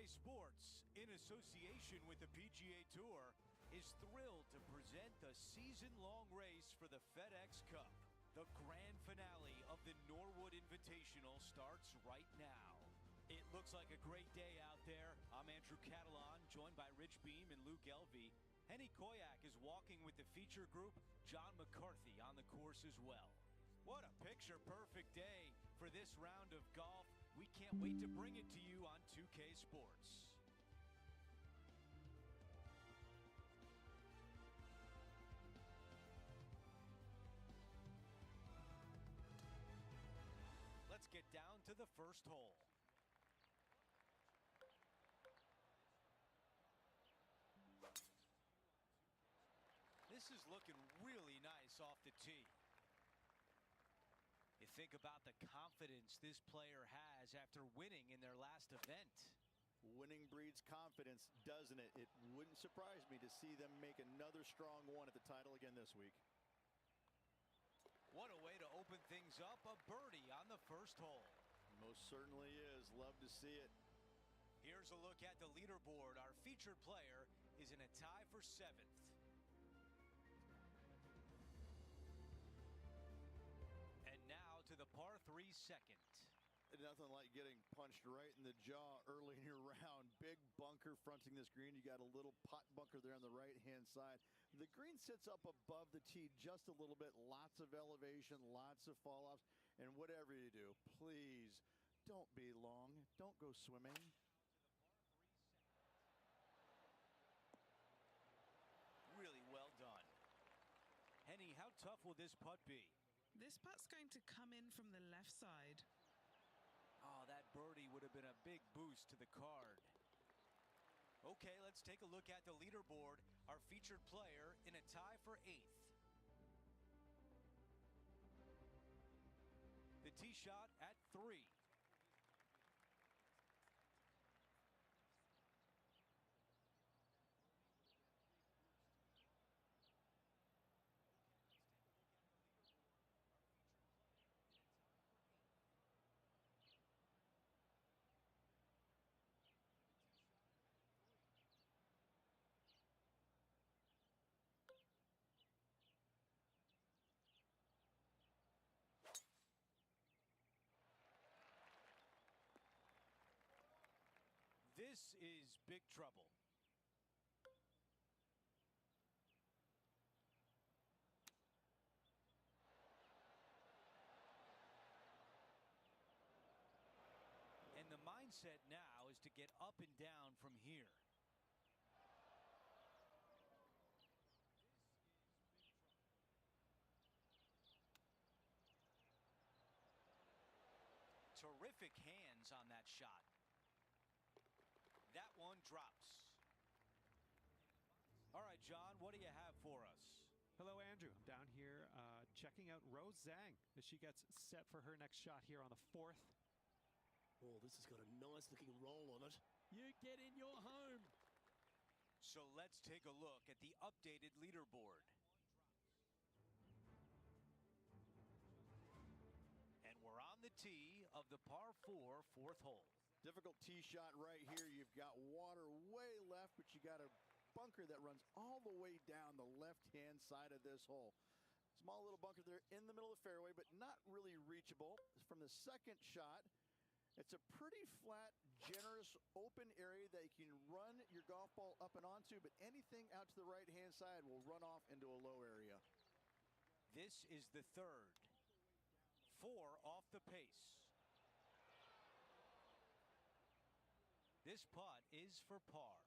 2K Sports, in association with the PGA Tour, is thrilled to present the season-long race for the FedEx Cup. The grand finale of the Norwood Invitational starts right now. It looks like a great day out there. I'm Andrew Catalan, joined by Rich Beam and Luke Elvey. Henny Koyak is walking with the feature group, John McCarthy on the course as well. What a picture-perfect day for this round of golf. We can't wait to bring it to you on 2K Sports. Let's get down to the first hole. This is looking really nice off the tee. You think about the confidence this player has after winning in their last event. Winning breeds confidence, doesn't it? It wouldn't surprise me to see them make another strong one at the title again this week. What a way to open things up. A birdie on the first hole. Most certainly is. Love to see it. Here's a look at the leaderboard. Our featured player is in a tie for 7th. And now to the par 3 second. Nothing like getting punched right in the jaw early in your round. Big bunker fronting this green. You got a little pot bunker there on the right-hand side. The green sits up above the tee just a little bit. Lots of elevation, lots of fall-offs. And whatever you do, please don't be long. Don't go swimming. Really well done. Henny, how tough will this putt be? This putt's going to come in from the left side. Oh, that birdie would have been a big boost to the card. Okay, let's take a look at the leaderboard. Our featured player in a tie for 8th. The tee shot at 3. This is big trouble. And the mindset now is to get up and down from here. Terrific hands on that shot. That one drops. All right, John, what do you have for us? Hello, Andrew. I'm down here checking out Rose Zhang as she gets set for her next shot here on the 4th. Oh, this has got a nice looking roll on it. You get in your home. So let's take a look at the updated leaderboard. And we're on the tee of the par 4 4th hole. Difficult tee shot right here. You've got water way left, but you got a bunker that runs all the way down the left-hand side of this hole. Small little bunker there in the middle of the fairway, but not really reachable. From the second shot, it's a pretty flat, generous, open area that you can run your golf ball up and onto, but anything out to the right-hand side will run off into a low area. This is the 3rd. 4 off the pace. This putt is for par.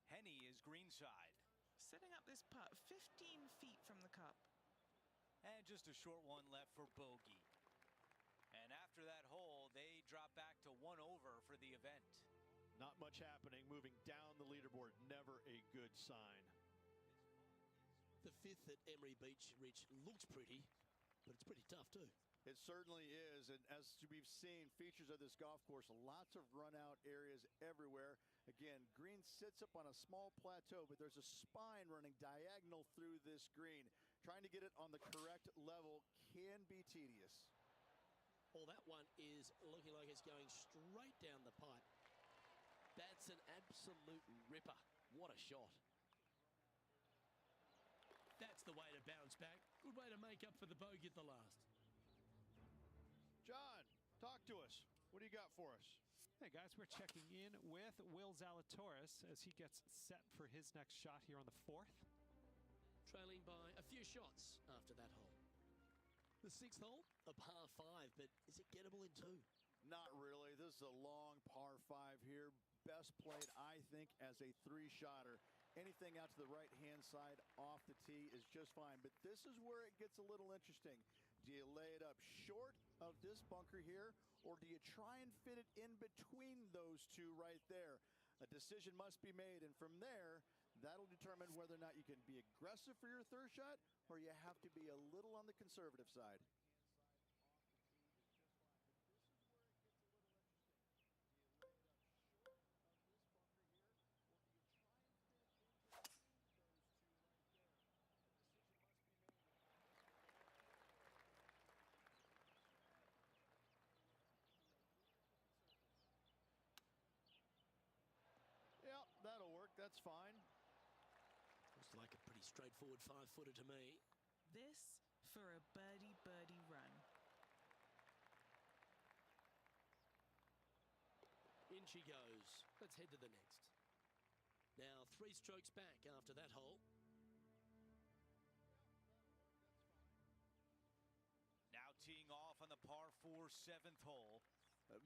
Henny is greenside. Setting up this putt 15 feet from the cup. And just a short one left for bogey. And after that hole, they drop back to 1 over for the event. Not much happening. Moving down the leaderboard, never a good sign. The 5th at Emery Beach, Rich, looks pretty, but it's pretty tough too. It certainly is, and as we've seen, features of this golf course, lots of run out areas everywhere. Again, green sits up on a small plateau, but there's a spine running diagonal through this green. Trying to get it on the correct level can be tedious. Well, that one is looking like it's going straight down the pipe. That's an absolute ripper. What a shot. That's the way to bounce back. Good way to make up for the bogey at the last. John, talk to us. What do you got for us? Hey guys, we're checking in with Will Zalatoris as he gets set for his next shot here on the 4th. Trailing by a few shots after that hole. The 6th hole, a par 5, but is it gettable in 2? Not really. This is a long par 5 here. Best played, I think, as a 3-shotter. Anything out to the right-hand side off the tee is just fine. But this is where it gets a little interesting. Do you lay it up short of this bunker here, or do you try and fit it in between those two right there? A decision must be made, and from there, that'll determine whether or not you can be aggressive for your 3rd shot, or you have to be a little on the conservative side. Yeah, that'll work. That's fine. Looks like a pretty straightforward 5-footer to me. This for a birdie run. In she goes. Let's head to the next. Now 3 strokes back after that hole. Now teeing off on the par 4 7th hole.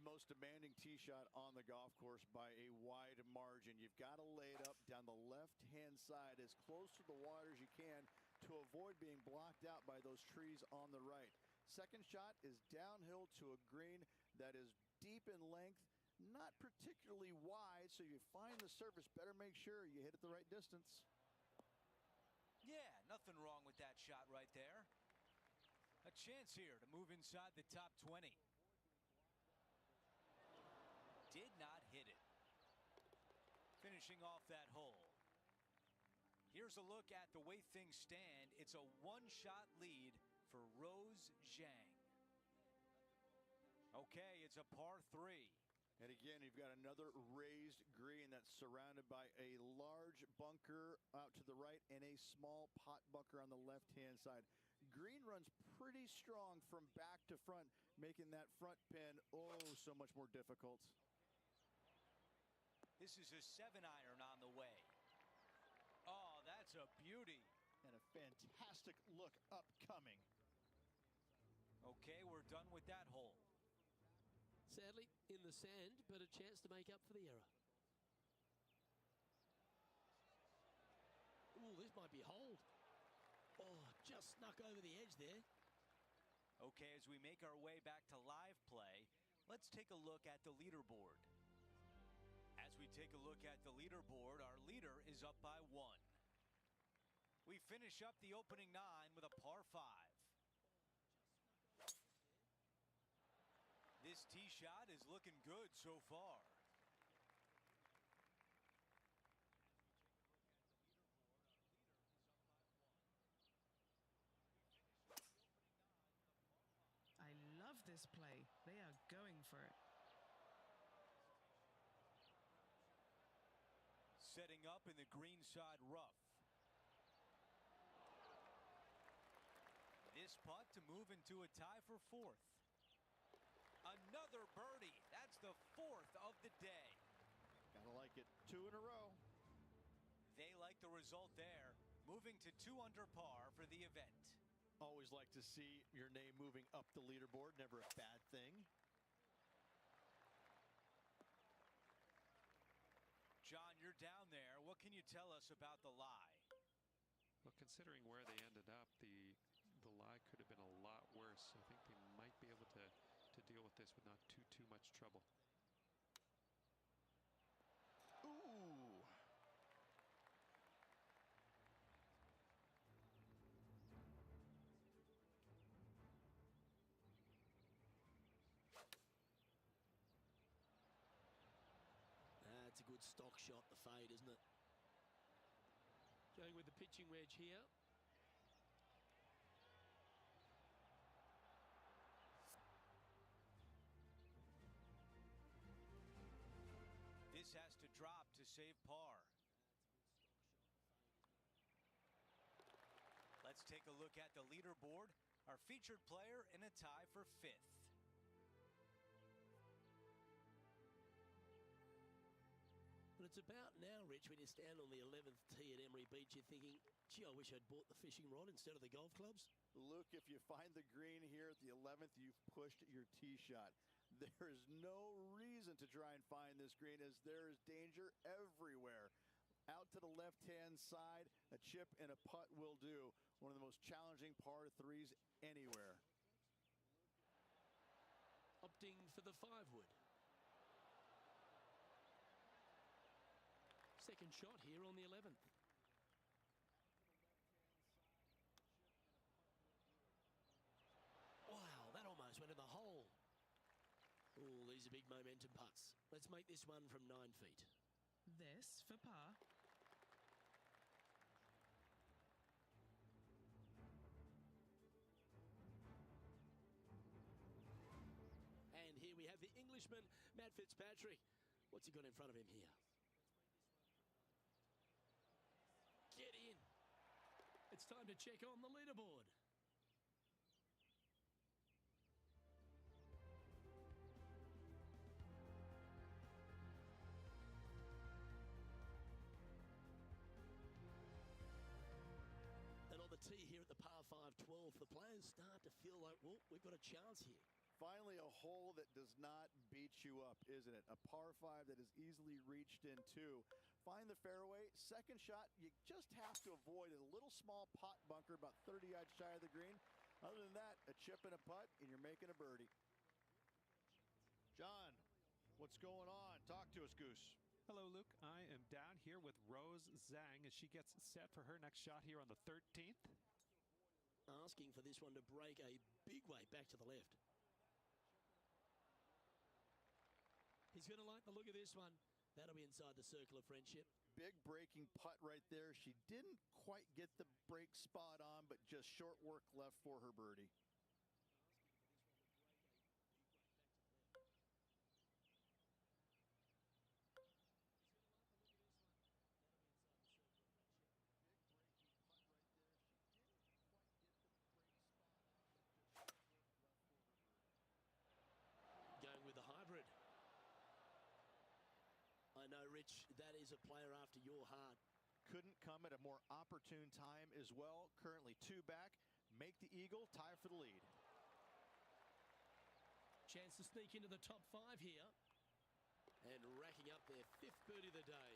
Most demanding tee shot on the golf course by a wide margin. You've got to lay it up down the left-hand side as close to the water as you can to avoid being blocked out by those trees on the right. Second shot is downhill to a green that is deep in length, not particularly wide, so you find the surface. Better make sure you hit it the right distance. Yeah, nothing wrong with that shot right there. A chance here to move inside the top 20. Did not hit it. Finishing off that hole. Here's a look at the way things stand. It's a 1-shot lead for Rose Zhang. Okay, it's a par 3. And again, you've got another raised green that's surrounded by a large bunker out to the right and a small pot bunker on the left-hand side. Green runs pretty strong from back to front, making that front pin so much more difficult. This is a 7-iron on the way. Oh, that's a beauty. And a fantastic look upcoming. Okay, we're done with that hole. Sadly, in the sand, but a chance to make up for the error. Ooh, this might be a hold. Oh, just snuck over the edge there. Okay, as we make our way back to live play, let's take a look at the leaderboard. As we take a look at the leaderboard, our leader is up by 1. We finish up the opening 9 with a par 5. This tee shot is looking good so far. I love this play. They are going for it. Setting up in the greenside rough. This putt to move into a tie for 4th. Another birdie. That's the 4th of the day. Gotta like it. 2 in a row. They like the result there, moving to 2 under par for the event. Always like to see your name moving up the leaderboard. Never a bad thing. John, you're down there. What can you tell us about the lie? Well, considering where they ended up, the lie could have been a lot worse. I think they might be able to deal with this with not too much trouble. Ooh. That's a good stock shot, the fade, isn't it? Going with the pitching wedge here. This has to drop to save par. Let's take a look at the leaderboard. Our featured player in a tie for 5th. But it's about now, Rich, when you stand on the 11th tee at Emery Beach, you're thinking, gee, I wish I'd bought the fishing rod instead of the golf clubs. Luke, if you find the green here at the 11th, you've pushed your tee shot. There is no reason to try and find this green, as there is danger everywhere. Out to the left-hand side, a chip and a putt will do. One of the most challenging par 3s anywhere. Opting for the 5-wood. Second shot here on the 11th. Wow, that almost went in the hole. Oh, these are big momentum putts. Let's make this one from 9 feet. This for par. And here we have the Englishman, Matt Fitzpatrick. What's he got in front of him here? Get in. It's time to check on the leaderboard. And on the tee here at the par 5 12, the players start to feel like, well, we've got a chance here. Finally, a hole that does not beat you up, isn't it? A par 5 that is easily reached in 2. Find the fairway. Second shot, you just have to avoid a little small pot bunker about 30 yards shy of the green. Other than that, a chip and a putt, and you're making a birdie. John, what's going on? Talk to us, Goose. Hello, Luke. I am down here with Rose Zhang as she gets set for her next shot here on the 13th. Asking for this one to break a big way back to the left. He's going to like the look of this one. That'll be inside the circle of friendship. Big breaking putt right there. She didn't quite get the break spot on, but just short work left for her birdie. Going with the hybrid. I know, Rich, that is a player after your heart. Couldn't come at a more opportune time as well. Currently 2 back. Make the eagle, tie for the lead. Chance to sneak into the top 5 here. And racking up their 5th birdie of the day.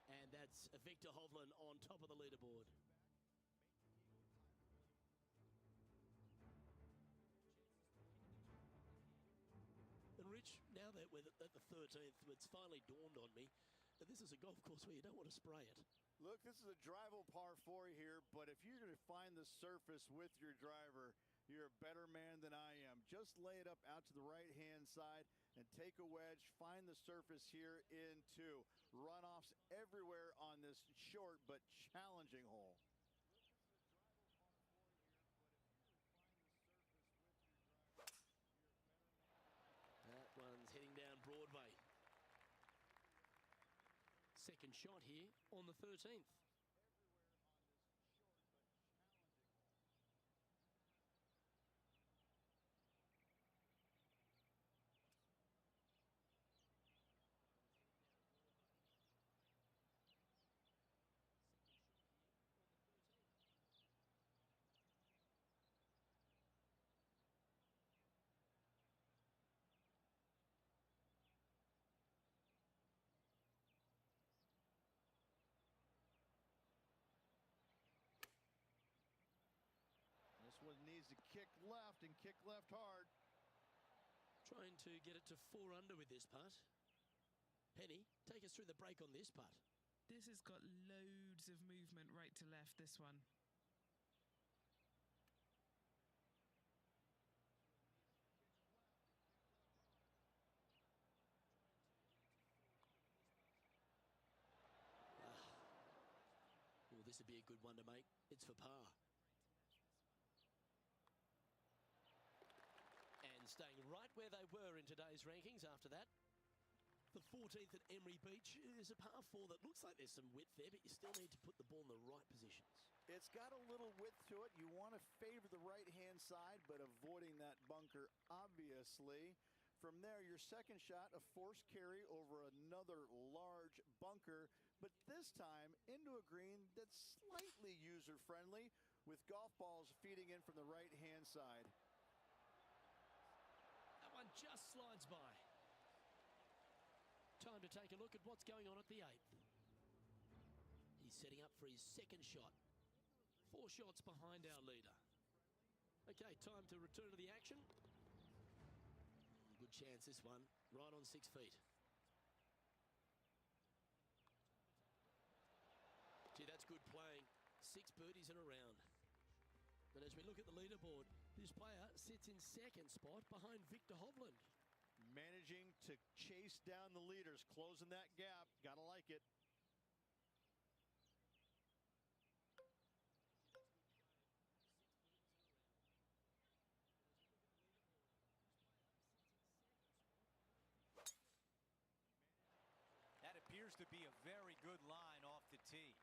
And that's Victor Hovland on top of the leaderboard. And Rich, now that we're at the 13th, it's finally dawned on me that this is a golf course where you don't want to spray it. Look, this is a drivable par 4 here, but if you're going to find the surface with your driver, you're a better man than I am. Just lay it up out to the right-hand side and take a wedge. Find the surface here in 2. Runoffs everywhere on this short but challenging hole. That one's heading down Broadway. Second shot here on the 13th. This one needs to kick left and kick left hard. Trying to get it to 4 under with this putt. Penny, take us through the break on this putt. This has got loads of movement right to left, this one. Well, this would be a good one to make. It's for par. And staying right where they were in today's rankings after that. The 14th at Emery Beach is a par 4 that looks like there's some width there, but you still need to put the ball in the right positions. It's got a little width to it. You want to favor the right-hand side, but avoiding that bunker, obviously. From there, your second shot, a forced carry over another large bunker, but this time into a green that's slightly user-friendly with golf balls feeding in from the right-hand side. That one just slides by. Time to take a look at what's going on at the 8th. He's setting up for his second shot. 4 shots behind our leader. Okay, time to return to the action. Good chance this one, right on 6 feet. Gee, that's good playing. 6 birdies in a round. And as we look at the leaderboard, this player sits in second spot behind Victor Hovland. Managing to chase down the leaders, closing that gap. Gotta like it. That appears to be a very good line off the tee.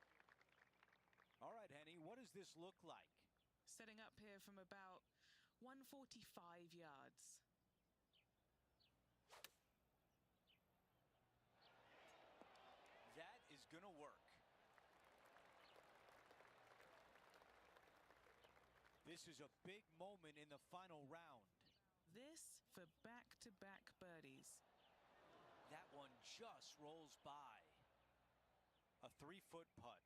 All right, Henny, what does this look like? Setting up here from about 145 yards. That is going to work. This is a big moment in the final round. This for back-to-back birdies. That one just rolls by. A 3-foot putt.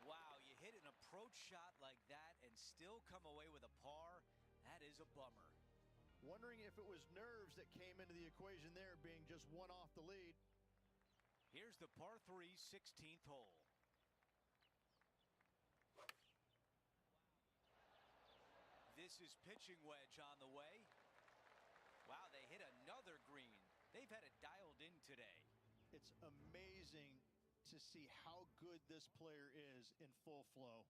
Wow, you hit an approach shot like that and still come away with a par. That is a bummer. Wondering if it was nerves that came into the equation there, being just one off the lead. Here's the par 3 16th hole. This is pitching wedge on the way. Wow, they hit another green. They've had it dialed in today. It's amazing to see how good this player is in full flow.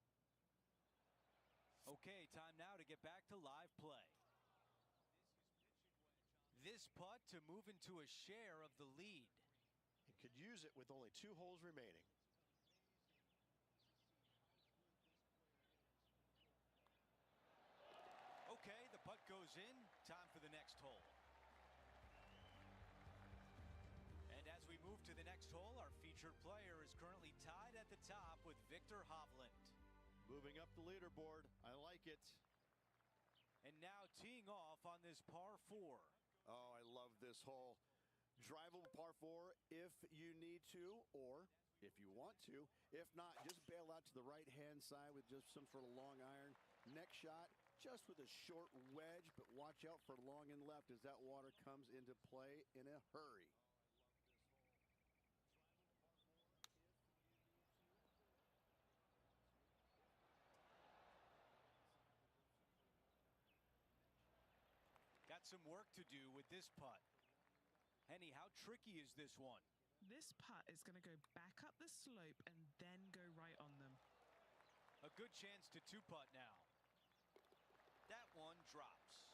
Okay, time now to get back to live play. This putt to move into a share of the lead. He could use it with only 2 holes remaining. Okay, the putt goes in. Time for the next hole. And as we move to the next hole, our featured player is currently tied at the top with Victor Hovland. Moving up the leaderboard. I like it. And now teeing off on this par 4. Oh, I love this hole. Drivable par 4 if you need to, or if you want to. If not, just bail out to the right-hand side with just some sort of long iron. Next shot, just with a short wedge, but watch out for long and left as that water comes into play in a hurry. Got some work to do with this putt. Henny, how tricky is this one? This putt is going to go back up the slope and then go right on them. A good chance to 2-putt now. That one drops.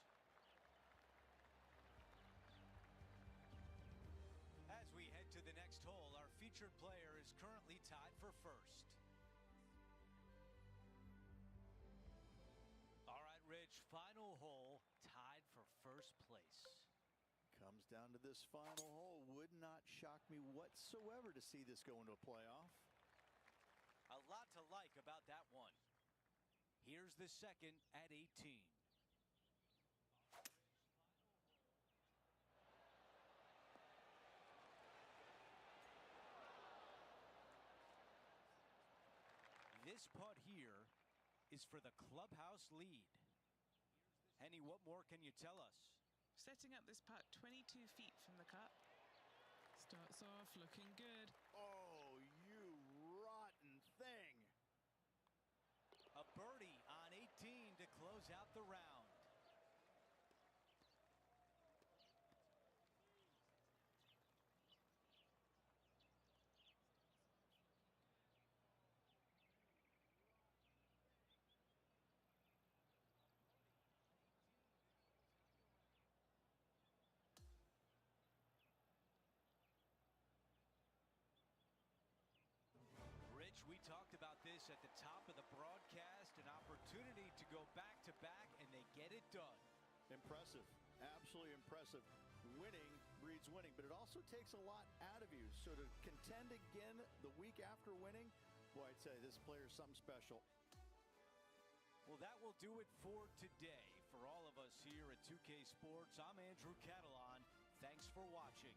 As we head to the next hole, our featured player is currently tied for first. All right, Rich, final hole, tied for first place. Comes down to this final hole. Would not shock me whatsoever to see this go into a playoff. A lot to like about that one. Here's the second at 18. This putt here is for the clubhouse lead. Henny, what more can you tell us? Setting up this putt 22 feet from the cup. Starts off looking good. Oh, you rotten thing. A birdie on 18 to close out the round. us at the top of the broadcast, an opportunity to go back-to-back, and they get it done. Impressive. Absolutely impressive. Winning breeds winning, but it also takes a lot out of you. So to contend again the week after winning, boy, I'd say this player is something special. Well, that will do it for today. For all of us here at 2K Sports, I'm Andrew Catalan. Thanks for watching.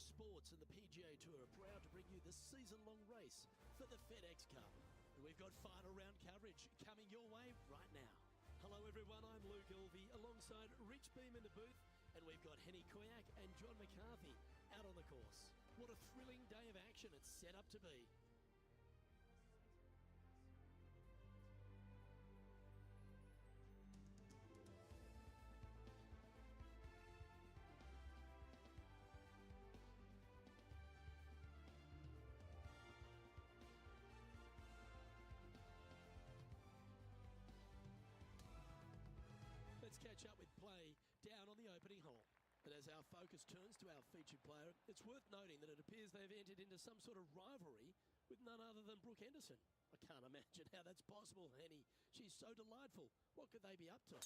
Sports and the PGA Tour are proud to bring you the season-long race for the FedEx Cup. And we've got final round coverage coming your way right now. Hello everyone, I'm Luke Ilvey alongside Rich Beam in the booth, and we've got Henny Koyak and John McCarthy out on the course. What a thrilling day of action it's set up to be. Catch up with play down on the opening hole. But as our focus turns to our featured player, it's worth noting that it appears they've entered into some sort of rivalry with none other than Brooke Henderson. I can't imagine how that's possible, Henny. She's so delightful. What could they be up to?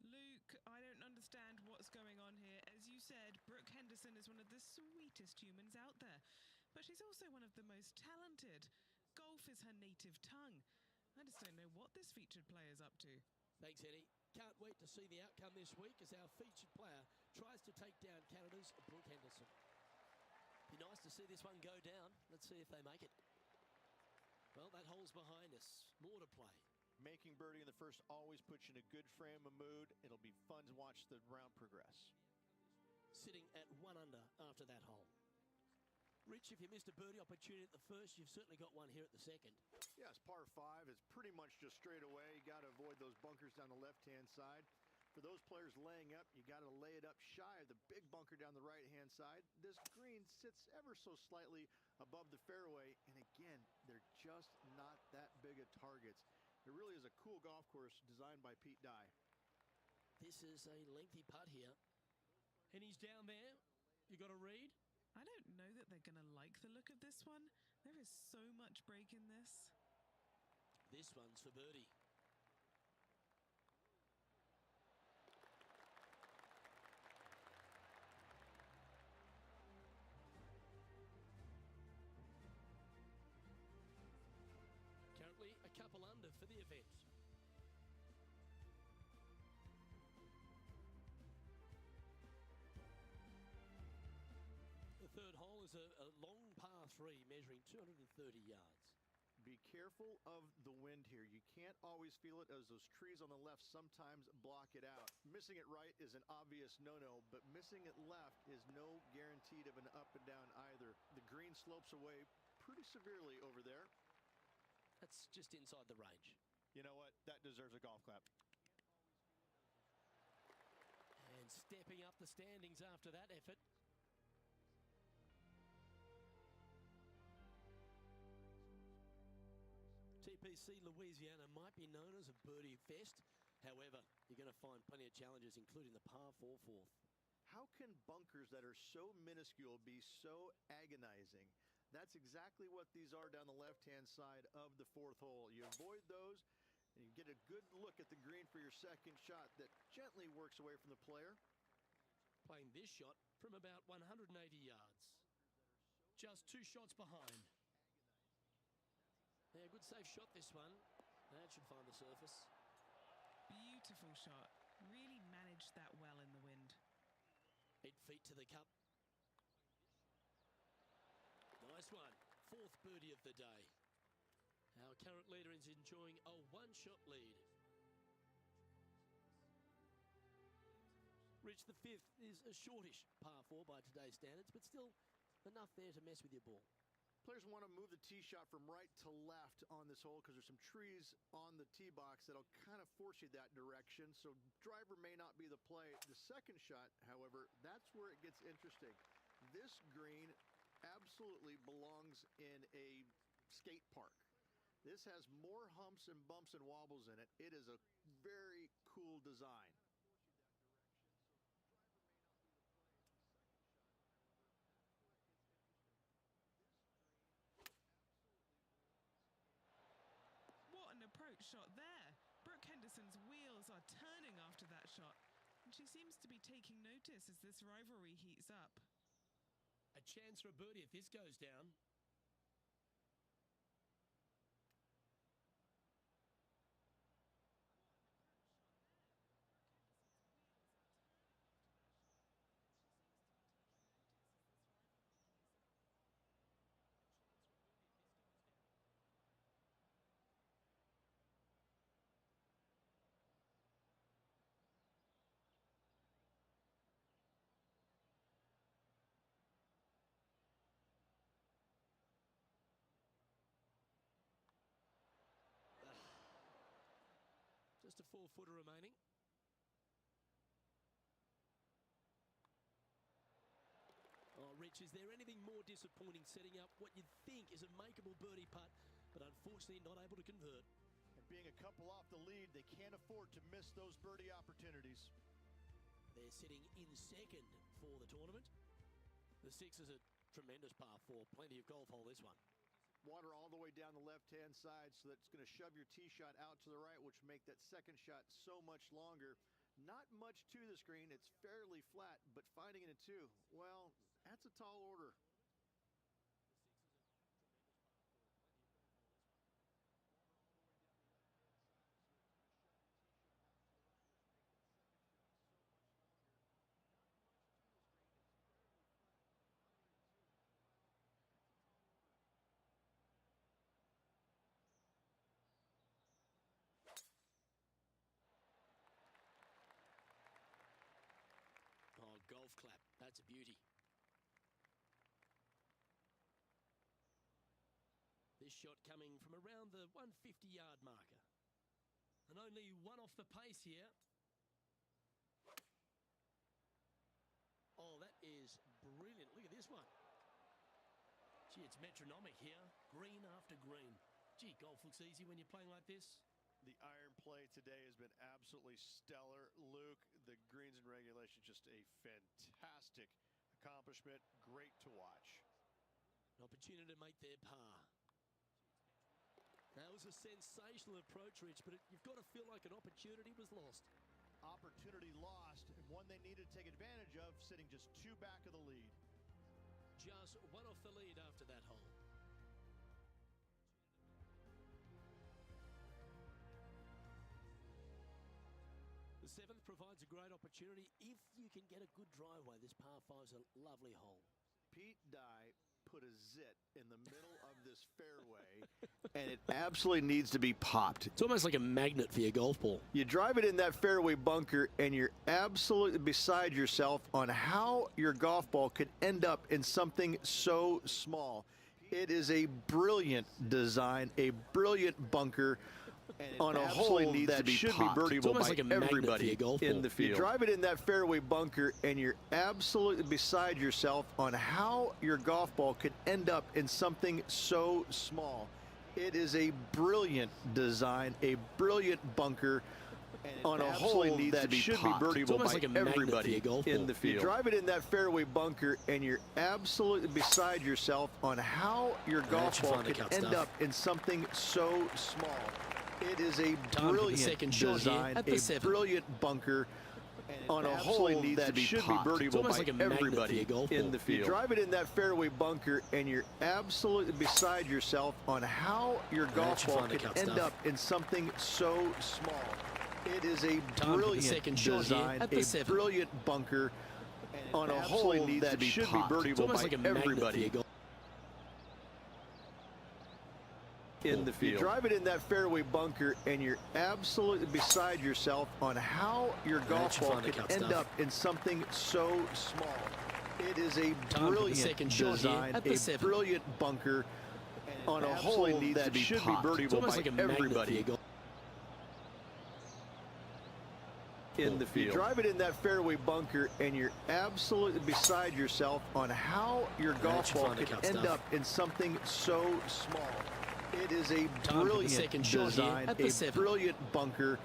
Luke, I don't understand what's going on here. As you said, Brooke Henderson is one of the sweetest humans out there. But she's also one of the most talented. Golf is her native tongue. I just don't know what this featured player is up to. Thanks, Henny. Can't wait to see the outcome this week as our featured player tries to take down Canada's Brooke Henderson. Be nice to see this one go down. Let's see if they make it. Well, that hole's behind us. More to play. Making birdie in the first always puts you in a good frame of mood. It'll be fun to watch the round progress. Sitting at 1 under after that hole. Rich, if you missed a birdie opportunity at the first, you've certainly got one here at the second. Yes, par 5 is pretty much just straight away. You got to avoid those bunkers down the left-hand side. For those players laying up, you got to lay it up shy of the big bunker down the right-hand side. This green sits ever so slightly above the fairway, and again, they're just not that big of targets. It really is a cool golf course designed by Pete Dye. This is a lengthy putt here. And he's down there. You got a read? I don't know that they're going to like the look of this one. There is so much break in this. This one's for birdie. Currently a couple under for the event. The third hole is a long par 3 measuring 230 yards. Be careful of the wind here. You can't always feel it as those trees on the left sometimes block it out. Missing it right is an obvious no-no, but missing it left is no guarantee of an up and down either. The green slopes away pretty severely over there. That's just inside the range. You know what? That deserves a golf clap. And stepping up the standings after that effort. TPC Louisiana might be known as a birdie fest. However, you're going to find plenty of challenges, including the par 4 fourth. How can bunkers that are so minuscule be so agonizing? That's exactly what these are down the left-hand side of the fourth hole. You avoid those, and you get a good look at the green for your second shot that gently works away from the player. Playing this shot from about 180 yards. Just 2 shots behind. Yeah, good safe shot this one. That should find the surface. Beautiful shot. Really managed that well in the wind. 8 feet to the cup. Nice one. 4th birdie of the day. Our current leader is enjoying a 1-shot lead. Rich, the 5th is a shortish par 4 by today's standards, but still enough there to mess with your ball. Players want to move the tee shot from right to left on this hole because there's some trees on the tee box that'll kind of force you that direction, so driver may not be the play. The second shot, however, that's where it gets interesting. This green absolutely belongs in a skate park. This has more humps and bumps and wobbles in it. It is a very cool design. What an approach shot there. Brooke Henderson's wheels are turning after that shot, and she seems to be taking notice as this rivalry heats up. A chance for a birdie if this goes down. Just a 4-footer remaining. Oh, Rich, is there anything more disappointing setting up what you'd think is a makeable birdie putt, but unfortunately not able to convert? And being a couple off the lead, they can't afford to miss those birdie opportunities. They're sitting in second for the tournament. The 6 is a tremendous par 4. Plenty of golf hole, this one. Water all the way down the left-hand side, so that's going to shove your tee shot out to the right, which will make that second shot so much longer. Not much to this green. It's fairly flat, but finding it in 2, well, that's a tall order. clap. That's a beauty. This shot coming from around the 150-yard marker. And only one off the pace here. Oh, that is brilliant. Look at this one. Gee, it's metronomic here. Green after green. Gee, golf looks easy when you're playing like this. The iron play today has been absolutely stellar. Luke, the greens and regulation, just a fantastic accomplishment. Great to watch. An opportunity to make their par. That was a sensational approach, Rich, but you've got to feel like an opportunity was lost. Opportunity lost, and one they needed to take advantage of, sitting just 2 back of the lead. Just one off the lead after that hole. The 7th provides a great opportunity if you can get a good driveway. This par 5's a lovely hole. Pete Dye put a zit in the middle of this fairway, and it absolutely needs to be popped. It's almost like a magnet for your golf ball. You drive it in that fairway bunker, and you're absolutely beside yourself on how your golf ball could end up in something so small. It is a brilliant design, a brilliant bunker on a hole that should be birdieable by like everybody in the field. You drive it in that fairway bunker, and you're absolutely beside yourself on how your golf ball could end up in something so small. It is a brilliant design, a brilliant bunker on a hole that should be birdieable by everybody in the field. You drive it in that fairway bunker, and you're absolutely beside yourself on how your golf ball could end up in something so small. It is a brilliant design, a brilliant bunker on a hole that should be birdieable by everybody in the field. You drive it in that fairway bunker, and you're absolutely beside yourself on how your golf ball could end up in something so small. It is a brilliant design, a brilliant bunker on a hole that should be birdieable by everybody in the field. You drive it in that fairway bunker, and you're absolutely beside yourself on how your golf ball could end up in something so small. It is a brilliant design, a brilliant bunker on a hole that should be birdieable by everybody in the field. You drive it in that fairway bunker, and you're absolutely beside yourself on how your golf ball could end up in something so small. It is a brilliant design, a brilliant bunker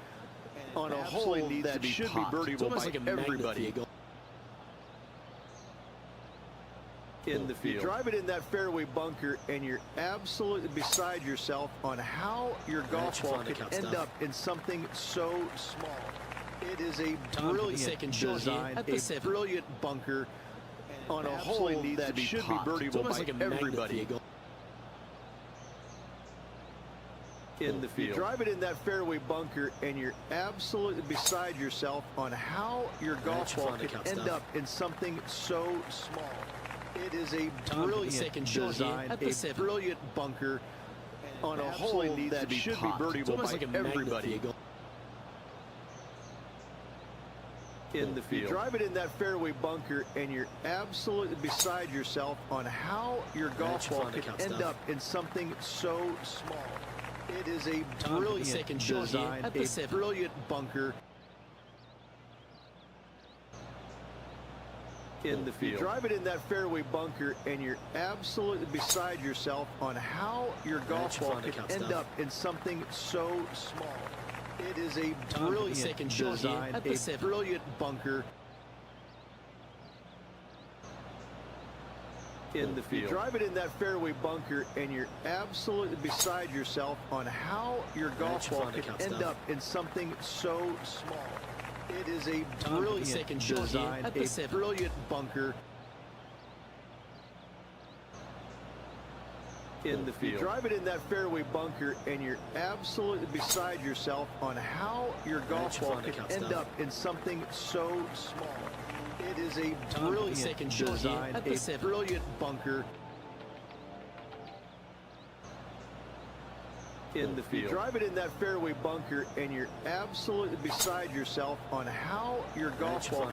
on a hole that should be birdieable by everybody in the field. You drive it in that fairway bunker, and you're absolutely beside yourself on how your golf ball could end up in something so small. It is a brilliant design, a brilliant bunker on a hole that should be birdieable by everybody in the field. You drive it in that fairway bunker, and you're absolutely beside yourself on how your golf ball could end up in something so small. It is a brilliant design, a brilliant bunker on a hole that should be birdieable by everybody in the field. You drive it in that fairway bunker, and you're absolutely beside yourself on how your golf ball could end up in something so small. It is a brilliant design, a brilliant bunker in the field. You drive it in that fairway bunker, and you're absolutely beside yourself on how your golf ball could end up in something so small. It is a brilliant design, a brilliant bunker in the field. You drive it in that fairway bunker, and you're absolutely beside yourself on how your golf ball could end up in something so small. It is a brilliant design, a brilliant bunker in the field. You drive it in that fairway bunker, and you're absolutely beside yourself on how your golf ball could end up in something so small. It is a brilliant design, a brilliant bunker in the field. You drive it in that fairway bunker, and you're absolutely beside yourself on how your golf ball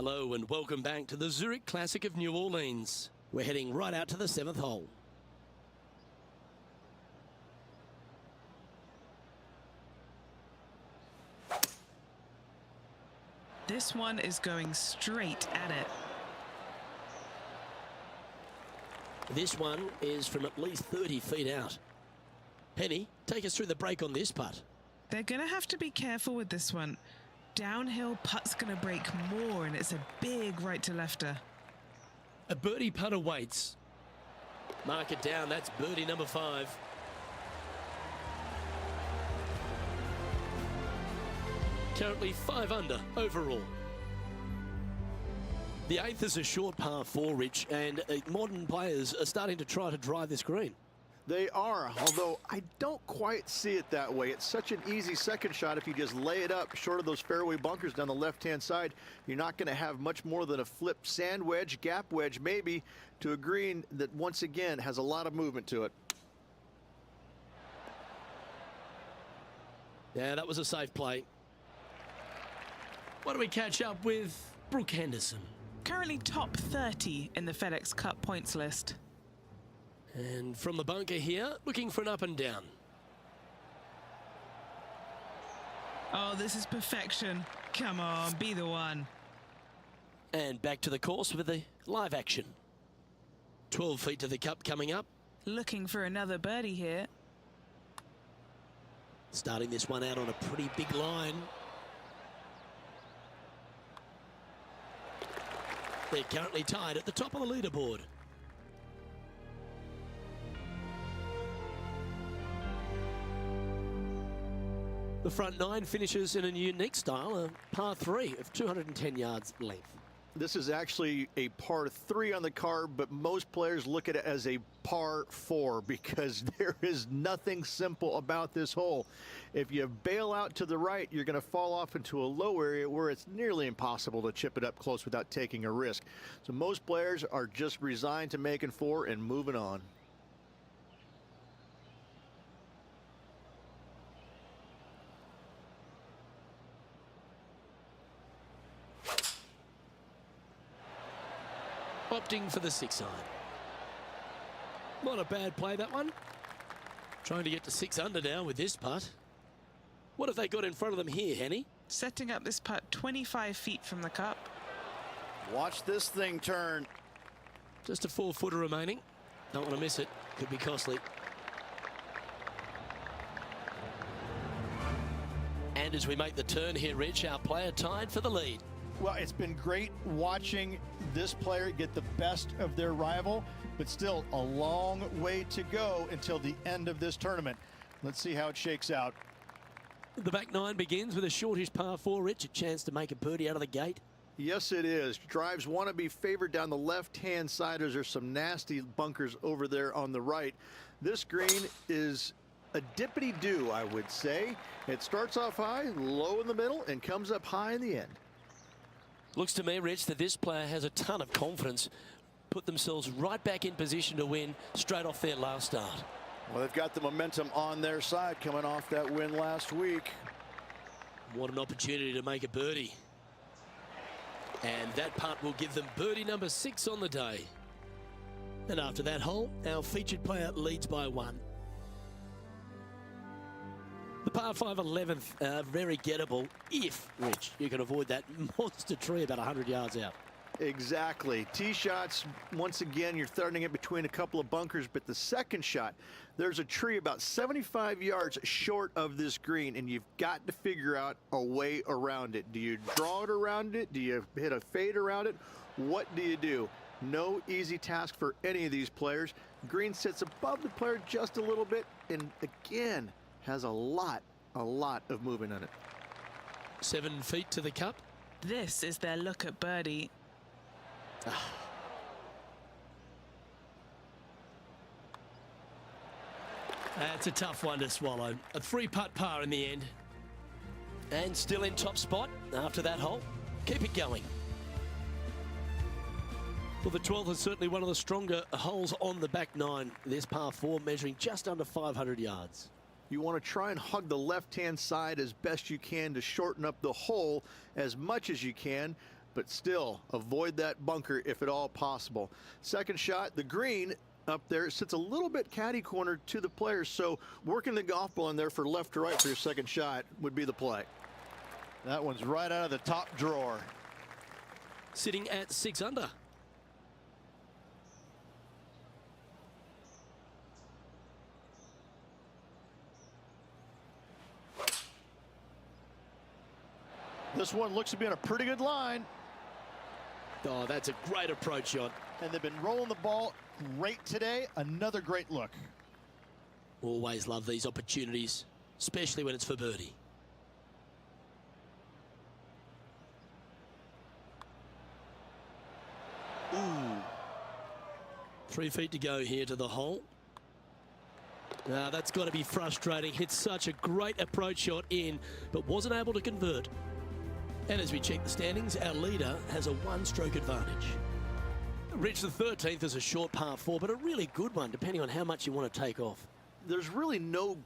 Hello and welcome back to the Zurich Classic of New Orleans. We're heading right out to the 7th hole. This one is going straight at it. This one is from at least 30 feet out. Penny, take us through the break on this putt. They're going to have to be careful with this one. Downhill putt's going to break more, and it's a big right to lefter. A birdie putt awaits. Mark it down, that's birdie number 5. Currently 5 under overall. The 8th is a short par 4, Rich, and modern players are starting to try to drive this green. They are, although I don't quite see it that way. It's such an easy second shot. If you just lay it up short of those fairway bunkers down the left-hand side, you're not going to have much more than a flip sand wedge, gap wedge maybe, to a green that once again has a lot of movement to it. Yeah, that was a safe play. What do we catch up with Brooke Henderson? Currently top 30 in the FedEx Cup points list. And from the bunker here, looking for an up and down. Oh, this is perfection. Come on, be the one. And back to the course with the live action. 12 feet to the cup coming up. Looking for another birdie here. Starting this one out on a pretty big line. They're currently tied at the top of the leaderboard. The front 9 finishes in a unique style, a par 3 of 210 yards length. This is actually a par 3 on the card, but most players look at it as a par 4 because there is nothing simple about this hole. If you bail out to the right, you're going to fall off into a low area where it's nearly impossible to chip it up close without taking a risk. So most players are just resigned to making 4 and moving on. Opting for the 6 iron. Not a bad play, that one. Trying to get to 6 under now with this putt. What have they got in front of them here, Henny? Setting up this putt 25 feet from the cup. Watch this thing turn. Just a 4-footer remaining. Don't want to miss it. Could be costly. And as we make the turn here, Rich, our player tied for the lead. Well, it's been great watching this player get the best of their rival, but still a long way to go until the end of this tournament. Let's see how it shakes out. The back 9 begins with a shortish par 4, Rich. A chance to make a birdie out of the gate. Yes, it is. Drives want to be favored down the left-hand side as there's some nasty bunkers over there on the right. This green is a dippity-do, I would say. It starts off high, low in the middle, and comes up high in the end. Looks to me, Rich, that this player has a ton of confidence. Put themselves right back in position to win straight off their last start. Well, they've got the momentum on their side coming off that win last week. What an opportunity to make a birdie. And that putt will give them birdie number 6 on the day. And after that hole, our featured player leads by 1. The par 5 11th, very gettable if, Rich, you can avoid that monster tree about 100 yards out. Exactly. Tee shots, once again, you're throwing it between a couple of bunkers, but the second shot, there's a tree about 75 yards short of this green, and you've got to figure out a way around it. Do you draw it around it? Do you hit a fade around it? What do you do? No easy task for any of these players. Green sits above the player just a little bit, and again, has a lot of movement on it. 7 feet to the cup. This is their look at birdie. That's a tough one to swallow. A 3-putt par in the end. And still in top spot after that hole. Keep it going. Well, the 12th is certainly one of the stronger holes on the back 9. This par 4 measuring just under 500 yards. You want to try and hug the left-hand side as best you can to shorten up the hole as much as you can. but still avoid that bunker if at all possible. Second shot, the green up there, it sits a little bit caddy cornered to the players, so working the golf ball in there for left to right for your second shot would be the play. That one's right out of the top drawer. Sitting at 6 under. This one looks to be on a pretty good line. Oh, that's a great approach shot. And they've been rolling the ball great today. Another great look. Always love these opportunities, especially when it's for birdie. Ooh. 3 feet to go here to the hole. Now that's got to be frustrating. Hit such a great approach shot in, but wasn't able to convert. And as we check the standings, our leader has a 1-stroke advantage. Rich, the 13th is a short par 4, but a really good one, depending on how much you want to take off. There's really no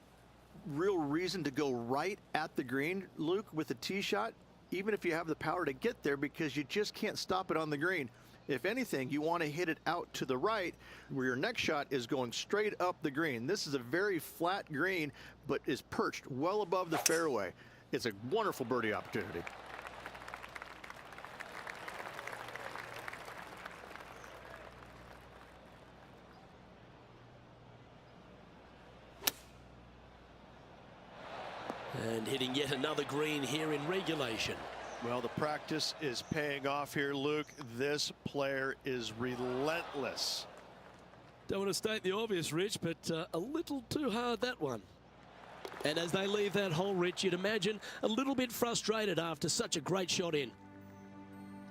real reason to go right at the green, Luke, with a tee shot, even if you have the power to get there, because you just can't stop it on the green. If anything, you want to hit it out to the right, where your next shot is going straight up the green. This is a very flat green, but is perched well above the fairway. It's a wonderful birdie opportunity. And hitting yet another green here in regulation. Well, the practice is paying off here, Luke. This player is relentless. Don't want to state the obvious, Rich, but a little too hard, that one. And as they leave that hole, Rich, you'd imagine a little bit frustrated after such a great shot in.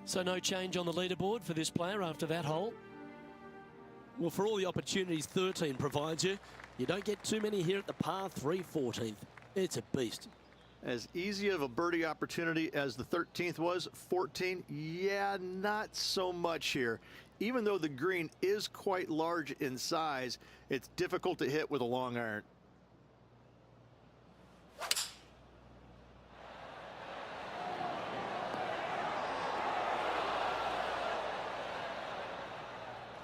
So no change on the leaderboard for this player after that hole. Well, for all the opportunities 13 provides you, you don't get too many here at the par 3 14th. It's a beast. As easy of a birdie opportunity as the 13th was, 14, yeah, not so much here. Even though the green is quite large in size, it's difficult to hit with a long iron.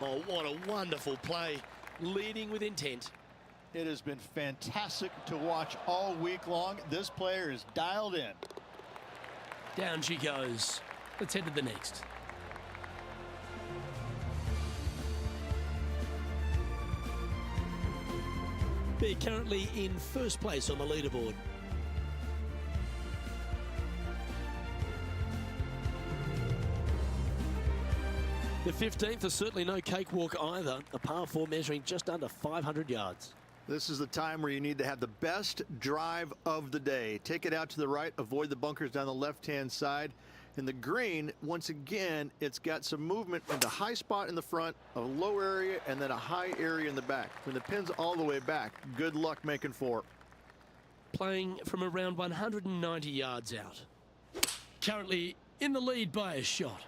Oh, what a wonderful play. Leading with intent. It has been fantastic to watch all week long. This player is dialed in. Down she goes. Let's head to the next. They're currently in first place on the leaderboard. The 15th is certainly no cakewalk either. A par 4 measuring just under 500 yards. This is the time where you need to have the best drive of the day. Take it out to the right, avoid the bunkers down the left-hand side. And the green, once again, it's got some movement into a high spot in the front, a low area, and then a high area in the back. When the pin's all the way back, good luck making 4. Playing from around 190 yards out. Currently in the lead by a shot.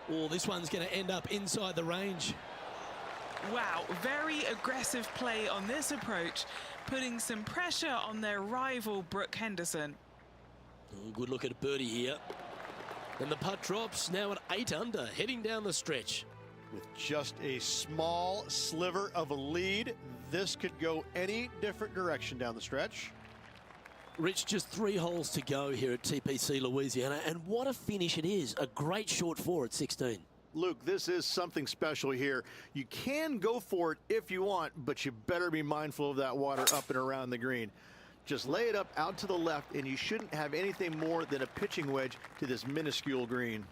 Oh, this one's going to end up inside the range. Wow, very aggressive play on this approach, putting some pressure on their rival, Brooke Henderson. Oh, good look at a birdie here. And the putt drops now at 8 under, heading down the stretch. With just a small sliver of a lead, this could go any different direction down the stretch. Rich, just 3 holes to go here at TPC Louisiana, and what a finish it is. A great short 4 at 16. Luke, this is something special here. You can go for it if you want, but you better be mindful of that water up and around the green. Just lay it up out to the left, and you shouldn't have anything more than a pitching wedge to this minuscule green.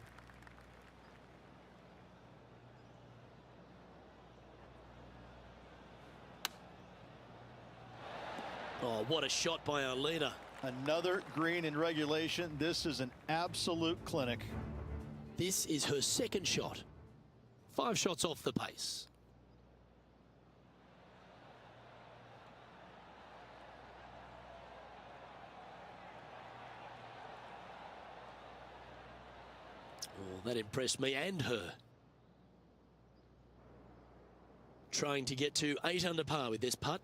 Oh, what a shot by our leader. Another green in regulation. This is an absolute clinic. This is her second shot. 5 shots off the pace. Oh, that impressed me and her. Trying to get to 8 under par with this putt.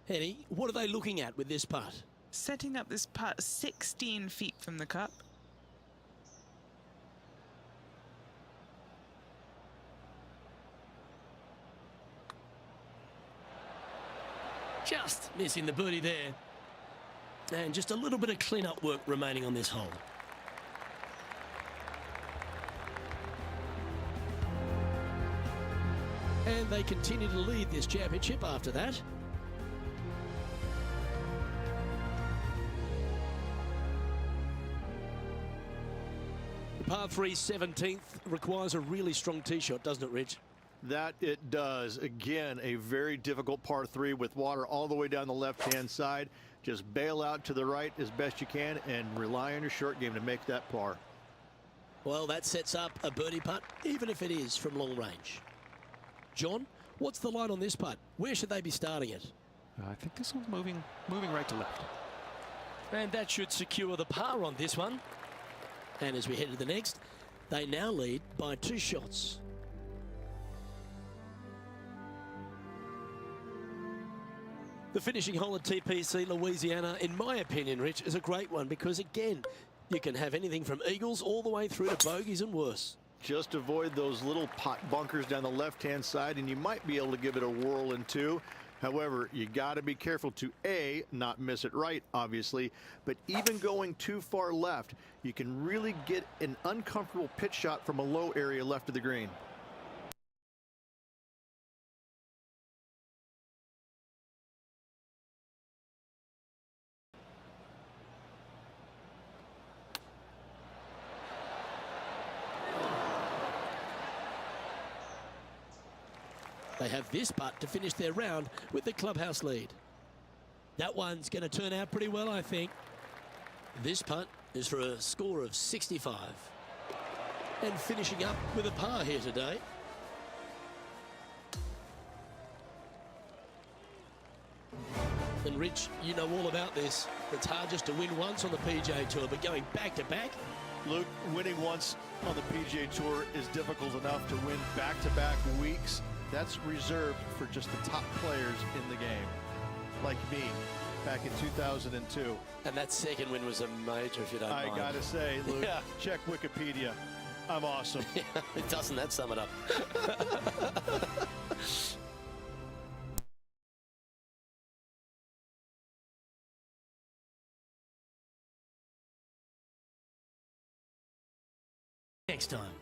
Henny, what are they looking at with this putt? Setting up this putt 16 feet from the cup. Just missing the birdie there. And just a little bit of clean-up work remaining on this hole. And they continue to lead this championship after that. The par 3 17th requires a really strong tee shot, doesn't it, Rich? That it does. Again, a very difficult par 3 with water all the way down the left-hand side. Just bail out to the right as best you can and rely on your short game to make that par. Well, that sets up a birdie putt, even if it is from long range. John, what's the line on this putt? Where should they be starting it? I think this one's moving right to left. And that should secure the par on this one. And as we head to the next, they now lead by 2 shots. The finishing hole at TPC Louisiana, in my opinion, Rich, is a great one because, again, you can have anything from eagles all the way through to bogeys and worse. Just avoid those little pot bunkers down the left-hand side, and you might be able to give it a whirl in 2. However, you got to be careful to, A, not miss it right, obviously, but even going too far left, you can really get an uncomfortable pitch shot from a low area left of the green. They have this putt to finish their round with the clubhouse lead. That one's going to turn out pretty well, I think. This putt is for a score of 65. And finishing up with a par here today. And Rich, you know all about this. It's hard just to win once on the PGA Tour, but going back-to-back. Luke, winning once on the PGA Tour is difficult enough to win back-to-back weeks. That's reserved for just the top players in the game, like me, back in 2002. And that second win was a major, if you don't mind. I gotta say, Luke, check Wikipedia. I'm awesome. Doesn't that sum it up? Next time.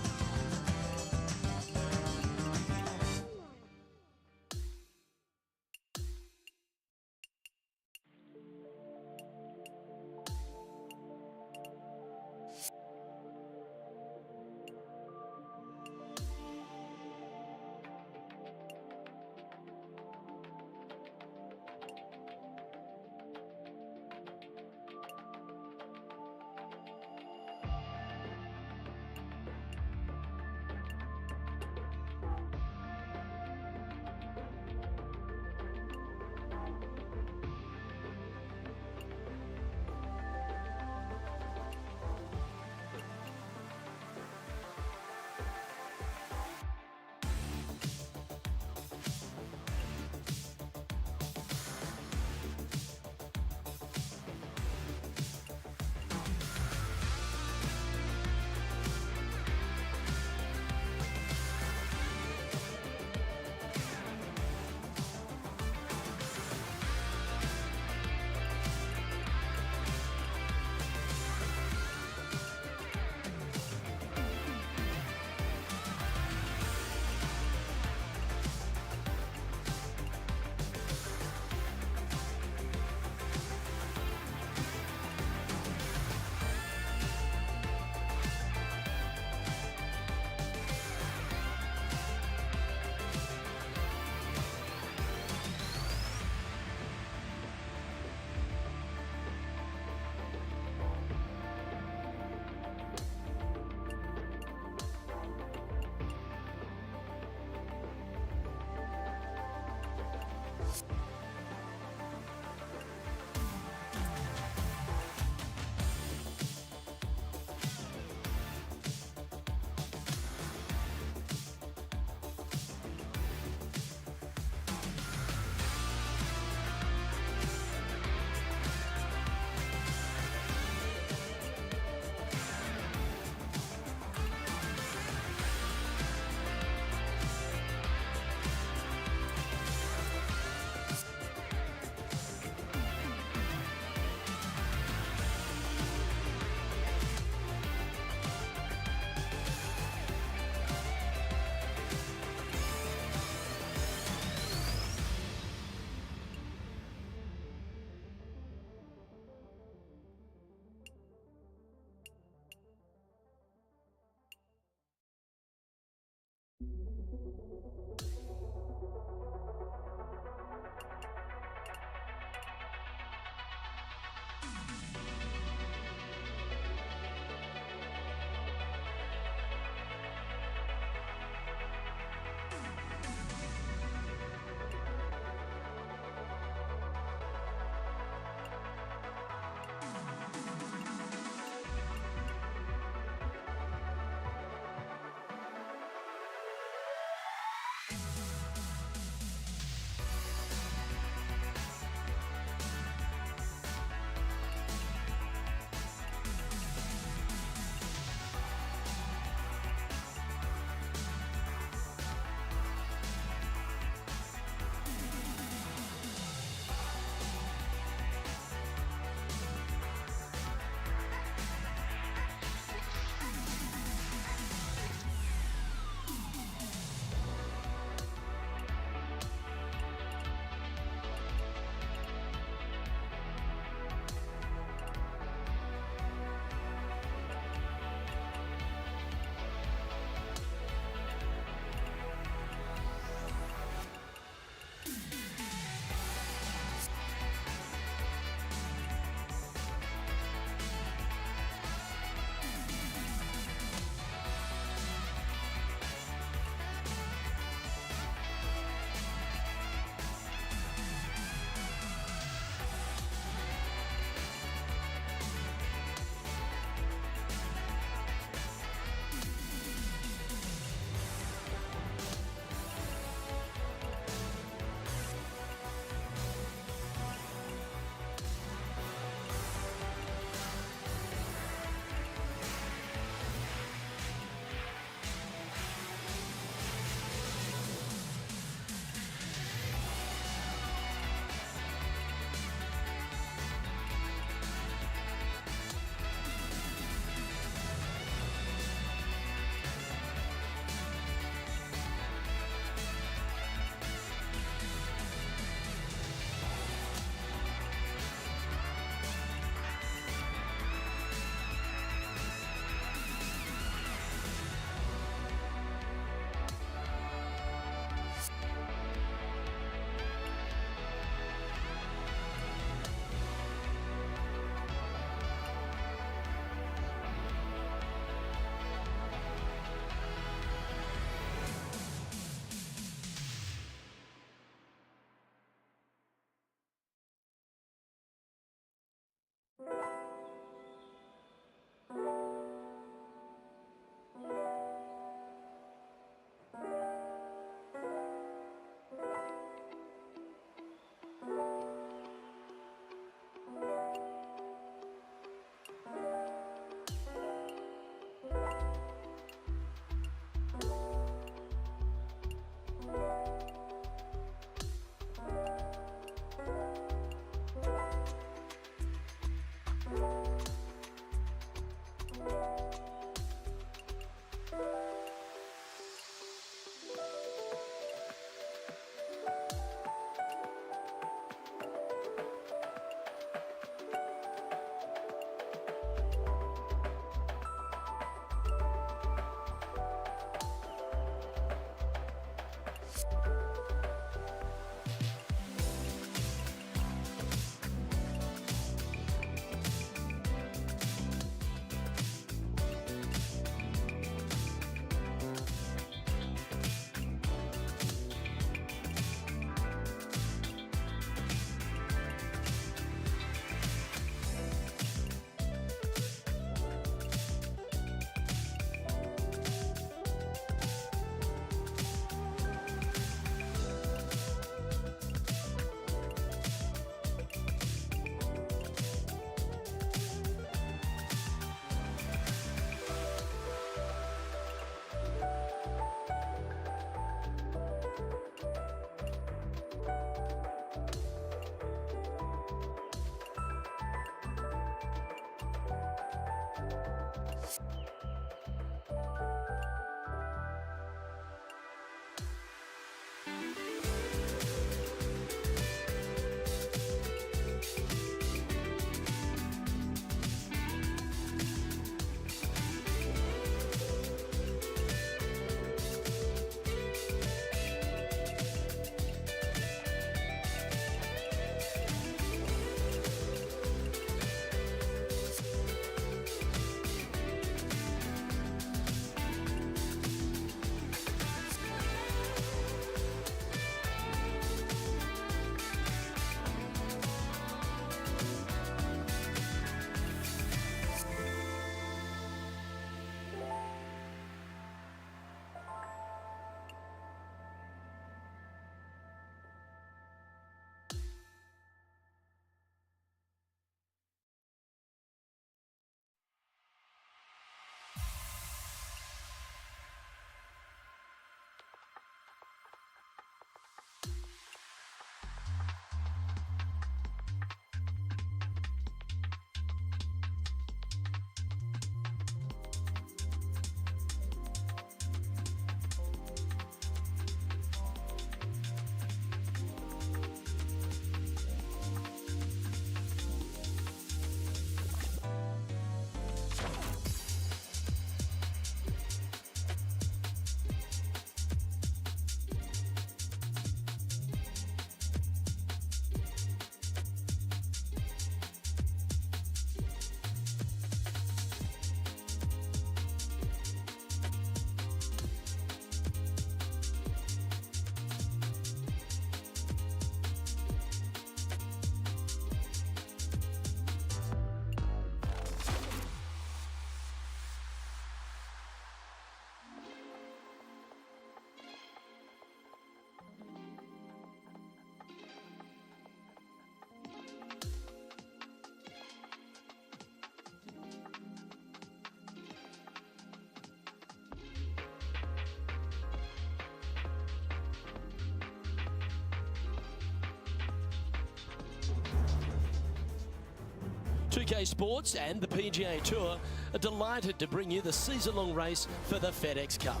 2K Sports and the PGA Tour are delighted to bring you the season-long race for the FedEx Cup.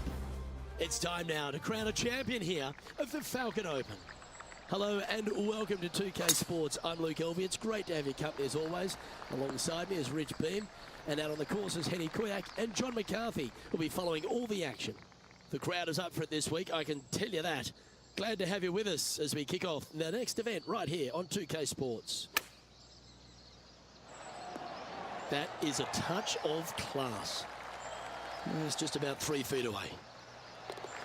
It's time now to crown a champion here of the Falcon Open. Hello and welcome to 2K Sports. I'm Luke Elvey. It's great to have your company as always. Alongside me is Rich Beam, and out on the course is Henny Kuyak and John McCarthy, who'll be following all the action. The crowd is up for it this week, I can tell you that. Glad to have you with us as we kick off the next event right here on 2K Sports. That is a touch of class. It's just about 3 feet away.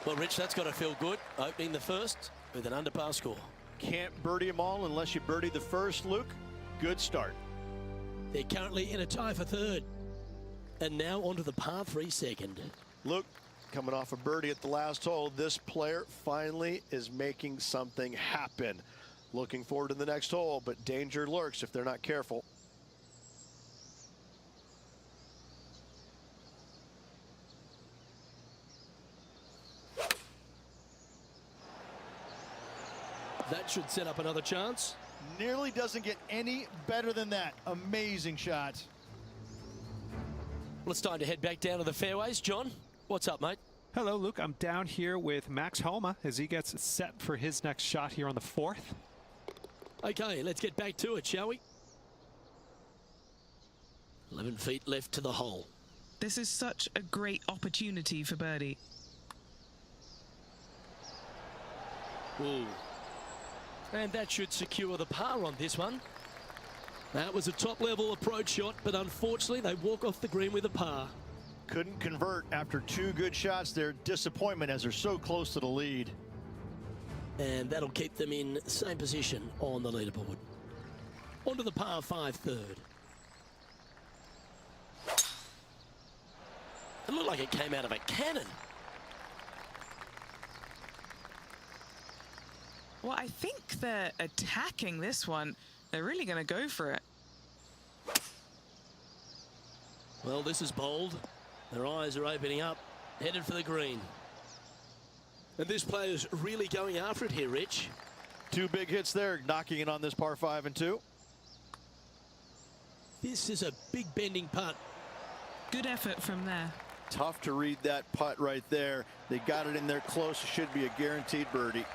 Well, Rich, that's got to feel good, opening the first with an under-par score. Can't birdie them all unless you birdie the first, Luke. Good start. They're currently in a tie for third. And now onto the par 3 second. Luke, coming off a birdie at the last hole, this player finally is making something happen. Looking forward to the next hole, but danger lurks if they're not careful. That should set up another chance. Nearly doesn't get any better than that. Amazing shot. Well, it's time to head back down to the fairways. John, what's up, mate? Hello, Luke. I'm down here with Max Homa as he gets set for his next shot here on the 4th. Okay, let's get back to it, shall we? 11 feet left to the hole. This is such a great opportunity for birdie. Ooh. And that should secure the par on this one. That was a top-level approach shot, but unfortunately they walk off the green with a par. Couldn't convert after 2 good shots there. Disappointment as they're so close to the lead. And that'll keep them in the same position on the leaderboard. Onto the par 5 third. It looked like it came out of a cannon. Well, I think they're attacking this one. They're really going to go for it. Well, this is bold. Their eyes are opening up, headed for the green. And this player's really going after it here, Rich. 2 big hits there, knocking it on this par 5 and 2. This is a big bending putt. Good effort from there. Tough to read that putt right there. They got it in there close. It should be a guaranteed birdie.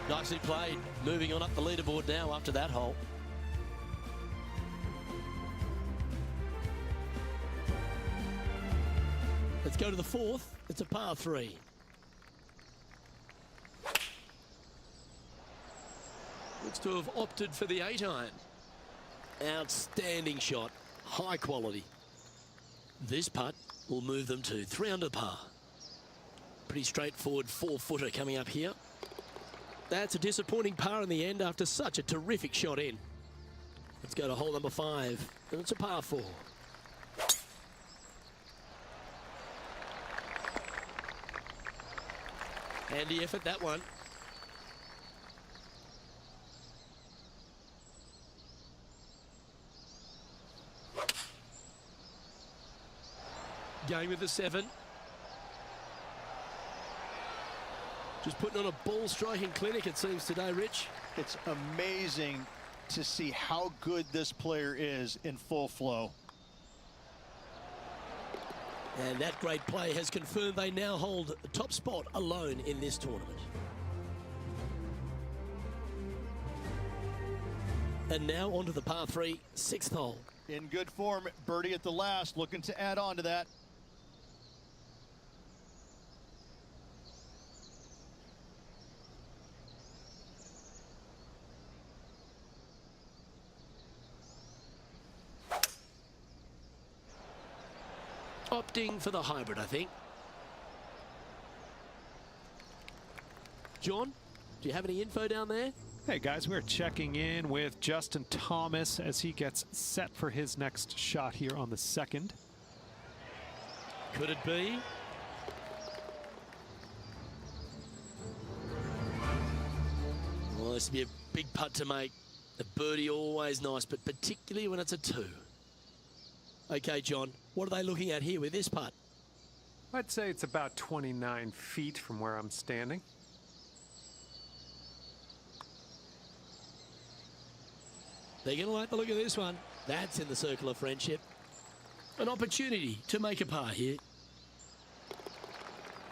Nicely played. Moving on up the leaderboard now after that hole. Let's go to the 4th. It's a par 3. Looks to have opted for the 8-iron. Outstanding shot. High quality. This putt will move them to 3 under par. Pretty straightforward 4-footer coming up here. That's a disappointing par in the end after such a terrific shot in. Let's go to hole number 5. And it's a par 4. Handy effort, that one. Going with the 7. Just putting on a ball striking clinic, it seems, today, Rich. It's amazing to see how good this player is in full flow. And that great play has confirmed they now hold the top spot alone in this tournament. And now onto the par 3, 6th hole. In good form, birdie at the last, looking to add on to that. Opting for the hybrid, I think. John, do you have any info down there? Hey guys, we're checking in with Justin Thomas as he gets set for his next shot here on the 2nd. Could it be? Well, this would be a big putt to make. A birdie always nice, but particularly when it's a 2. Okay, John, what are they looking at here with this putt? I'd say it's about 29 feet from where I'm standing. They're going to like the look of this one. That's in the circle of friendship. An opportunity to make a par here.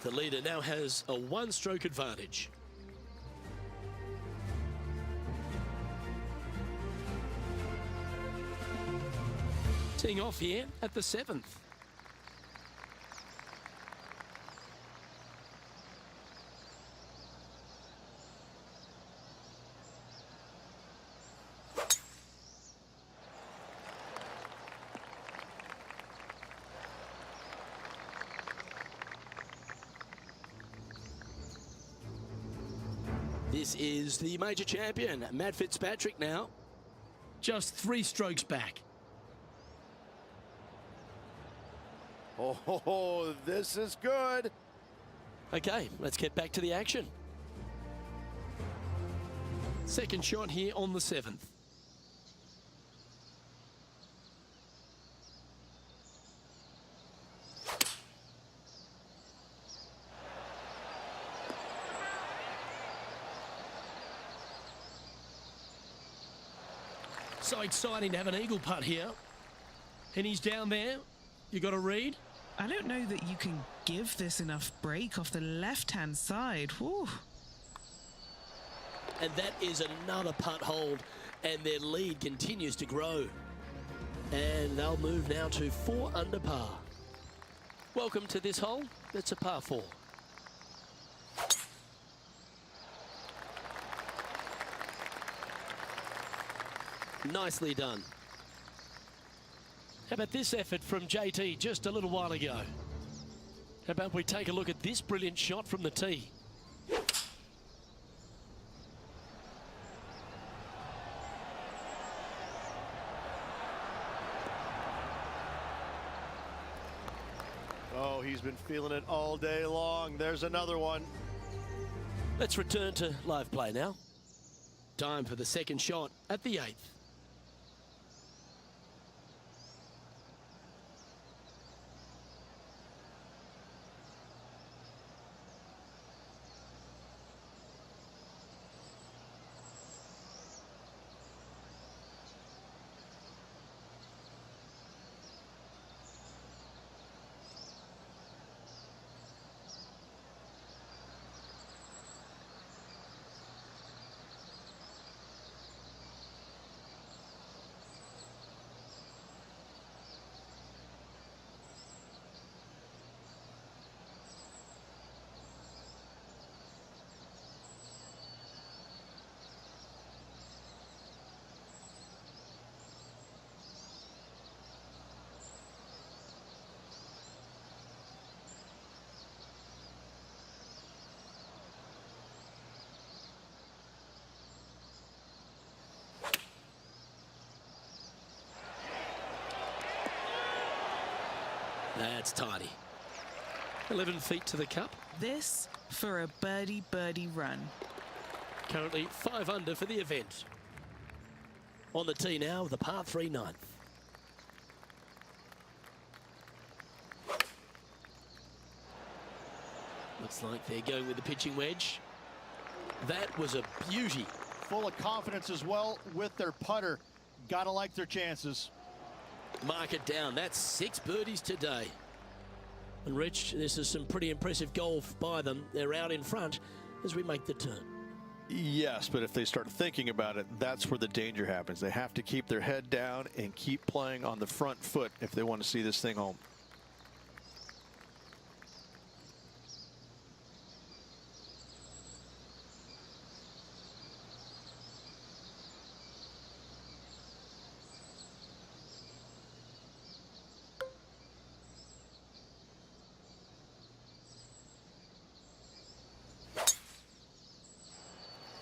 The leader now has a one-stroke advantage. Teeing off here at the 7th. This is the major champion, Matt Fitzpatrick now. Just 3 strokes back. Oh, this is good. Okay, let's get back to the action. Second shot here on the 7th. So exciting to have an eagle putt here. And he's down there. You got to read. I don't know that you can give this enough break off the left-hand side. Woo. And that is another putt hold, and their lead continues to grow. And they'll move now to 4 under par. Welcome to this hole. It's a par 4. Nicely done. How about this effort from JT just a little while ago? How about we take a look at this brilliant shot from the tee? Oh, he's been feeling it all day long. There's another one. Let's return to live play now. Time for the second shot at the 8th. That's tidy. 11 feet to the cup. This for a birdie run. Currently 5 under for the event. On the tee now, the par 3 9th. Looks like they're going with the pitching wedge. That was a beauty. Full of confidence as well with their putter. Gotta like their chances. Mark it down. That's 6 birdies today. And Rich, this is some pretty impressive golf by them. They're out in front as we make the turn. Yes, but if they start thinking about it, that's where the danger happens. They have to keep their head down and keep playing on the front foot if they want to see this thing home.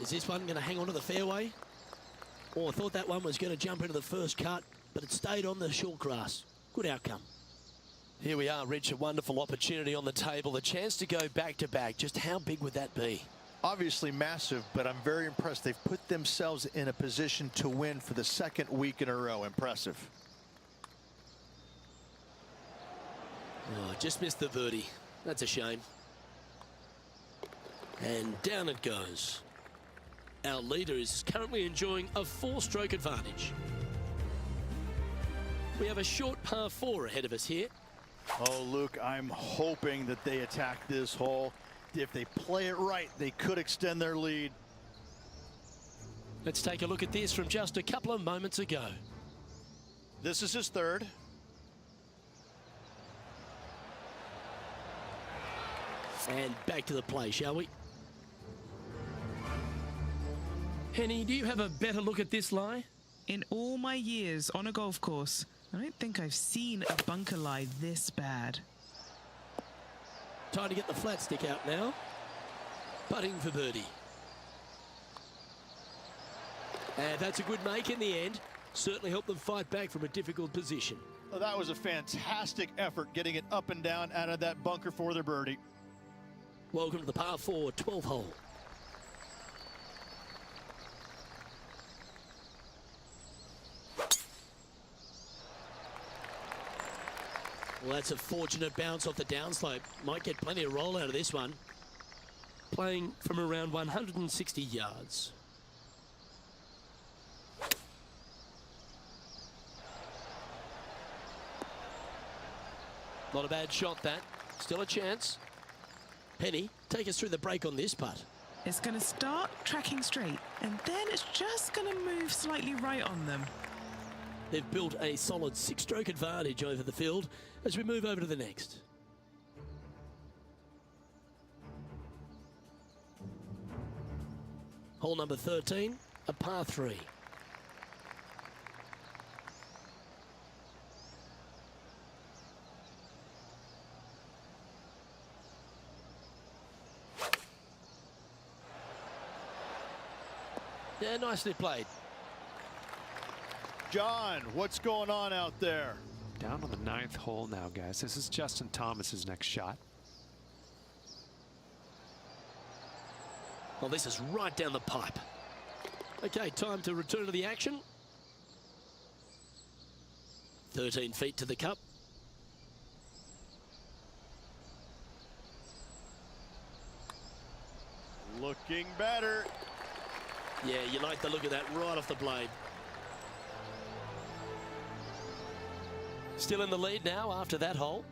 Is this one going to hang on to the fairway? Oh, I thought that one was going to jump into the first cut, but it stayed on the short grass. Good outcome. Here we are, Rich, a wonderful opportunity on the table. The chance to go back-to-back. Just how big would that be? Obviously massive, but I'm very impressed. They've put themselves in a position to win for the 2nd week in a row. Impressive. Oh, just missed the birdie. That's a shame. And down it goes. Our leader is currently enjoying a 4-stroke advantage. We have a short par 4 ahead of us here. Oh, Luke, I'm hoping that they attack this hole. If they play it right, they could extend their lead. Let's take a look at this from just a couple of moments ago. This is his third. And back to the play, shall we? Henny, do you have a better look at this lie? In all my years on a golf course, I don't think I've seen a bunker lie this bad. Time to get the flat stick out now. Putting for birdie. And that's a good make in the end. Certainly helped them fight back from a difficult position. Well, that was a fantastic effort getting it up and down out of that bunker for their birdie. Welcome to the par 4 12th hole. Well, that's a fortunate bounce off the downslope. Might get plenty of roll out of this one. Playing from around 160 yards. Not a bad shot, that. Still a chance. Penny, take us through the break on this putt. It's going to start tracking straight, and then it's just going to move slightly right on them. They've built a solid 6-stroke advantage over the field as we move over to the next. Hole number 13, a par 3. Yeah, nicely played. John, what's going on out there? Down on the 9th hole now, guys. This is Justin Thomas's next shot. Well, this is right down the pipe. Okay, time to return to the action. 13 feet to the cup. Looking better. Yeah, you like the look of that right off the blade. Still in the lead now after that hole.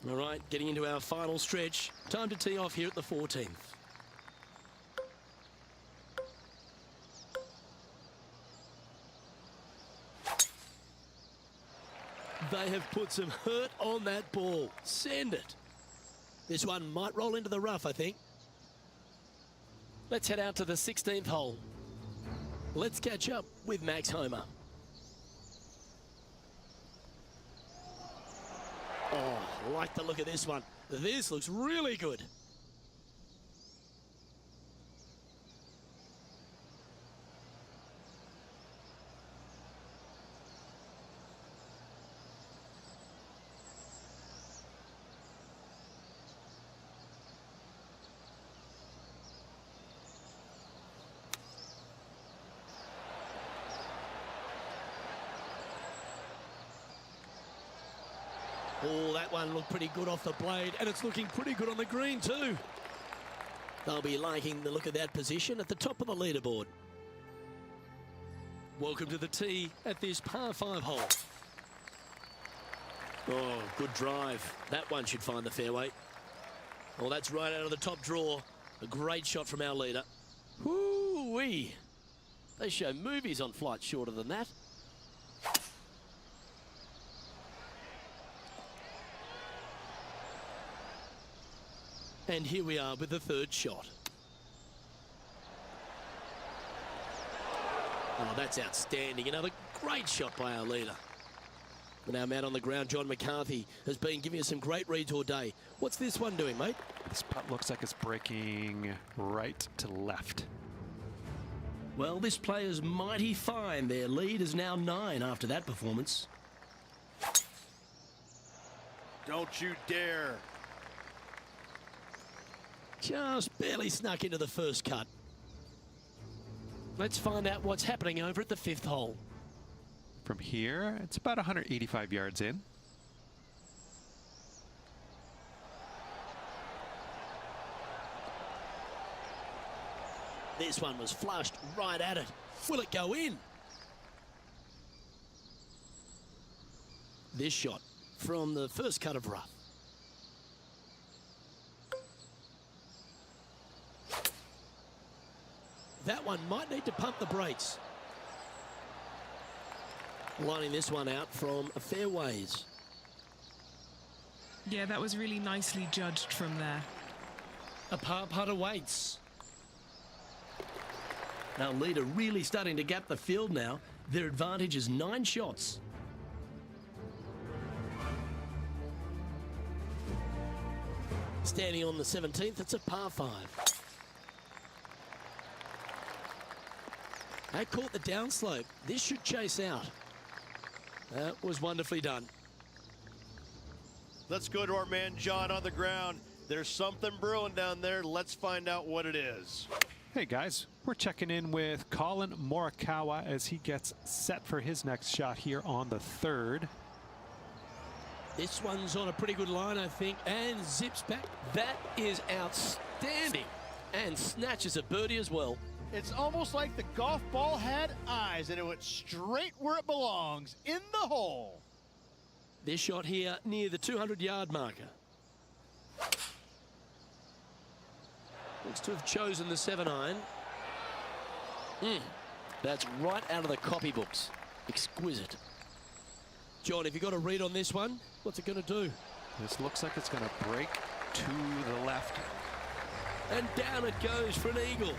All right, getting into our final stretch. Time to tee off here at the 14th. They have put some hurt on that ball. Send it. This one might roll into the rough, I think. Let's head out to the 16th hole. Let's catch up with Max Homer. Oh, I like the look of this one. This looks really good. Oh, that one looked pretty good off the blade, and it's looking pretty good on the green too. They'll be liking the look of that position at the top of the leaderboard. Welcome to the tee at this par 5 hole. Oh, good drive. That one should find the fairway. Well, that's right out of the top draw. A great shot from our leader. Whoo-wee. They show movies on flights shorter than that. And here we are with the 3rd shot. Oh, that's outstanding. Another great shot by our leader. And our man on the ground, John McCarthy, has been giving us some great reads all day. What's this one doing, mate? This putt looks like it's breaking right to left. Well, this player's mighty fine. Their lead is now 9 after that performance. Don't you dare. Just barely snuck into the first cut. Let's find out what's happening over at the 5th hole. From here, it's about 185 yards in. This one was flushed right at it. Will it go in? This shot from the first cut of rough. That one might need to pump the brakes. Lining this one out from a fair ways. Yeah, that was really nicely judged from there. A par putt awaits. Now leader really starting to gap the field now. Their advantage is 9 shots. Standing on the 17th, it's a par 5. They caught the downslope. This should chase out. That was wonderfully done. Let's go to our man John on the ground. There's something brewing down there. Let's find out what it is. Hey guys, we're checking in with Colin Morikawa as he gets set for his next shot here on the 3rd. This one's on a pretty good line, I think, and zips back. That is outstanding. And snatches a birdie as well. It's almost like the golf ball had eyes and it went straight where it belongs, in the hole. This shot here near the 200-yard marker. Looks to have chosen the 7-iron. That's right out of the copybooks. Exquisite. John, have you got a read on this one? What's it going to do? This looks like it's going to break to the left. And down it goes for an eagle.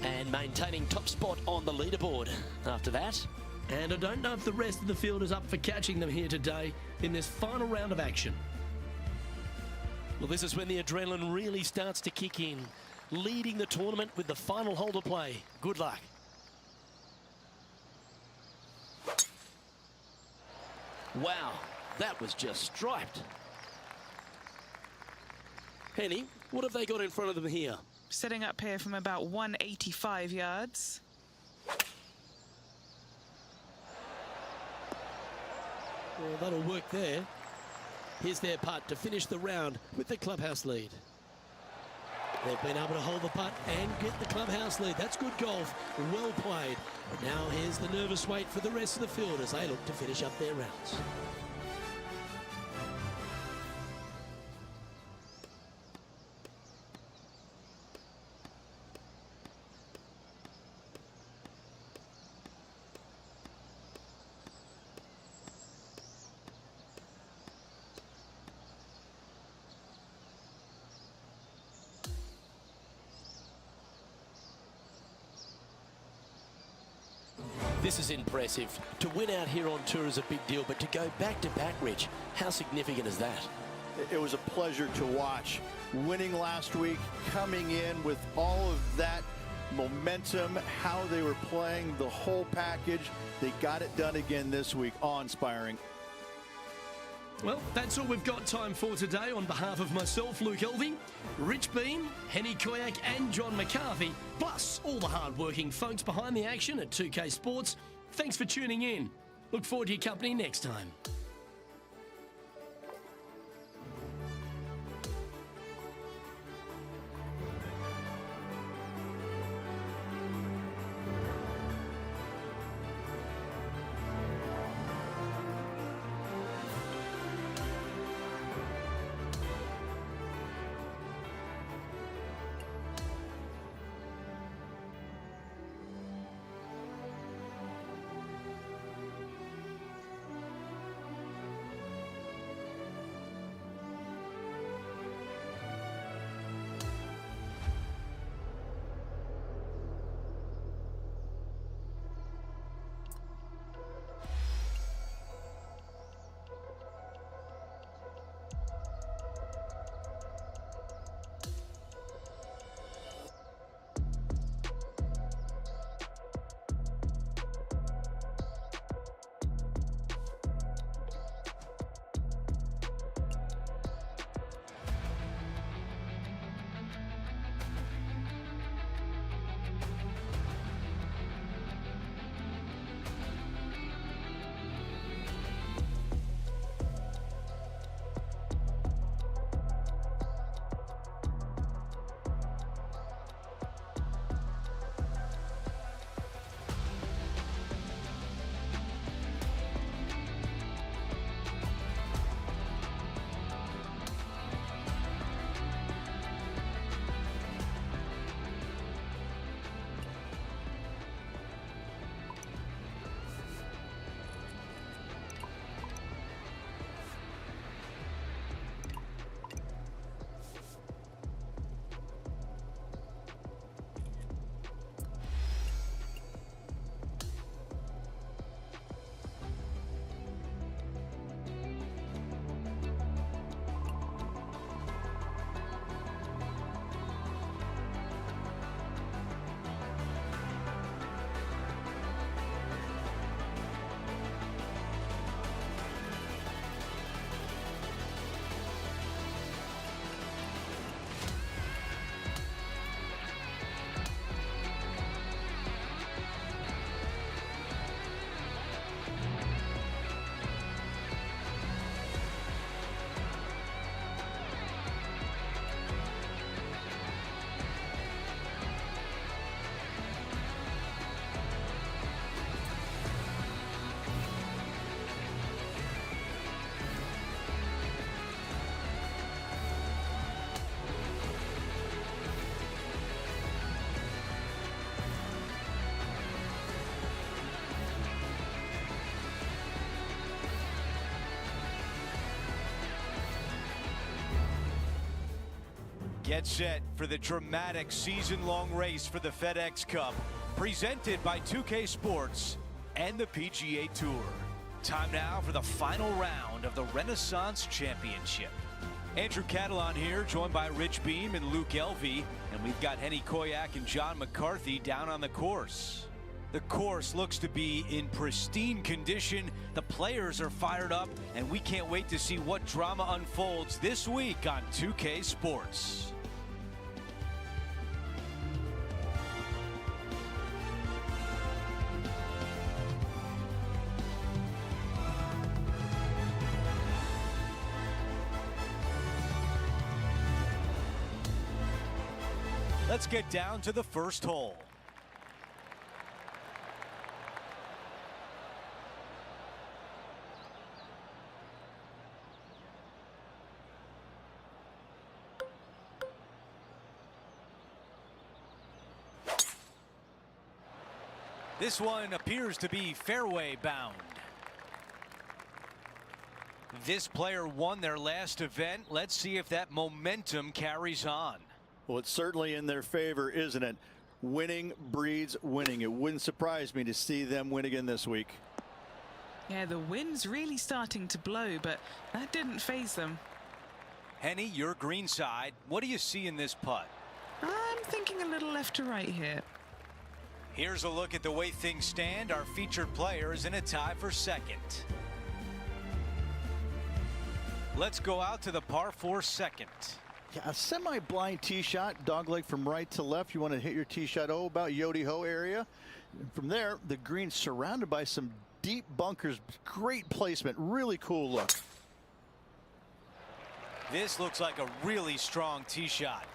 And maintaining top spot on the leaderboard after that. And I don't know if the rest of the field is up for catching them here today in this final round of action. Well, this is when the adrenaline really starts to kick in. Leading the tournament with the final hole to play. Good luck. Wow, that was just striped. Henny, what have they got in front of them here? Setting up here from about 185 yards. Well, that'll work there. Here's their putt to finish the round with the clubhouse lead. They've been able to hold the putt and get the clubhouse lead. That's good golf. Well played. But now here's the nervous wait for the rest of the field as they look to finish up their rounds. This is impressive. To win out here on tour is a big deal, but to go back-to-back, Rich, how significant is that? It was a pleasure to watch. Winning last week, coming in with all of that momentum, how they were playing, the whole package. They got it done again this week. Awe-inspiring. Well, that's all we've got time for today. On behalf of myself, Luke Elvey, Rich Beam, Henny Koyak and John McCarthy, plus all the hard-working folks behind the action at 2K Sports, thanks for tuning in. Look forward to your company next time. Get set for the dramatic season-long race for the FedEx Cup, presented by 2K Sports and the PGA Tour. Time now for the final round of the Renaissance Championship. Andrew Catalan here, joined by Rich Beam and Luke Elvey, and we've got Henny Koyak and John McCarthy down on the course. The course looks to be in pristine condition. The players are fired up, and we can't wait to see what drama unfolds this week on 2K Sports. Let's get down to the first hole. This one appears to be fairway bound. This player won their last event. Let's see if that momentum carries on. Well, it's certainly in their favor, isn't it? Winning breeds winning. It wouldn't surprise me to see them win again this week. Yeah, the wind's really starting to blow, but that didn't faze them. Henny, your green side. What do you see in this putt? I'm thinking a little left to right here. Here's a look at the way things stand. Our featured player is in a tie for second. Let's go out to the par 4 second. Yeah, a semi-blind tee shot, dogleg from right to left. You want to hit your tee shot, about Yodi-Ho area. And from there, the green surrounded by some deep bunkers. Great placement, really cool look. This looks like a really strong tee shot.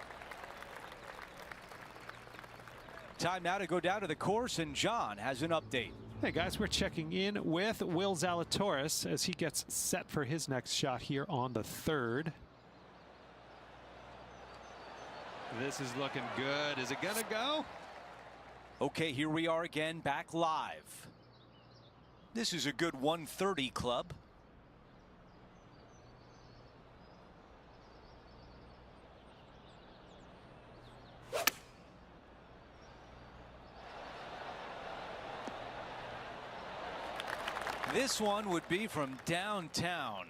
Time now to go down to the course, and John has an update. Hey guys, we're checking in with Will Zalatoris as he gets set for his next shot here on the 3rd. This is looking good. Is it gonna go? Okay, here we are again, back live. This is a good 130 club. This one would be from downtown.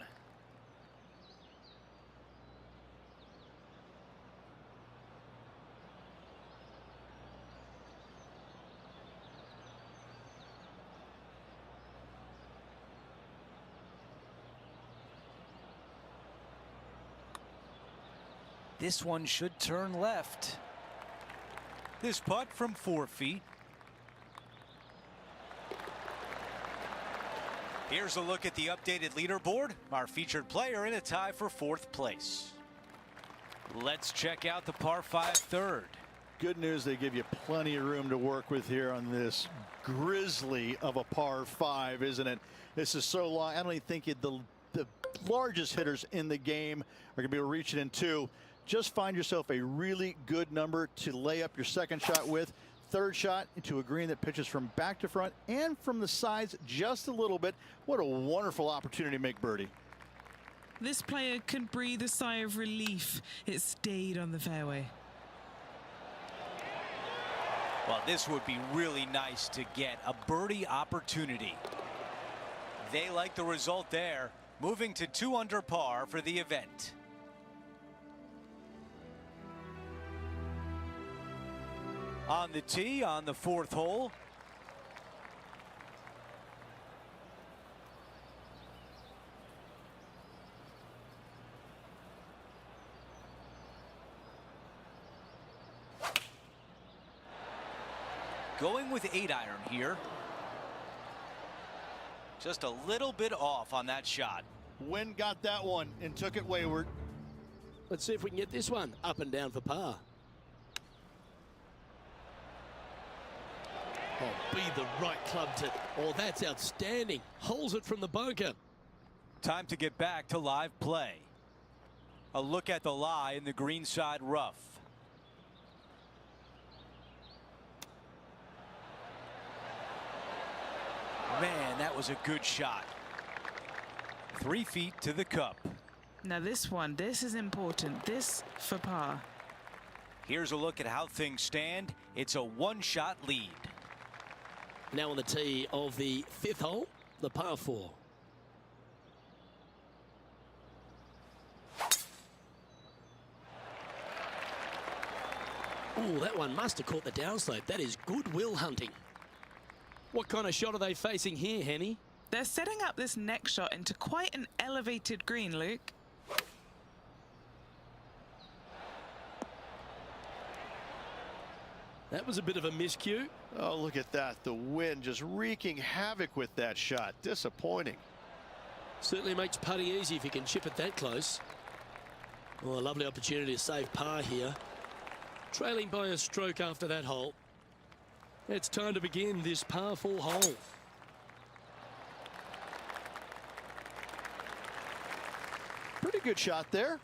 This one should turn left. This putt from 4 feet. Here's a look at the updated leaderboard. Our featured player in a tie for 4th place. Let's check out the par 5 3rd. Good news, they give you plenty of room to work with here on this grizzly of a par 5, isn't it? This is so long. I don't even think the largest hitters in the game are going to be reaching in 2. Just find yourself a really good number to lay up your second shot with. 3rd shot into a green that pitches from back to front and from the sides just a little bit. What a wonderful opportunity to make birdie. This player can breathe a sigh of relief. It stayed on the fairway. Well, this would be really nice to get a birdie opportunity. They like the result there, moving to 2 under par for the event. On the tee on the 4th hole. Going with 8-iron here. Just a little bit off on that shot. Wind got that one and took it wayward. Let's see if we can get this one up and down for par. Oh, be the right club to... Oh, that's outstanding. Holds it from the bunker. Time to get back to live play. A look at the lie in the greenside rough. Man, that was a good shot. 3 feet to the cup. Now this one, this is important. This for par. Here's a look at how things stand. It's a one-shot lead. Now on the tee of the 5th hole, the par 4. Oh, that one must have caught the downslope. That is goodwill hunting. What kind of shot are they facing here, Henny? They're setting up this next shot into quite an elevated green, Luke. That was a bit of a miscue. Oh, look at that. The wind just wreaking havoc with that shot. Disappointing. Certainly makes putting easy if you can chip it that close. Well, a lovely opportunity to save par here. Trailing by a stroke after that hole. It's time to begin this par 4 hole. Pretty good shot there.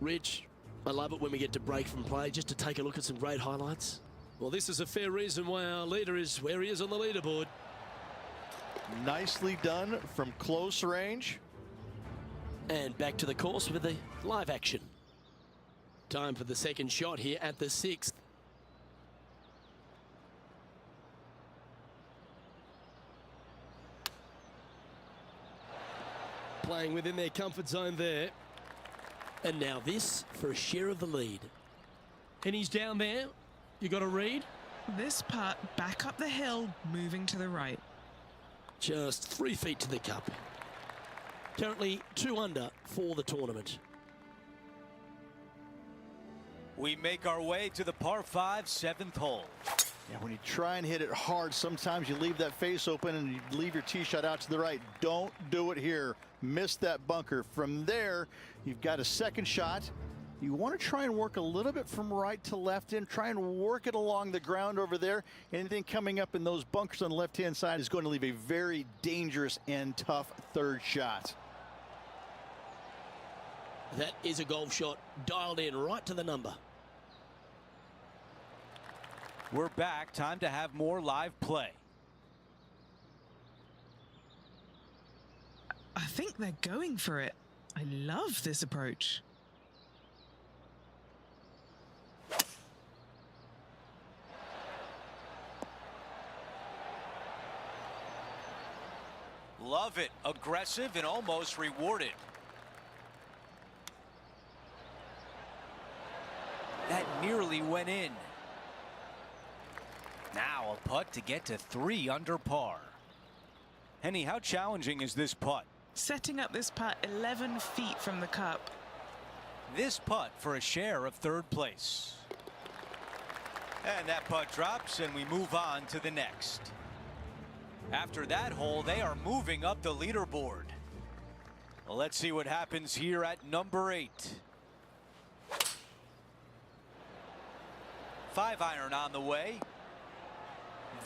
Rich, I love it when we get to break from play just to take a look at some great highlights. Well, this is a fair reason why our leader is where he is on the leaderboard. Nicely done from close range. And back to the course with the live action. Time for the second shot here at the 6th. Playing within their comfort zone there. And now this for a share of the lead. And he's down there. You got a read? This putt back up the hill, moving to the right. Just 3 feet to the cup. Currently 2 under for the tournament. We make our way to the par 5 7th hole. Yeah, when you try and hit it hard, sometimes you leave that face open and you leave your tee shot out to the right. Don't do it here. Miss that bunker. From there, you've got a second shot. You want to try and work a little bit from right to left in. Try and work it along the ground over there. Anything coming up in those bunkers on the left-hand side is going to leave a very dangerous and tough third shot. That is a golf shot dialed in right to the number. We're back. Time to have more live play. I think they're going for it. I love this approach. Love it. Aggressive and almost rewarded. That nearly went in. Now a putt to get to 3 under par. Henny, how challenging is this putt? Setting up this putt 11 feet from the cup. This putt for a share of 3rd place. And that putt drops and we move on to the next. After that hole, they are moving up the leaderboard. Well, let's see what happens here at number 8. 5-iron on the way.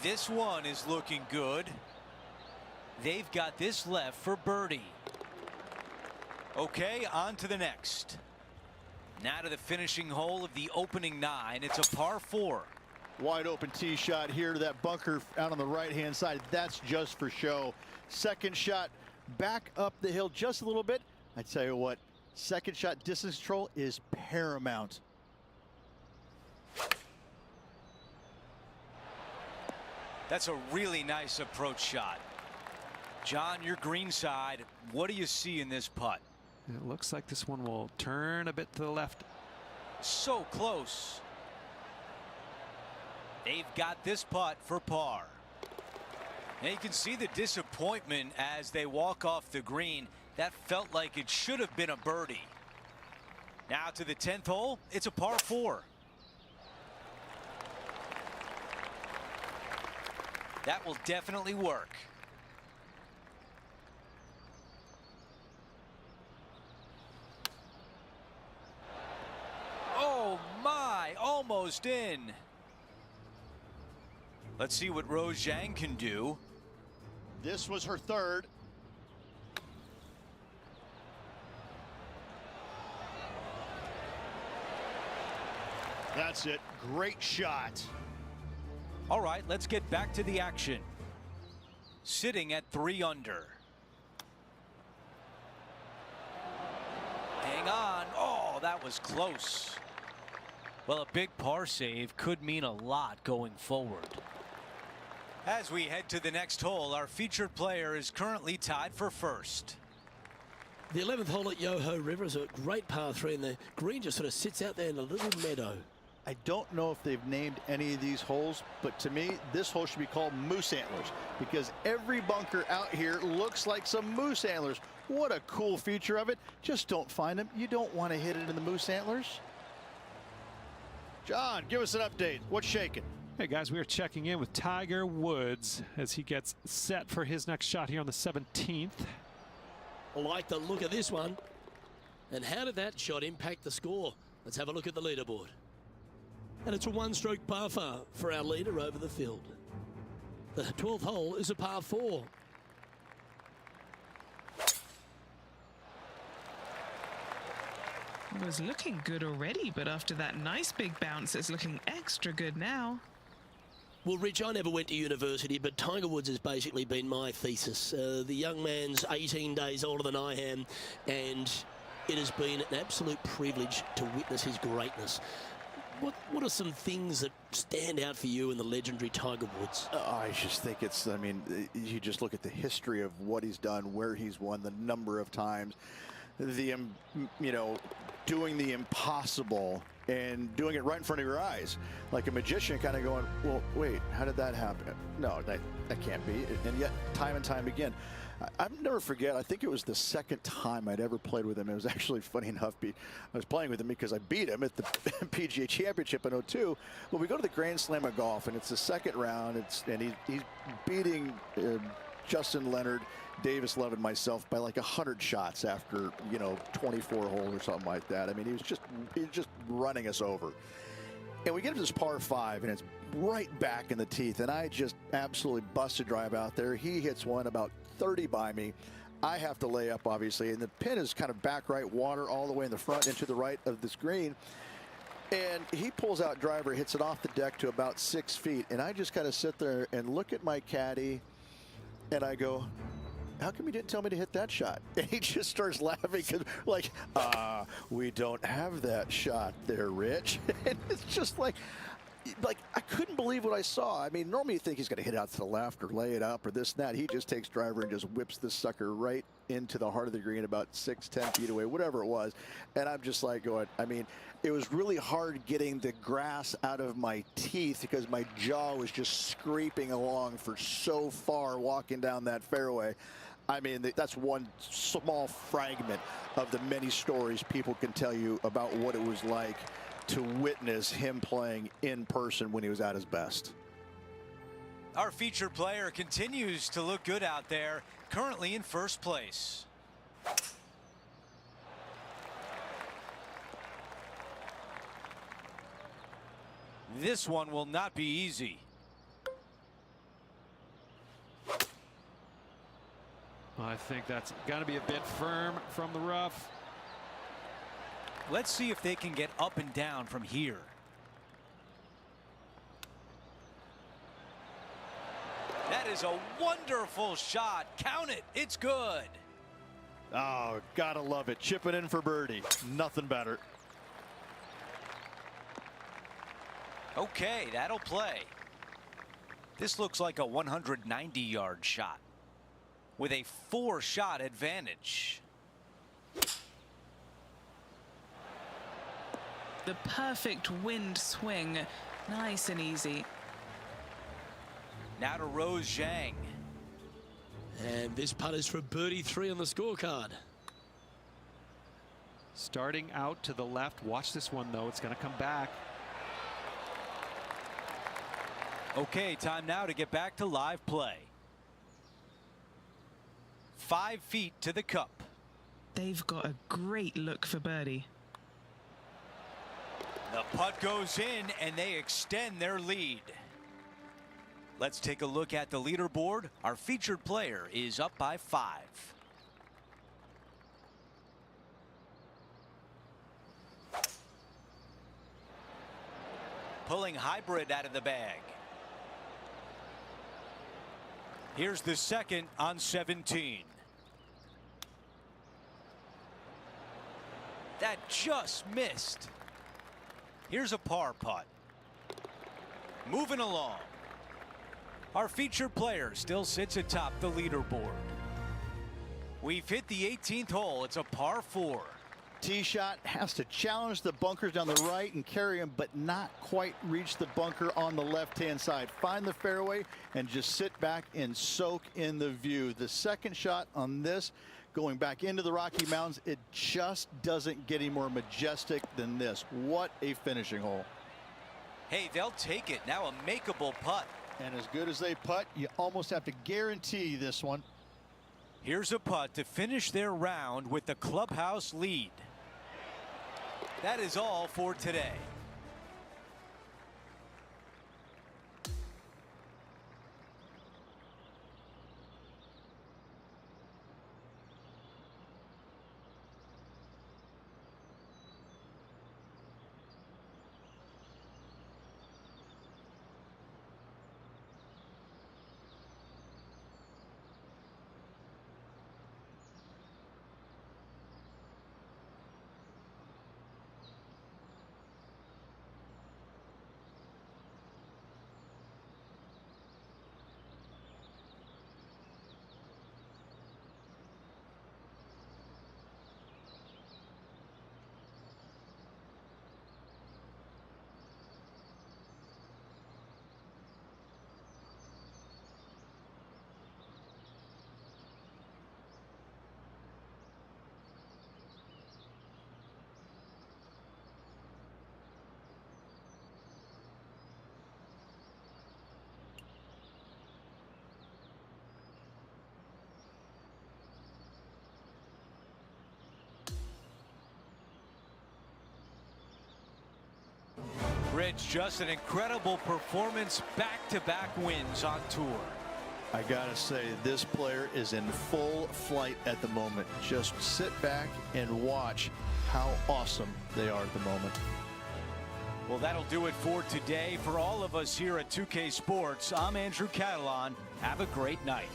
This one is looking good. They've got this left for birdie. Okay, on to the next. Now to the finishing hole of the opening 9. It's a par 4. Wide open tee shot here to that bunker out on the right-hand side. That's just for show. Second shot back up the hill just a little bit. I tell you what, second shot distance control is paramount. That's a really nice approach shot. John, your green side, what do you see in this putt? It looks like this one will turn a bit to the left. So close. They've got this putt for par. And you can see the disappointment as they walk off the green. That felt like it should have been a birdie. Now to the 10th hole, it's a par 4. That will definitely work. Oh my, almost in. Let's see what Rose Zhang can do. This was her 3rd. That's it. Great shot. All right, let's get back to the action. Sitting at 3 under. Hang on. Oh, that was close. Well, a big par save could mean a lot going forward. As we head to the next hole, our featured player is currently tied for first. The 11th hole at Yoho River is a great par 3, and the green just sort of sits out there in a little meadow. I don't know if they've named any of these holes, but to me, this hole should be called Moose Antlers, because every bunker out here looks like some moose antlers. What a cool feature of it. Just don't find them. You don't want to hit it in the moose antlers. John, give us an update. What's shaking? Hey guys, we are checking in with Tiger Woods as he gets set for his next shot here on the 17th. I like the look of this one. And how did that shot impact the score? Let's have a look at the leaderboard. And it's a one-stroke par four for our leader over the field. The 12th hole is a par 4. It was looking good already, but after that nice big bounce, it's looking extra good now. Well, Rich, I never went to university, but Tiger Woods has basically been my thesis. The young man's 18 days older than I am, and it has been an absolute privilege to witness his greatness. What are some things that stand out for you in the legendary Tiger Woods? I just think it's, I mean, you just look at the history of what he's done, where he's won, the number of times, the, you know, doing the impossible and doing it right in front of your eyes. Like a magician kind of going, well, wait, how did that happen? No, that can't be. And yet, time and time again, I'll never forget, I think it was the second time I'd ever played with him. It was actually funny enough. I was playing with him because I beat him at the PGA Championship in '02. But we go to the Grand Slam of golf, and it's the second round. And he's beating Justin Leonard, Davis Love, and myself by like 100 shots after, you know, 24 holes or something like that. I mean, he was just running us over. And we get to this par 5, and it's right back in the teeth. And I just absolutely busted drive out there. He hits one about 30 by me. I have to lay up, obviously, and the pin is kind of back right, water all the way in the front and to the right of this green. And he pulls out driver, hits it off the deck to about 6 feet. And I just kind of sit there and look at my caddy, and I go, how come you didn't tell me to hit that shot? And he just starts laughing because, like, we don't have that shot there, Rich. And it's just like I couldn't believe what I saw. I mean, normally you think he's going to hit out to the left or lay it up or this and that. He just takes driver and just whips this sucker right into the heart of the green about 6-10 feet away, whatever it was. And I'm just like going, I mean, it was really hard getting the grass out of my teeth because my jaw was just scraping along for so far walking down that fairway. I mean, that's one small fragment of the many stories people can tell you about what it was like to witness him playing in person when he was at his best. Our featured player continues to look good out there, currently in first place. This one will not be easy. I think that's got to be a bit firm from the rough. Let's see if they can get up and down from here. That is a wonderful shot. Count it. It's good. Oh, gotta love it. Chipping in for birdie. Nothing better. Okay, that'll play. This looks like a 190-yard shot with a 4-shot advantage. The perfect wind swing. Nice and easy. Now to Rose Zhang. And this putt is for birdie 3 on the scorecard. Starting out to the left. Watch this one, though. It's going to come back. Okay, time now to get back to live play. 5 feet to the cup. They've got a great look for birdie. The putt goes in, and they extend their lead. Let's take a look at the leaderboard. Our featured player is up by 5. Pulling hybrid out of the bag. Here's the second on 17. That just missed. Here's a par putt. Moving along. Our featured player still sits atop the leaderboard. We've hit the 18th hole. It's a par 4. Tee shot has to challenge the bunkers down the right and carry him, but not quite reach the bunker on the left-hand side. Find the fairway and just sit back and soak in the view. The second shot on this, going back into the Rocky Mountains, it just doesn't get any more majestic than this. What a finishing hole. Hey, they'll take it. Now a makeable putt. And as good as they putt, you almost have to guarantee this one. Here's a putt to finish their round with the clubhouse lead. That is all for today. Rich, just an incredible performance, back-to-back wins on tour. I gotta say, this player is in full flight at the moment. Just sit back and watch how awesome they are at the moment. Well, that'll do it for today. For all of us here at 2K Sports, I'm Andrew Catalan. Have a great night.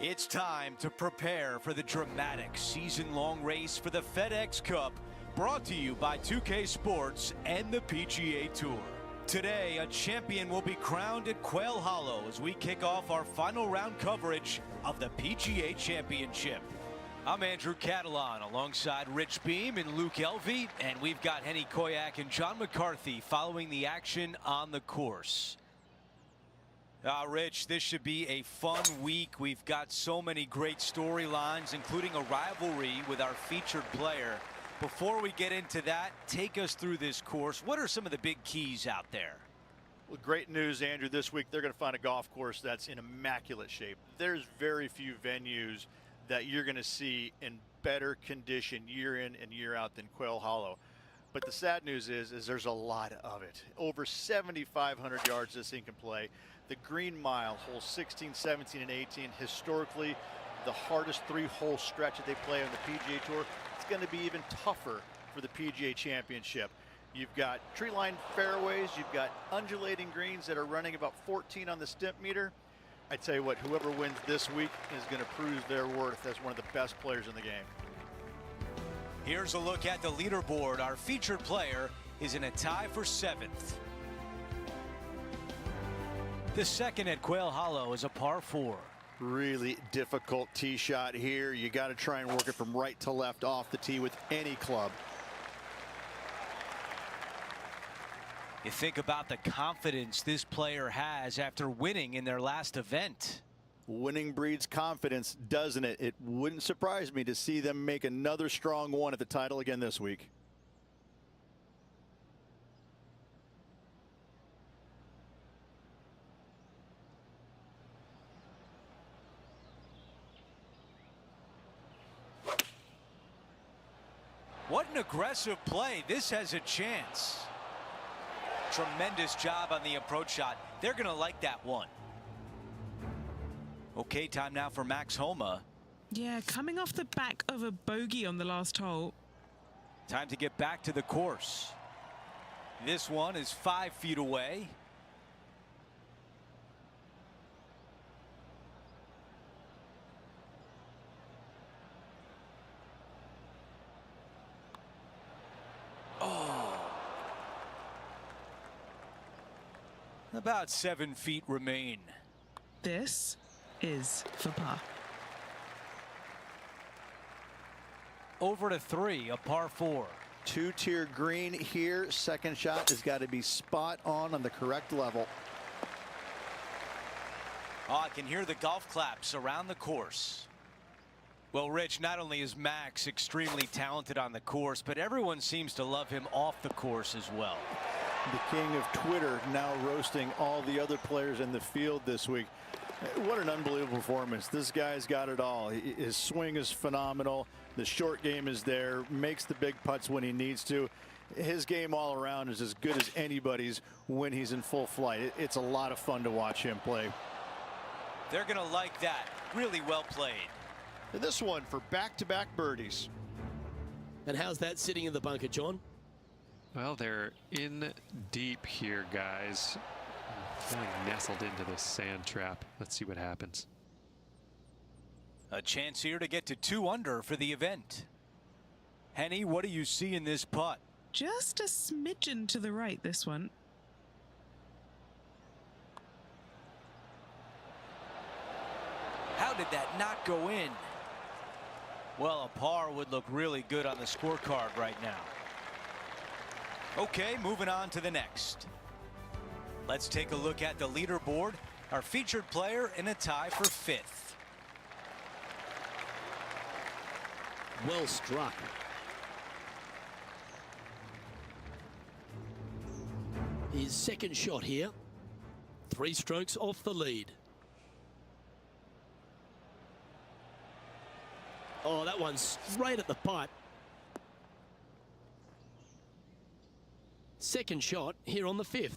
It's time to prepare for the dramatic season-long race for the FedEx Cup, brought to you by 2K Sports and the PGA Tour. Today, a champion will be crowned at Quail Hollow as we kick off our final round coverage of the PGA Championship. I'm Andrew Catalan alongside Rich Beam and Luke Elvey, and we've got Henny Koyak and John McCarthy following the action on the course. Rich, this should be a fun week. We've got so many great storylines, including a rivalry with our featured player. Before we get into that, take us through this course. What are some of the big keys out there? Well, great news, Andrew. This week they're going to find a golf course that's in immaculate shape. There's very few venues that you're going to see in better condition year in and year out than Quail Hollow. But the sad news is there's a lot of it. Over 7,500 yards this thing can play. The Green Mile, holes 16, 17, and 18, historically the hardest three-hole stretch that they play on the PGA Tour. It's going to be even tougher for the PGA Championship. You've got tree-lined fairways, you've got undulating greens that are running about 14 on the stimp meter. I tell you what, whoever wins this week is going to prove their worth as one of the best players in the game. Here's a look at the leaderboard. Our featured player is in a tie for 7th. The second at Quail Hollow is a par 4. Really difficult tee shot here. You got to try and work it from right to left off the tee with any club. You think about the confidence this player has after winning in their last event. Winning breeds confidence, doesn't it? It wouldn't surprise me to see them make another strong one at the title again this week. What an aggressive play. This has a chance. Tremendous job on the approach shot. They're going to like that one. Okay, time now for Max Homa. Yeah, coming off the back of a bogey on the last hole. Time to get back to the course. This one is 5 feet away. About 7 feet remain. This is for par. Over to 3, a par 4. Two-tier green here. Second shot has got to be spot on the correct level. Oh, I can hear the golf claps around the course. Well, Rich, not only is Max extremely talented on the course, but everyone seems to love him off the course as well. The king of Twitter now roasting all the other players in the field this week. What an unbelievable performance. This guy's got it all. His swing is phenomenal. The short game is there. Makes the big putts when he needs to. His game all around is as good as anybody's when he's in full flight. It's a lot of fun to watch him play. They're going to like that. Really well played. And this one for back-to-back birdies. And how's that sitting in the bunker, John? Well, they're in deep here, guys. Feeling nestled into this sand trap. Let's see what happens. A chance here to get to 2 under for the event. Henny, what do you see in this putt? Just a smidgen to the right, this one. How did that not go in? Well, a par would look really good on the scorecard right now. Okay, moving on to the next. Let's take a look at the leaderboard. Our featured player in a tie for 5th. Well struck. His second shot here. 3 strokes off the lead. Oh, that one's straight at the putt. Second shot here on the 5th.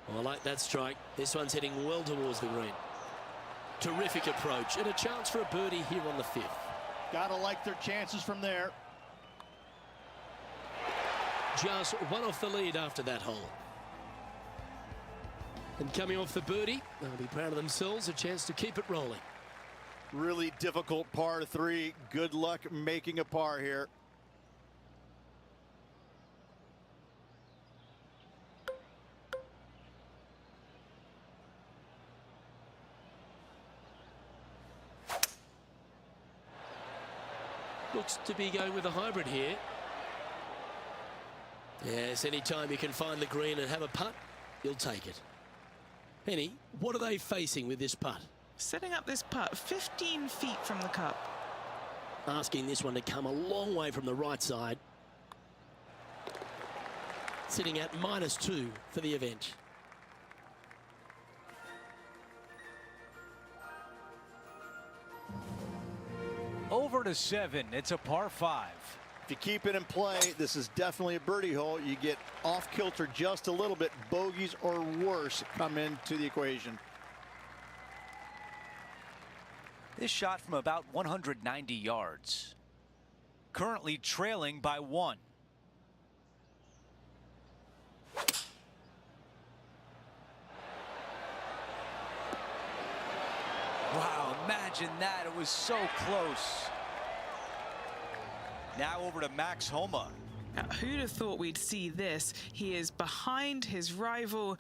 Oh, I like that strike. This one's heading well towards the green. Terrific approach and a chance for a birdie here on the 5th. Gotta like their chances from there. Just one off the lead after that hole. And coming off the birdie, they'll be proud of themselves, a chance to keep it rolling. Really difficult par 3. Good luck making a par here. Looks to be going with a hybrid here. Yes, anytime you can find the green and have a putt, you'll take it. Penny, what are they facing with this putt? Setting up this putt 15 feet from the cup. Asking this one to come a long way from the right side. Sitting at -2 for the event. Over to 7. It's a par 5. If you keep it in play, this is definitely a birdie hole. You get off kilter just a little bit. Bogeys or worse come into the equation. This shot from about 190 yards. Currently trailing by 1. Wow, imagine that. It was so close. Now over to Max Homa. Now, who'd have thought we'd see this? He is behind his rival.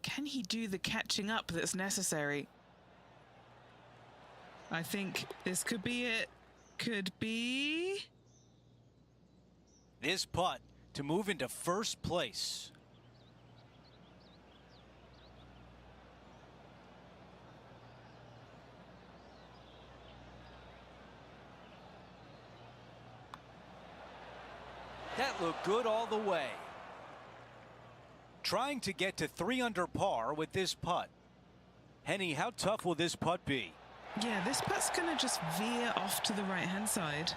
Can he do the catching up that's necessary? I think this could be it. Could be. This putt to move into first place. That looked good all the way. Trying to get to 3 under par with this putt. Henny, how tough will this putt be? Yeah, this putt's going to just veer off to the right-hand side.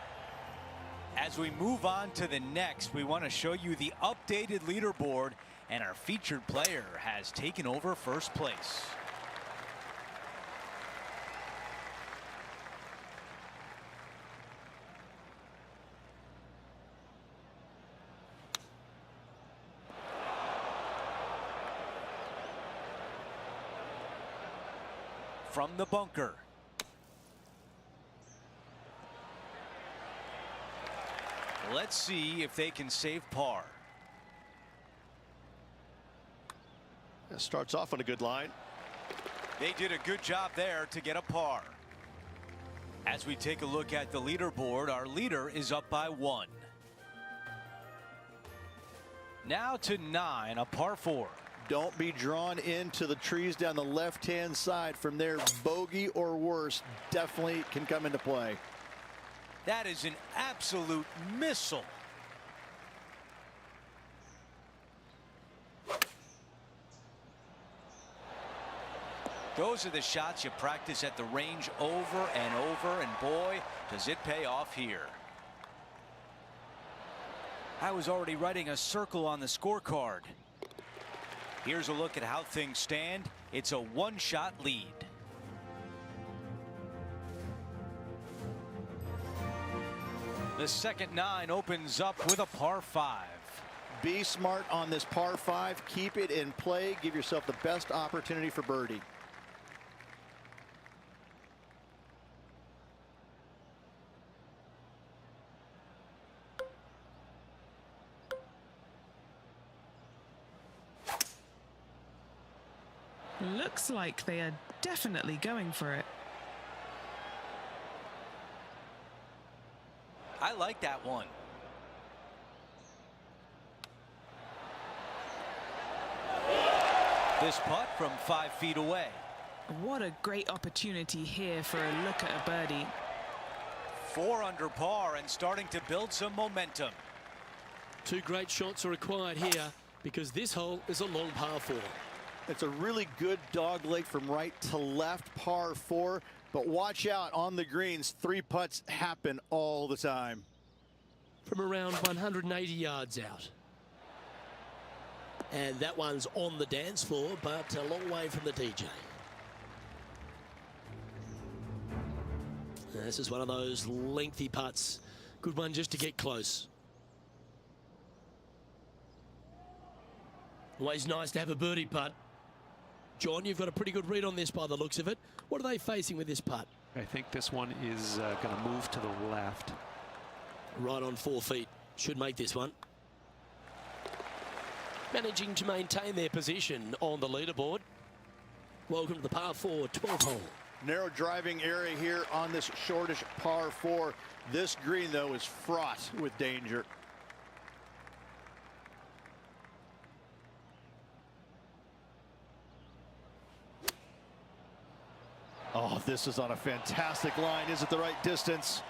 As we move on to the next, we want to show you the updated leaderboard, and our featured player has taken over first place. From the bunker. Let's see if they can save par. That starts off on a good line. They did a good job there to get a par. As we take a look at the leaderboard, our leader is up by 1. Now to 9, a par 4. Don't be drawn into the trees down the left-hand side. From there, bogey or worse definitely can come into play. That is an absolute missile. Those are the shots you practice at the range over and over, and boy, does it pay off here. I was already writing a circle on the scorecard. Here's a look at how things stand. It's a 1-shot lead. The second 9 opens up with a par 5. Be smart on this par 5. Keep it in play. Give yourself the best opportunity for birdie. Looks like they are definitely going for it. I like that one. This putt from 5 feet away. What a great opportunity here for a look at a birdie. 4 under par and starting to build some momentum. 2 great shots are required here because this hole is a long par 4. It's a really good dog leg from right to left, par 4. But watch out on the greens. 3 putts happen all the time. From around 180 yards out. And that one's on the dance floor, but a long way from the DJ. This is one of those lengthy putts. Good one just to get close. Always nice to have a birdie putt. John, you've got a pretty good read on this by the looks of it. What are they facing with this putt? I think this one is going to move to the left. Right on 4 feet. Should make this one. Managing to maintain their position on the leaderboard. Welcome to the par 4 12th hole. Narrow driving area here on this shortish par 4. This green, though, is fraught with danger. Oh, this is on a fantastic line. Is it the right distance?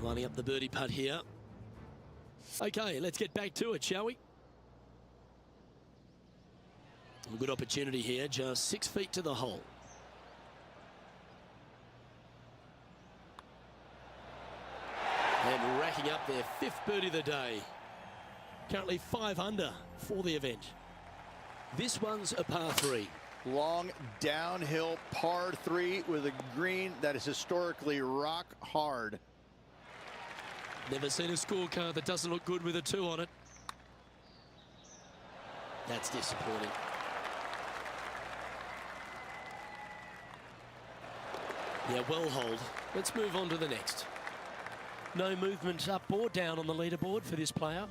Lining up the birdie putt here. Okay, let's get back to it, shall we? A good opportunity here, just 6 feet to the hole. And racking up their 5th birdie of the day. Currently 5 under for the event. This one's a par 3. Long downhill par 3 with a green that is historically rock hard. Never seen a scorecard that doesn't look good with a 2 on it. That's disappointing. Yeah, well hold. Let's move on to the next. No movement up or down on the leaderboard for this player.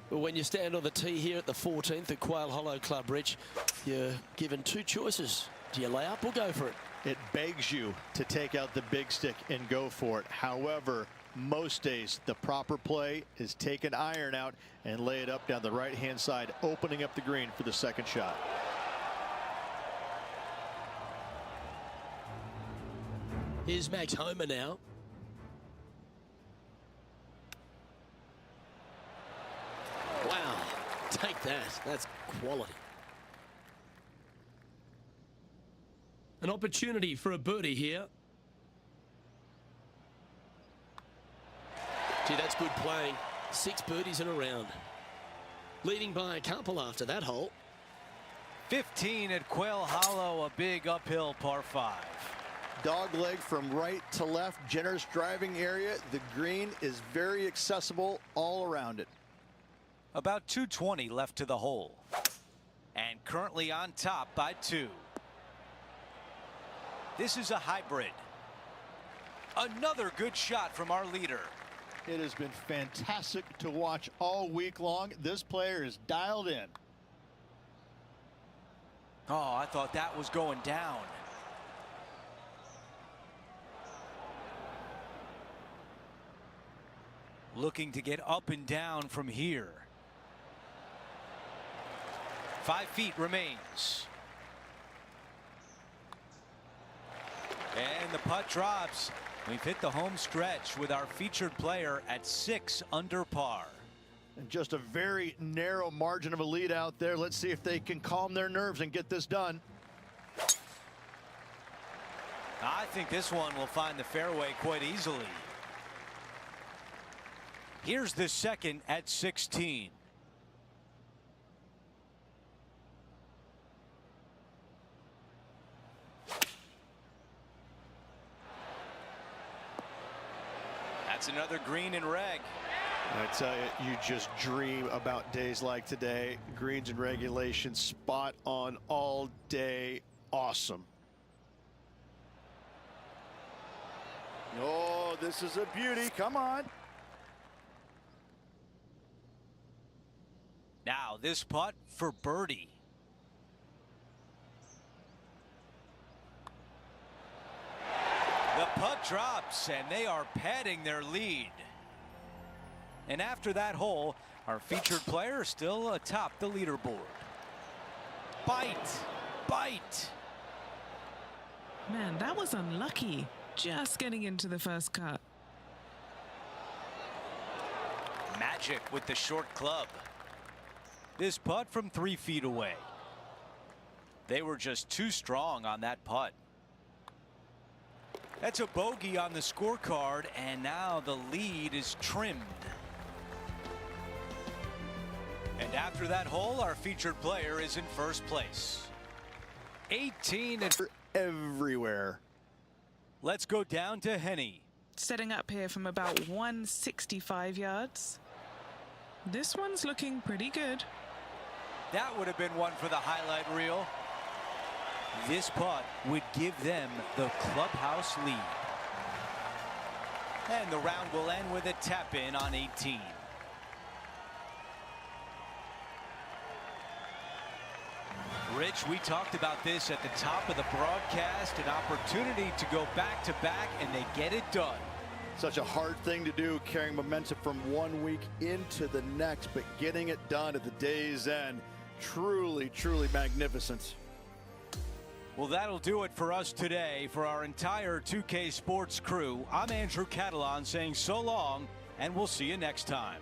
But when you stand on the tee here at the 14th at Quail Hollow Club, Rich, you're given 2 choices. Do you lay up or go for it? It begs you to take out the big stick and go for it. However, most days the proper play is take an iron out and lay it up down the right-hand side, opening up the green for the second shot. Here's Max Homer now. Wow, take that. That's quality. An opportunity for a birdie here. Gee, that's good playing. 6 birdies in a round. Leading by a couple after that hole. 15 at Quail Hollow, a big uphill par 5. Dog leg from right to left, generous driving area. The green is very accessible all around it. About 220 left to the hole. And currently on top by 2. This is a hybrid. Another good shot from our leader. It has been fantastic to watch all week long. This player is dialed in. Oh, I thought that was going down. Looking to get up and down from here. 5 feet remains. And the putt drops. We've hit the home stretch with our featured player at 6 under par. And just a very narrow margin of a lead out there. Let's see if they can calm their nerves and get this done. I think this one will find the fairway quite easily. Here's the second at 16. That's another green and reg. I tell you, you just dream about days like today. Greens and regulations, spot on all day. Awesome. Oh, this is a beauty. Come on. Now this putt for birdie. The putt drops and they are padding their lead. And after that hole, our featured player is still atop the leaderboard. Bite, bite. Man, that was unlucky. Just getting into the first cut. Magic with the short club. This putt from 3 feet away. They were just too strong on that putt. That's a bogey on the scorecard, and now the lead is trimmed. And after that hole, our featured player is in first place. 18 and everywhere. Let's go down to Henny. Setting up here from about 165 yards. This one's looking pretty good. That would have been one for the highlight reel. This putt would give them the clubhouse lead. And the round will end with a tap in on 18. Rich, we talked about this at the top of the broadcast, an opportunity to go back-to-back, and they get it done. Such a hard thing to do, carrying momentum from one week into the next, but getting it done at the day's end, truly, truly magnificent. Well, that'll do it for us today. For our entire 2K Sports crew, I'm Andrew Catalan saying so long, and we'll see you next time.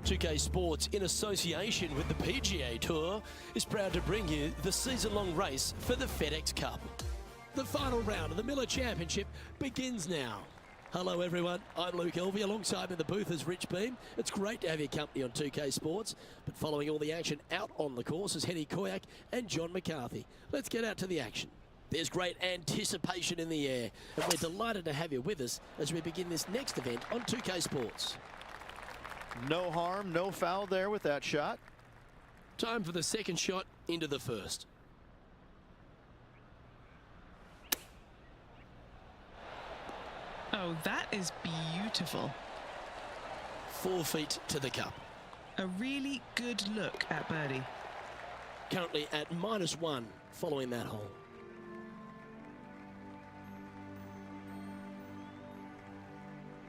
2K Sports, in association with the PGA Tour, is proud to bring you the season-long race for the FedEx Cup. The final round of the Miller Championship begins now. Hello everyone, I'm Luke Elvey. Alongside me in the booth is Rich Beam. It's great to have your company on 2K Sports, but following all the action out on the course is Henny Koyak and John McCarthy. Let's get out to the action. There's great anticipation in the air, and we're delighted to have you with us as we begin this next event on 2K Sports. No harm, no foul there with that shot. Time for the second shot into the first. Oh, that is beautiful. 4 feet to the cup. A really good look at birdie. Currently at -1 following that hole.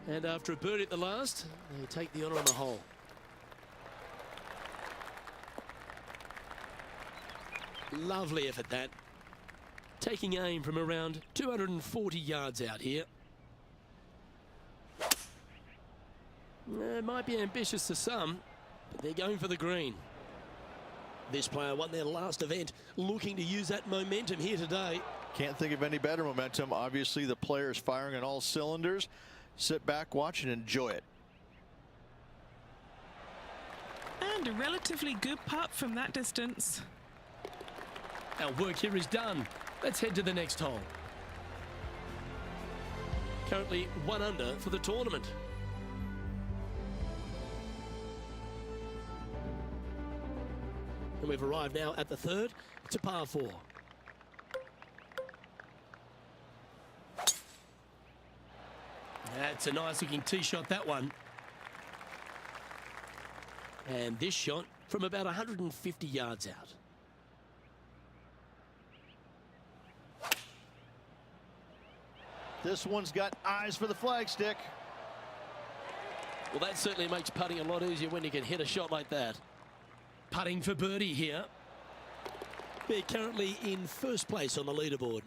And after a birdie at the last, they take the honour on the hole. Lovely effort that. Taking aim from around 240 yards out here. It might be ambitious to some, but they're going for the green. This player won their last event, looking to use that momentum here today. Can't think of any better momentum. Obviously, the player is firing on all cylinders. Sit back, watch, and enjoy it. And a relatively good putt from that distance. Our work here is done. Let's head to the next hole. Currently 1 under for the tournament. And we've arrived now at the third. It's a par 4. That's a nice looking tee shot, that one. And this shot from about 150 yards out. This one's got eyes for the flagstick. Well, that certainly makes putting a lot easier when you can hit a shot like that. Putting for birdie here. They're currently in first place on the leaderboard.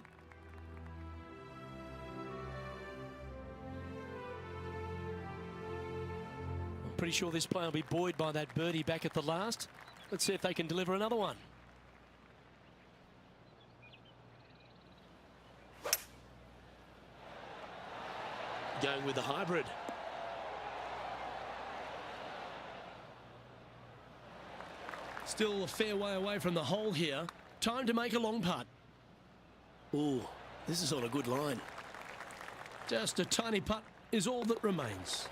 Pretty sure this player will be buoyed by that birdie back at the last. Let's see if they can deliver another one. Going with the hybrid. Still a fair way away from the hole here. Time to make a long putt. Ooh, this is on a good line. Just a tiny putt is all that remains.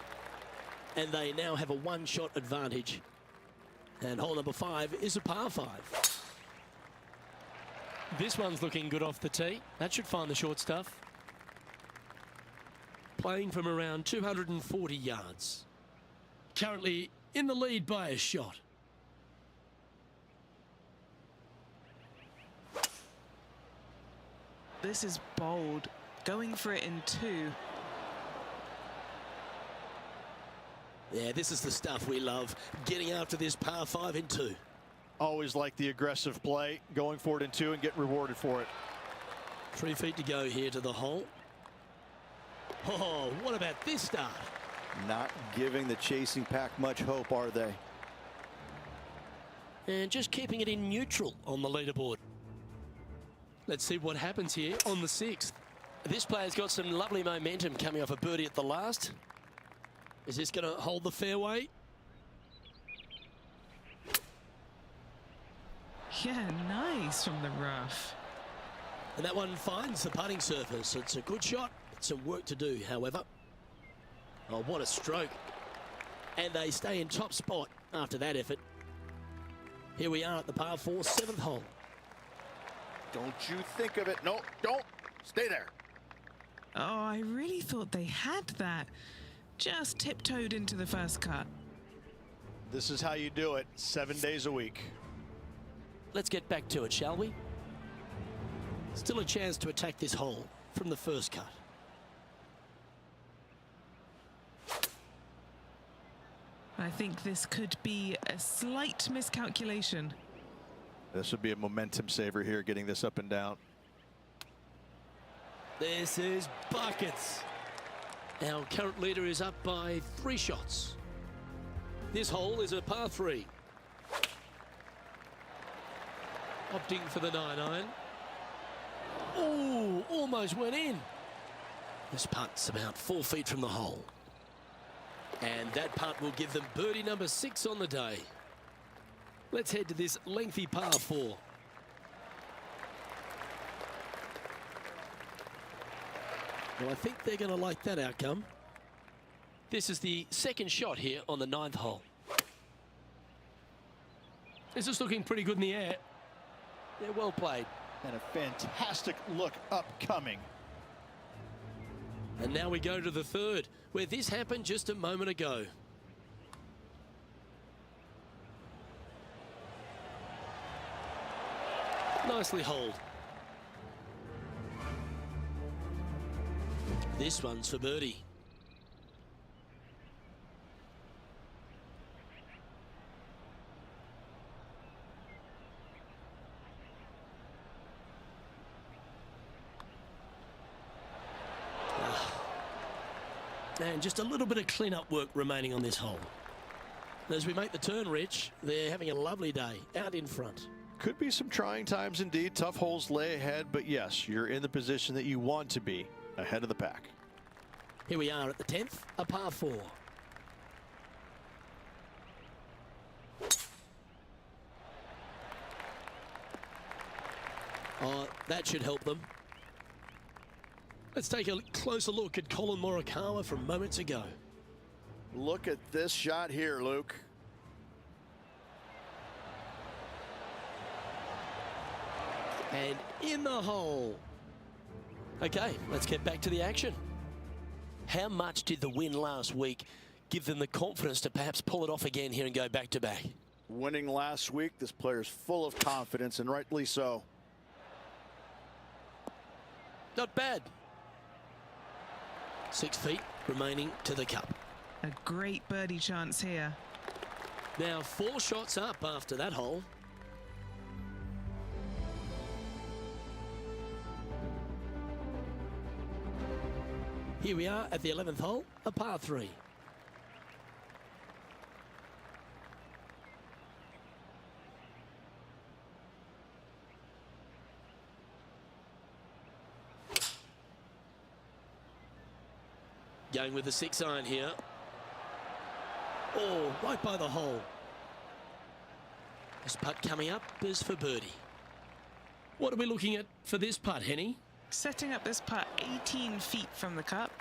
And they now have a 1-shot advantage. And hole number 5 is a par 5. This one's looking good off the tee. That should find the short stuff. Playing from around 240 yards. Currently in the lead by a shot. This is bold. Going for it in 2. Yeah, this is the stuff we love. Getting after this par 5 in 2. Always like the aggressive play, going for it in 2 and getting rewarded for it. 3 feet to go here to the hole. Oh, what about this start? Not giving the chasing pack much hope, are they? And just keeping it in neutral on the leaderboard. Let's see what happens here on the 6th. This player's got some lovely momentum coming off a birdie at the last. Is this going to hold the fairway? Yeah, nice from the rough. And that one finds the putting surface. It's a good shot. It's some work to do, however. Oh, what a stroke. And they stay in top spot after that effort. Here we are at the par 4, 7th hole. Don't you think of it. No, don't. Stay there. Oh, I really thought they had that. Just tiptoed into the first cut. This is how you do it 7 days a week. Let's get back to it, shall we? Still a chance to attack this hole from the first cut. I think this could be a slight miscalculation. This would be a momentum saver here, getting this up and down. This is buckets. Our current leader is up by 3 shots. This hole is a par 3. Opting for the 9-iron. Oh, almost went in. This putt's about 4 feet from the hole. And that putt will give them birdie number 6 on the day. Let's head to this lengthy par 4. Well, I think they're going to like that outcome. This is the second shot here on the 9th hole. This is looking pretty good in the air. They're well played. And a fantastic look upcoming. And now we go to the 3rd, where this happened just a moment ago. Nicely holed. This one's for birdie. And just a little bit of clean-up work remaining on this hole. As we make the turn, Rich, they're having a lovely day out in front. Could be some trying times indeed. Tough holes lay ahead, but yes, you're in the position that you want to be, ahead of the pack. Here we are at the 10th, a par 4. Oh, that should help them. Let's take a closer look at Colin Morikawa from moments ago. Look at this shot here, Luke. And in the hole. Okay, let's get back to the action. How much did the win last week give them the confidence to perhaps pull it off again here and go back-to-back? Winning last week, this player's full of confidence, and rightly so. Not bad. 6 feet remaining to the cup. A great birdie chance here. Now 4 shots up after that hole. Here we are at the 11th hole, a par 3. Going with the 6-iron here. Oh, right by the hole. This putt coming up is for birdie. What are we looking at for this putt, Henny? Setting up this putt 18 feet from the cup.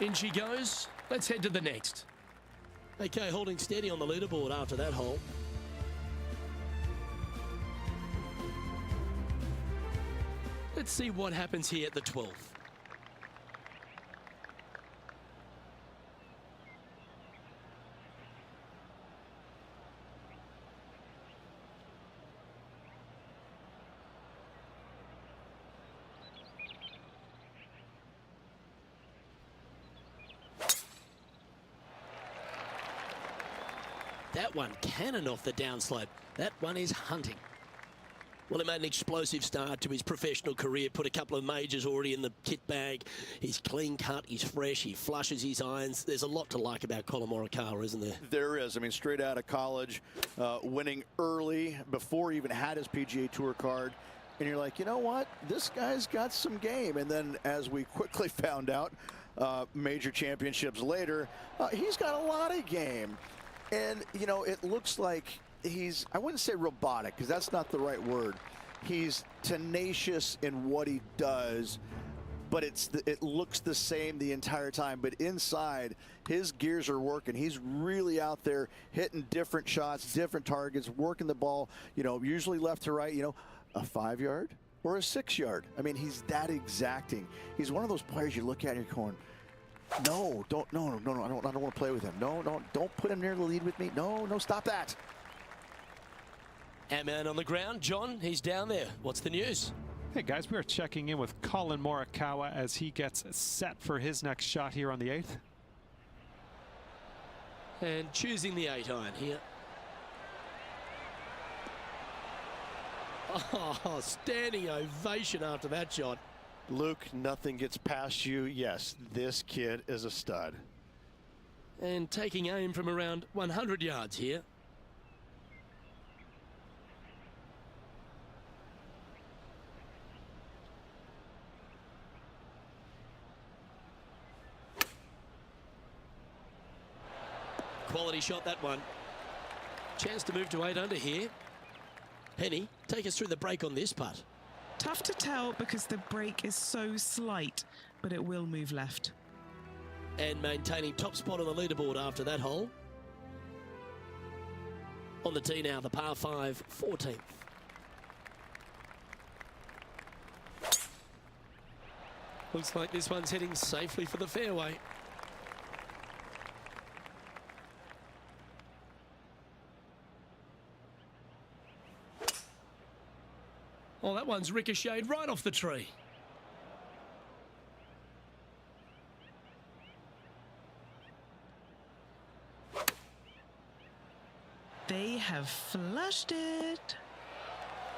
In she goes. Let's head to the next. Okay, holding steady on the leaderboard after that hole. Let's see what happens here at the 12th. That one cannon off the downslope. That one is hunting. Well, he made an explosive start to his professional career, put a couple of majors already in the kit bag. He's clean cut, he's fresh, he flushes his irons. There's a lot to like about Colin Morikawa, isn't there? There is. I mean, straight out of college, winning early before he even had his PGA Tour card. And you're like, you know what? This guy's got some game. And then as we quickly found out, major championships later, he's got a lot of game. And, you know, it looks like he's, I wouldn't say robotic, because that's not the right word. He's tenacious in what he does, but it looks the same the entire time. But inside, his gears are working. He's really out there hitting different shots, different targets, working the ball, usually left to right, a 5-yard or a 6-yard. I mean, he's that exacting. He's one of those players you look at and you're going, no, I don't want to play with him. No, don't put him near the lead with me. No, stop that. Ant-Man on the ground. John, he's down there. What's the news? Hey guys, we are checking in with Colin Morikawa as he gets set for his next shot here on the 8th. And choosing the 8-iron here. Oh, standing ovation after that shot. Luke, nothing gets past you. Yes, this kid is a stud. And taking aim from around 100 yards here. Quality shot, that one. Chance to move to 8 under here. Penny, take us through the break on this putt. Tough to tell because the break is so slight, but it will move left. And maintaining top spot on the leaderboard after that hole. On the tee now, the par 5, 14th. Looks like this one's heading safely for the fairway. Oh, that one's ricocheted right off the tree. They have flushed it.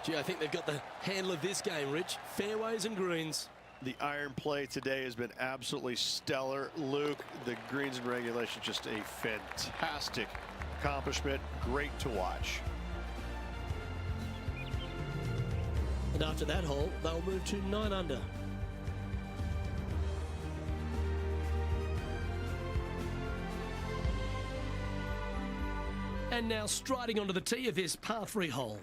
Gee, I think they've got the handle of this game, Rich. Fairways and greens. The iron play today has been absolutely stellar. Luke, the greens and regulation, just a fantastic accomplishment. Great to watch. And after that hole, they'll move to 9 under. And now striding onto the tee of this par 3 hole.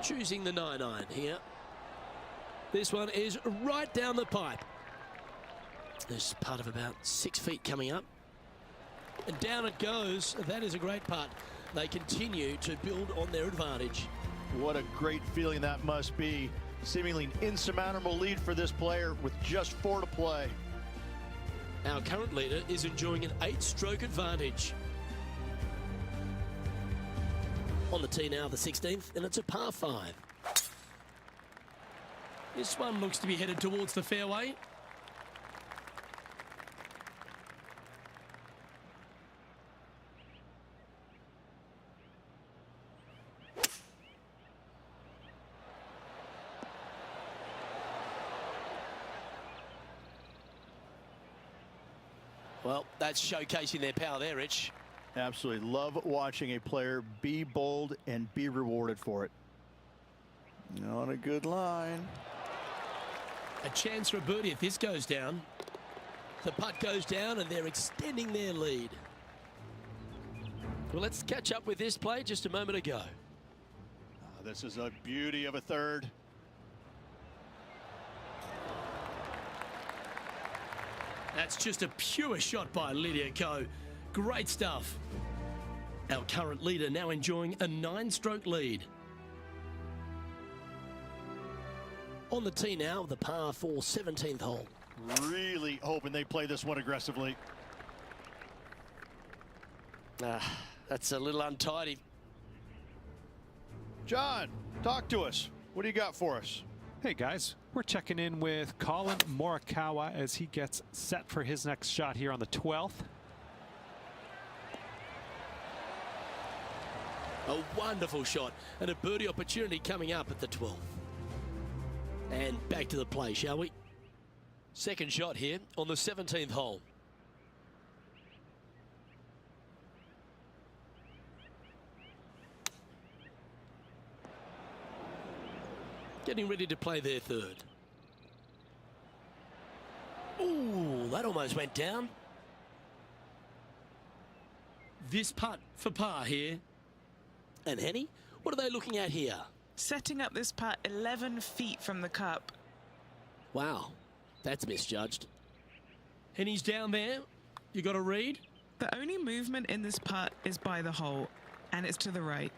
Choosing the 9-iron here. This one is right down the pipe. There's part of about 6 feet coming up. And down it goes. That is a great putt. They continue to build on their advantage. What a great feeling that must be. Seemingly an insurmountable lead for this player with just 4 to play. Our current leader is enjoying an 8-stroke advantage. On the tee now, the 16th, and it's a par 5. This one looks to be headed towards the fairway. Well, that's showcasing their power there, Rich. Absolutely. Love watching a player be bold and be rewarded for it. On a good line. A chance for a birdie if this goes down. The putt goes down and they're extending their lead. Well, let's catch up with this play just a moment ago. This is a beauty of a third. That's just a pure shot by Lydia Ko. Great stuff. Our current leader now enjoying a 9-stroke lead. On the tee now, the par 4 17th hole. Really hoping they play this one aggressively. That's a little untidy. John, talk to us. What do you got for us? Hey guys, we're checking in with Colin Morikawa as he gets set for his next shot here on the 12th. A wonderful shot and a birdie opportunity coming up at the 12th. And back to the play, shall we? Second shot here on the 17th hole. Getting ready to play their third. Ooh, that almost went down. This putt for par here. And Henny, What are they looking at here? Setting up this putt 11 feet from the cup. Wow, that's misjudged. And he's down there. You got a read? The only movement in this putt is by the hole, and it's to the right.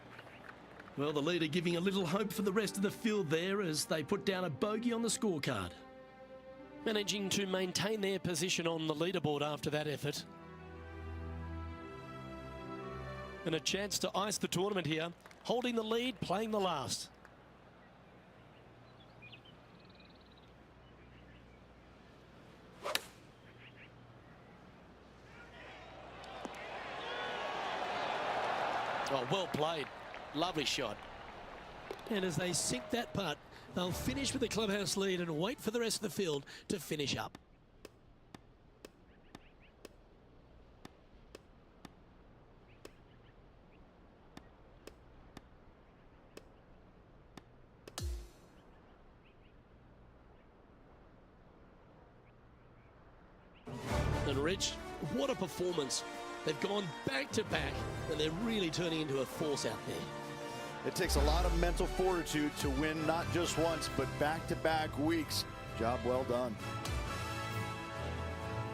Well, the leader giving a little hope for the rest of the field there as they put down a bogey on the scorecard. Managing to maintain their position on the leaderboard after that effort. And a chance to ice the tournament here. Holding the lead, playing the last. Oh, well played. Lovely shot. And as they sink that putt, they'll finish with the clubhouse lead and wait for the rest of the field to finish up. And Rich, what a performance. They've gone back to back and they're really turning into a force out there. It takes a lot of mental fortitude to win not just once, but back-to-back weeks. Job well done.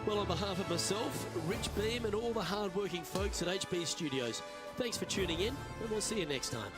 Well, on behalf of myself, Rich Beam, and all the hard-working folks at HP Studios, thanks for tuning in, and we'll see you next time.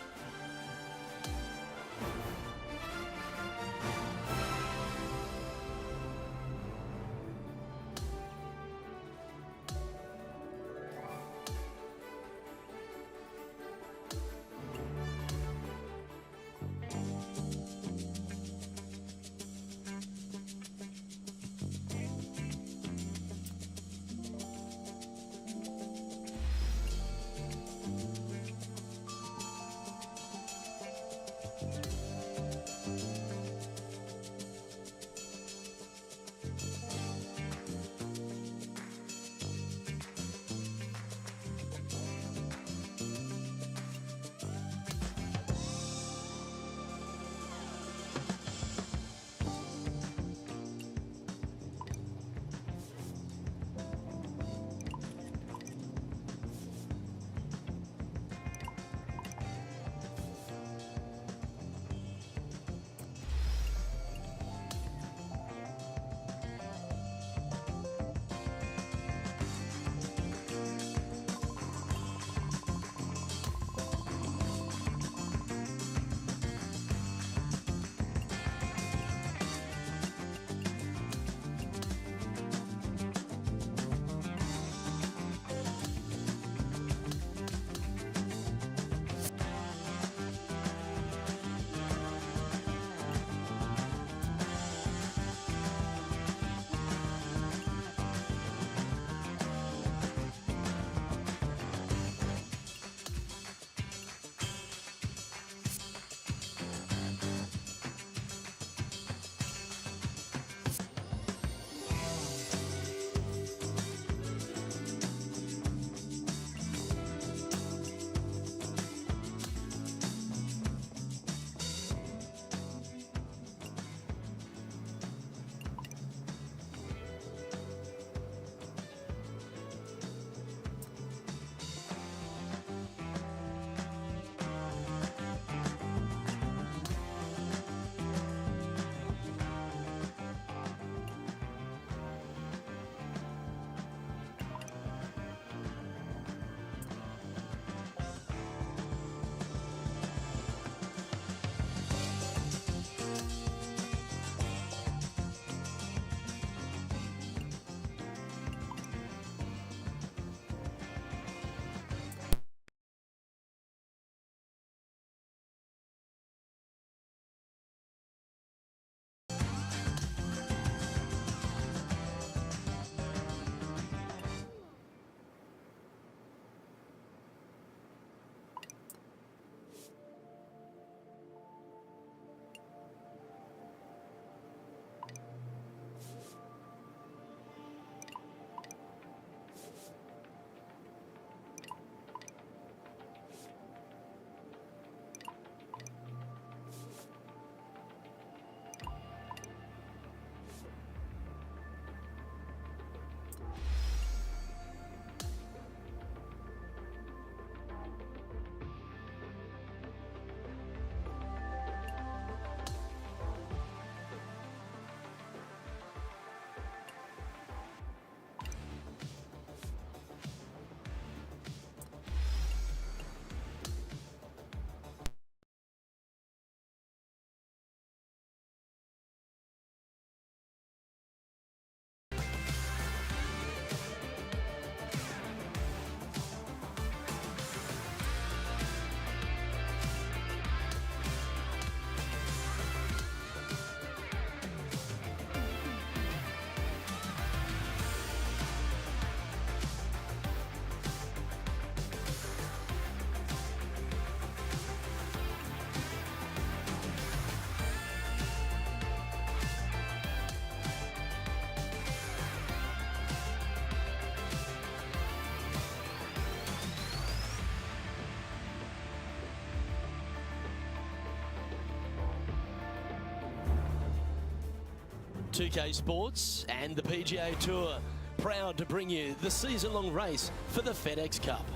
2K Sports and the PGA Tour, proud to bring you the season-long race for the FedEx Cup.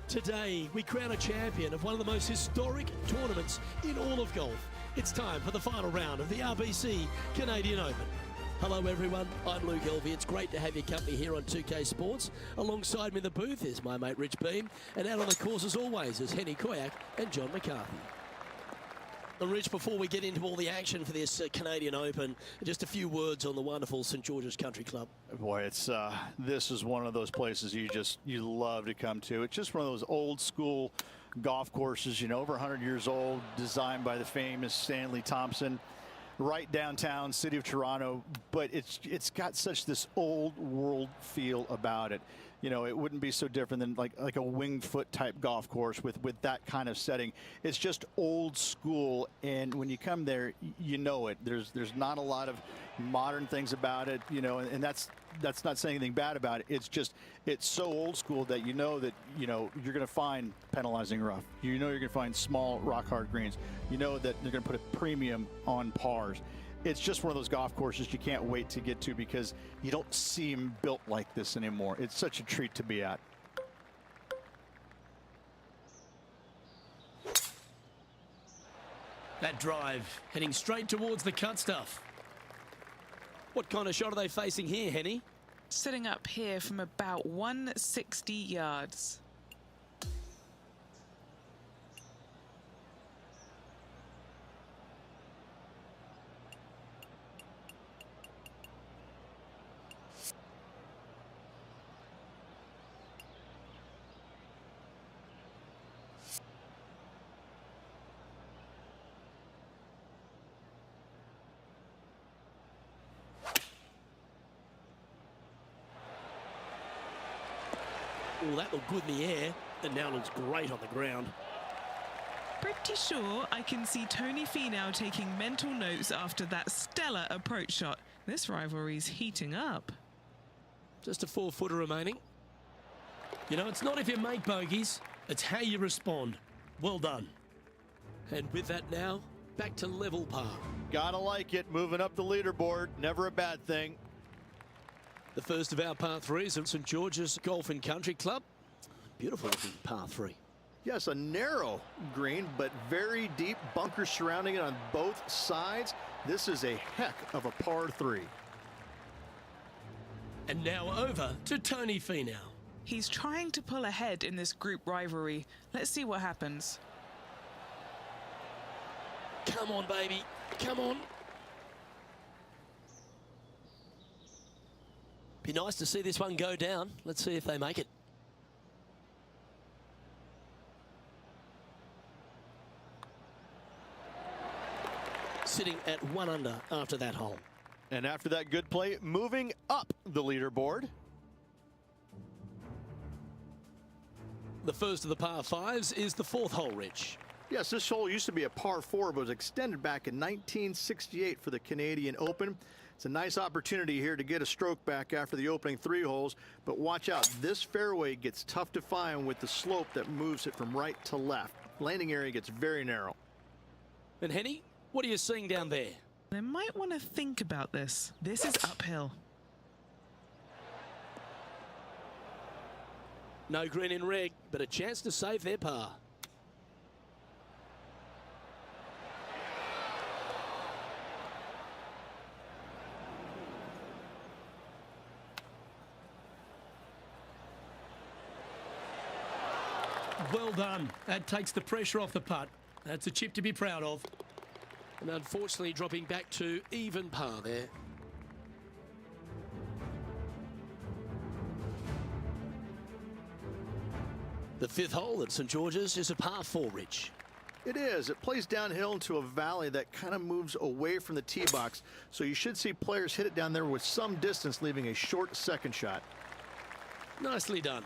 Today, we crown a champion of one of the most historic tournaments in all of golf. It's time for the final round of the RBC Canadian Open. Hello everyone, I'm Luke Elvey. It's great to have your company here on 2K Sports. Alongside me in the booth is my mate Rich Beam, and out on the course as always is Henny Koyak and John McCarthy. And Rich, before we get into all the action for this Canadian Open, just a few words on the wonderful St. George's Country Club. Boy, it's this is one of those places you love to come to. It's just one of those old school golf courses, you know, over 100 years old, designed by the famous Stanley Thompson, right downtown city of Toronto. But it's got such this old world feel about it. You know, it wouldn't be so different than like a Winged Foot type golf course with that kind of setting. It's just old school, and when you come there, you know it. There's not a lot of modern things about it, you know, and that's not saying anything bad about it. It's just it's so old school that you know you're going to find penalizing rough. You know you're going to find small rock hard greens. You know that they're going to put a premium on pars. It's just one of those golf courses you can't wait to get to because you don't see them built like this anymore. It's such a treat to be at. That drive heading straight towards the cut stuff. What kind of shot are they facing here, Henny? Sitting up here from about 160 yards. Oh, that looked good in the air, and now looks great on the ground. Pretty sure I can see Tony Finau taking mental notes after that stellar approach shot. This rivalry's heating up. Just a 4-footer remaining. You know, it's not if you make bogeys, it's how you respond. Well done. And with that now, back to level par. Gotta like it, moving up the leaderboard, never a bad thing. The first of our par threes at St. George's Golf and Country Club. Beautiful looking par three. Yes, a narrow green, but very deep, bunkers surrounding it on both sides. This is a heck of a par three. And now over to Tony Finau. He's trying to pull ahead in this group rivalry. Let's see what happens. Come on, baby. Come on. Be nice to see this one go down. Let's see if they make it. Sitting at 1 under after that hole. And after that good play, moving up the leaderboard. The first of the par fives is the 4th hole, Rich. Yes, this hole used to be a par 4, but was extended back in 1968 for the Canadian Open. It's a nice opportunity here to get a stroke back after the opening 3 holes, but watch out. This fairway gets tough to find with the slope that moves it from right to left. Landing area gets very narrow. And Henny, what are you seeing down there? They might want to think about this. This is uphill. No green in red, but a chance to save their par. Well done. That takes the pressure off the putt. That's a chip to be proud of. And unfortunately dropping back to even par there. The 5th hole at St. George's is a par 4, Rich. It is. It plays downhill into a valley that kind of moves away from the tee box. So you should see players hit it down there with some distance, leaving a short second shot. Nicely done.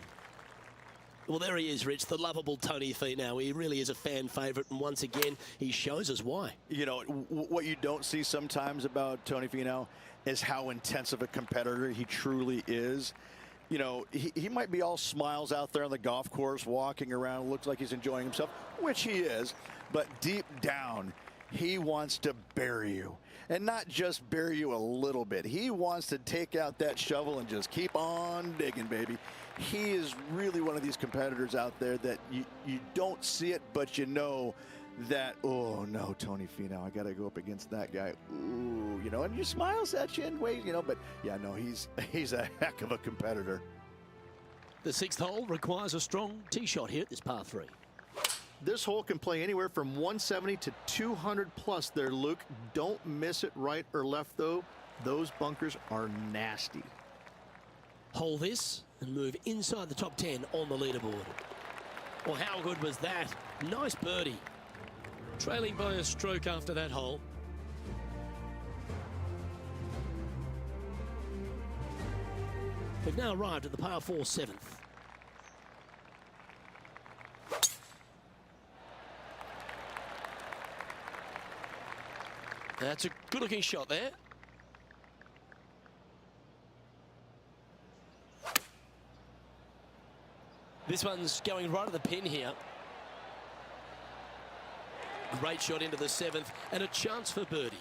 Well, there he is, Rich, the lovable Tony Finau. He really is a fan favourite, and once again, he shows us why. You know, what you don't see sometimes about Tony Finau is how intense of a competitor he truly is. You know, he might be all smiles out there on the golf course, walking around, looks like he's enjoying himself, which he is, but deep down, He wants to bury you. And not just bury you a little bit. He wants to take out that shovel and just keep on digging, baby. He is really one of these competitors out there that you don't see it, but you know that, oh no, Tony Finau, I got to go up against that guy. Ooh, you know, and he smiles at you and ways, you know, but yeah, no, he's a heck of a competitor. The 6th hole requires a strong tee shot here at this par 3. This hole can play anywhere from 170 to 200 plus there, Luke. Don't miss it right or left, though. Those bunkers are nasty. Hole this and move inside the top 10 on the leaderboard. Well, how good was that? Nice birdie. Trailing by a stroke after that hole. We've now arrived at the par 4 7th. That's a good-looking shot there. This one's going right at the pin here. Great shot into the 7th and a chance for birdie.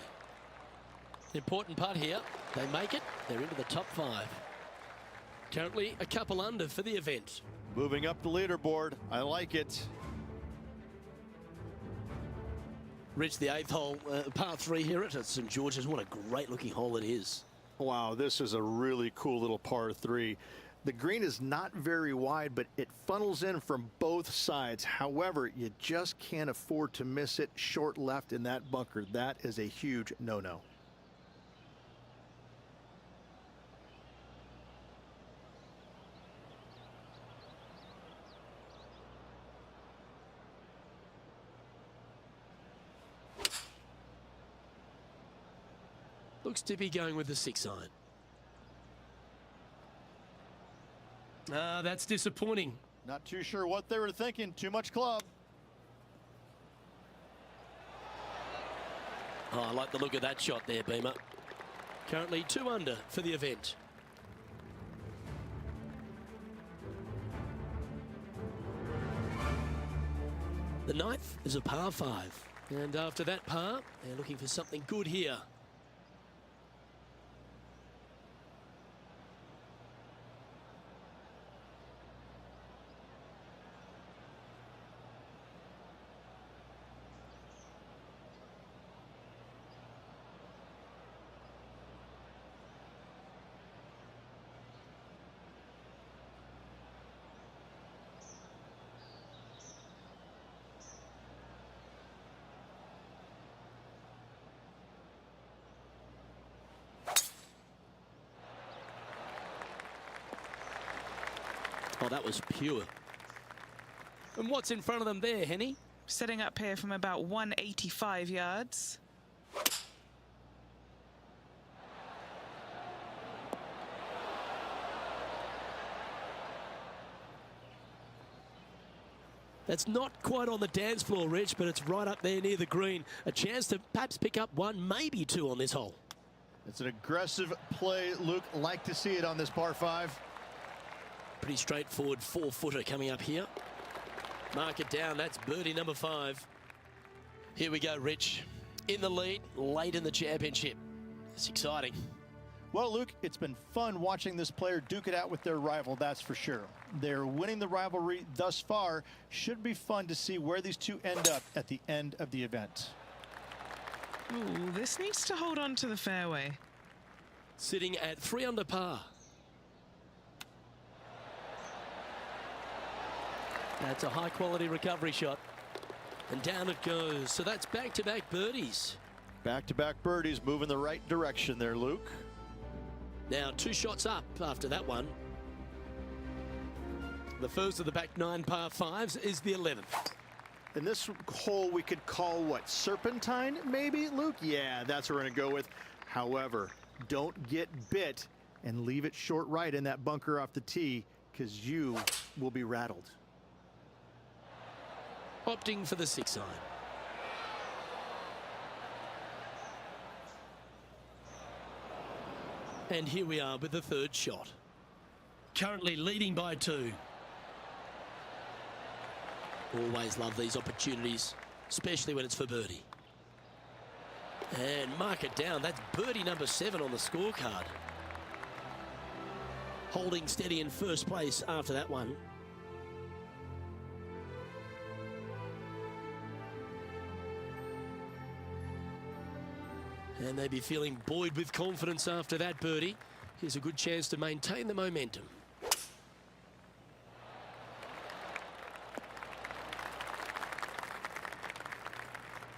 Important putt here. They make it. They're into the top 5. Currently a couple under for the event. Moving up the leaderboard. I like it. Rich, the 8th hole, par 3 here at St. George's. What a great-looking hole it is. Wow, this is a really cool little par 3. The green is not very wide, but it funnels in from both sides. However, you just can't afford to miss it short left in that bunker. That is a huge no-no. Looks to be going with the 6 iron. That's disappointing. Not too sure what they were thinking. Too much club. Oh, I like the look of that shot there, Beamer. Currently 2 under for the event. The 9th is a par 5. And after that par, they're looking for something good here. Oh, that was pure. And what's in front of them there, Henny? Setting up here from about 185 yards. That's not quite on the dance floor, Rich, but it's right up there near the green. A chance to perhaps pick up 1, maybe 2 on this hole. It's an aggressive play, Luke. Like to see it on this par 5. Pretty straightforward 4-footer coming up here. Mark it down. That's birdie number 5. Here we go, Rich. In the lead, late in the championship. It's exciting. Well, Luke, it's been fun watching this player duke it out with their rival, that's for sure. They're winning the rivalry thus far. Should be fun to see where these two end up at the end of the event. Ooh, this needs to hold on to the fairway. Sitting at 3 under par. That's a high-quality recovery shot. And down it goes. So that's back-to-back birdies. Back-to-back birdies, moving the right direction there, Luke. Now 2 shots up after that one. The first of the back 9 par 5s is the 11th. And this hole we could call what, serpentine maybe, Luke? Yeah, that's what we're going to go with. However, don't get bit and leave it short right in that bunker off the tee, because you will be rattled. Opting for the 6 iron. And here we are with the 3rd shot. Currently leading by 2. Always love these opportunities, especially when it's for birdie. And mark it down. That's birdie number 7 on the scorecard. Holding steady in first place after that one. And they'd be feeling buoyed with confidence after that birdie. Here's a good chance to maintain the momentum.